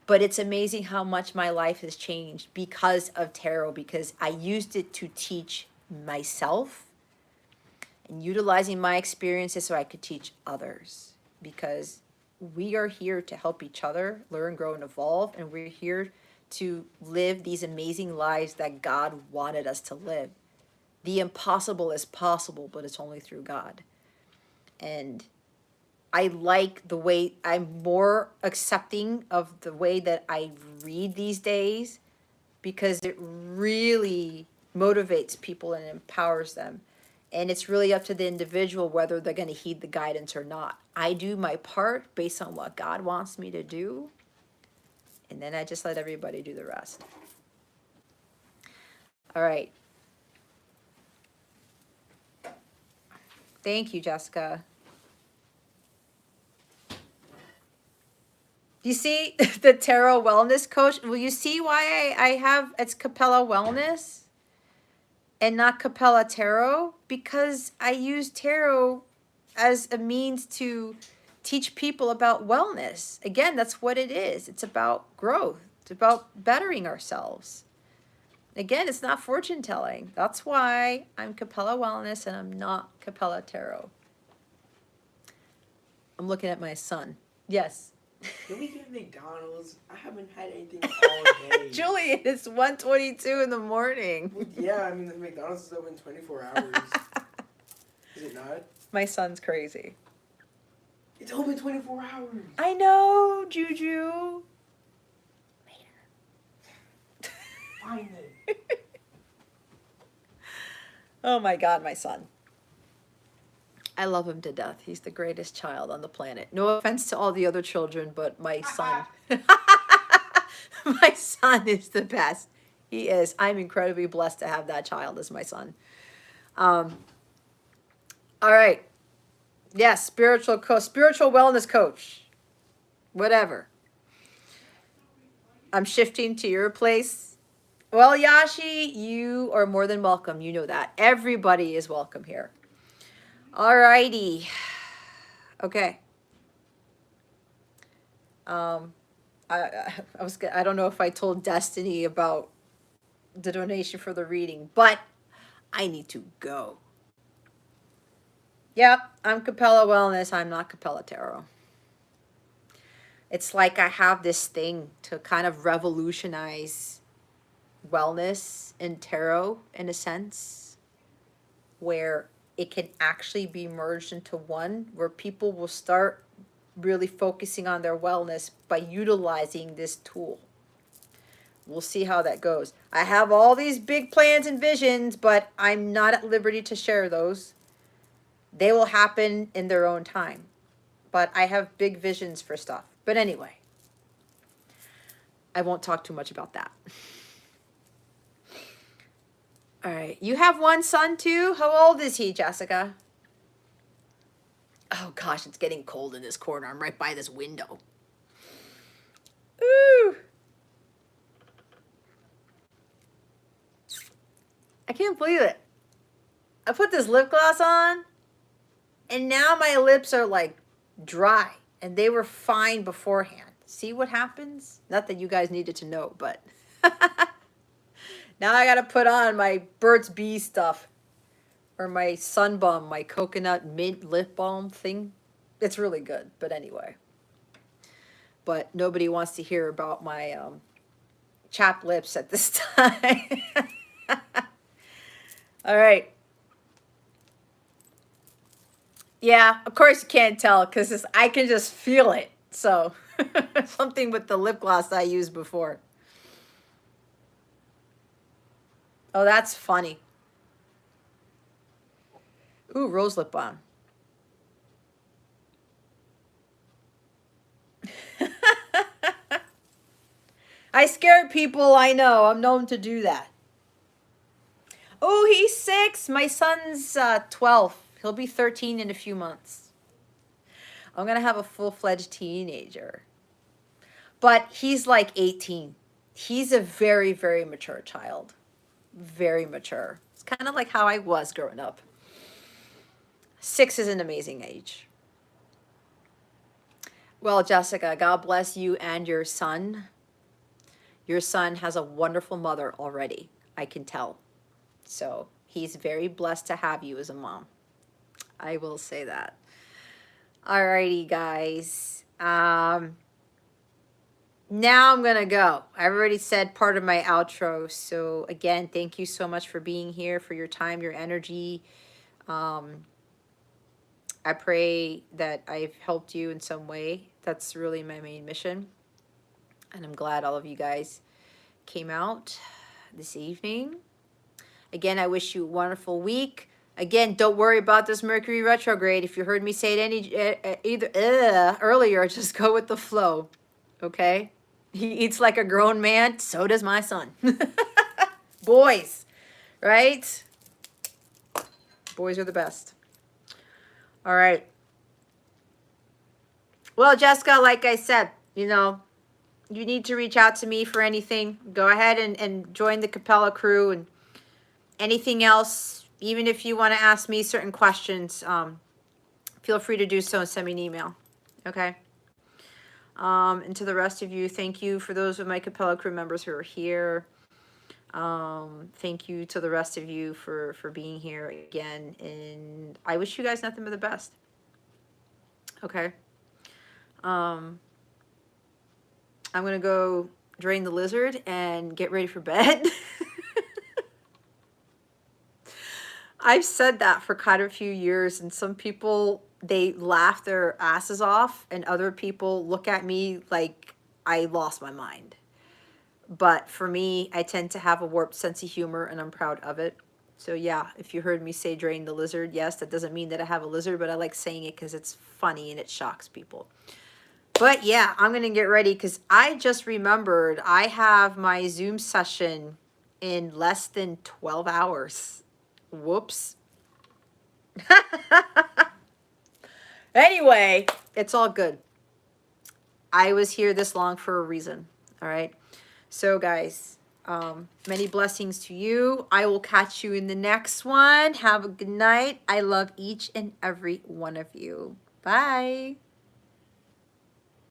But it's amazing how much my life has changed because of tarot, because I used it to teach myself and utilizing my experiences so I could teach others, because we are here to help each other learn, grow, and evolve, and we're here to live these amazing lives that God wanted us to live. The impossible is possible, but it's only through God. And I like the way I'm more accepting of the way that I read these days, because it really motivates people and empowers them. And it's really up to the individual whether they're going to heed the guidance or not. I do my part based on what God wants me to do, and then I just let everybody do the rest. All right. Thank you, Jessica. You see the tarot wellness coach? Will you see why I have it's Capella Wellness and not Capella Tarot? Because I use tarot as a means to teach people about wellness. Again, that's what it is. It's about growth. It's about bettering ourselves. Again, it's not fortune telling. That's why I'm Capella Wellness and I'm not Capella Tarot. I'm looking at my son. Yes. Can we get McDonald's? I haven't had anything all day. Julian, it's 1:22 in the morning. Well, yeah, I mean, the McDonald's is open 24 hours. Is it not? My son's crazy. It's open 24 hours. I know, Juju. Later. Find it. Oh my God, my son. I love him to death. He's the greatest child on the planet. No offense to all the other children, but my son. My son is the best. He is. I'm incredibly blessed to have that child as my son. All right. Yes, spiritual wellness coach. Whatever. I'm shifting to your place. Well, Yashi, you are more than welcome. You know that. Everybody is welcome here. All righty. Okay. I don't know if I told Destiny about the donation for the reading, but I need to go. Yep, I'm Capella Wellness. I'm not Capella Tarot. It's like I have this thing to kind of revolutionize wellness and tarot in a sense, where it can actually be merged into one, where people will start really focusing on their wellness by utilizing this tool. We'll see how that goes. I have all these big plans and visions, but I'm not at liberty to share those. They will happen in their own time. But I have big visions for stuff. But anyway, I won't talk too much about that. All right. You have one son too? How old is he, Jessica? Oh gosh, it's getting cold in this corner. I'm right by this window. Ooh. I can't believe it. I put this lip gloss on, and now my lips are like dry, and they were fine beforehand. See what happens? Not that you guys needed to know, but now I gotta put on my Burt's Bees stuff, or my Sun Bum, my coconut mint lip balm thing. It's really good, but anyway. But nobody wants to hear about my chapped lips at this time. All right. Yeah, of course you can't tell because I can just feel it. So something with the lip gloss I used before. Oh, that's funny. Ooh, rose lip balm. I scared people, I know. I'm known to do that. Oh, he's 6. My son's 12. He'll be 13 in a few months. I'm going to have a full-fledged teenager. But he's like 18. He's a very, very mature child. Very mature. It's kind of like how I was growing up. 6 is an amazing age. Well, Jessica, God bless you and your son. Your son has a wonderful mother already, I can tell. So he's very blessed to have you as a mom. I will say that. Alrighty, guys. Now I'm going to go. I already said part of my outro. So again, thank you so much for being here, for your time, your energy. I pray that I've helped you in some way. That's really my main mission. And I'm glad all of you guys came out this evening. Again, I wish you a wonderful week. Again, don't worry about this Mercury retrograde. If you heard me say it earlier, just go with the flow. Okay? He eats like a grown man. So does my son. Boys, right? Boys are the best. All right. Well, Jessica, like I said, you know, you need to reach out to me for anything. Go ahead and join the Capella crew and anything else. Even if you want to ask me certain questions, feel free to do so and send me an email. Okay? And to the rest of you, thank you for those of my Capella crew members who are here. Thank you to the rest of you for being here again. And I wish you guys nothing but the best. Okay? I'm going to go drain the lizard and get ready for bed. I've said that for quite a few years, and some people, they laugh their asses off, and other people look at me like I lost my mind. But for me, I tend to have a warped sense of humor, and I'm proud of it. So yeah, if you heard me say drain the lizard, yes, that doesn't mean that I have a lizard, but I like saying it because it's funny and it shocks people. But yeah, I'm going to get ready because I just remembered I have my Zoom session in less than 12 hours. Whoops. Anyway, it's all good. I was here this long for a reason. All right. So guys, many blessings to you. I will catch you in the next one. Have a good night. I love each and every one of you. Bye.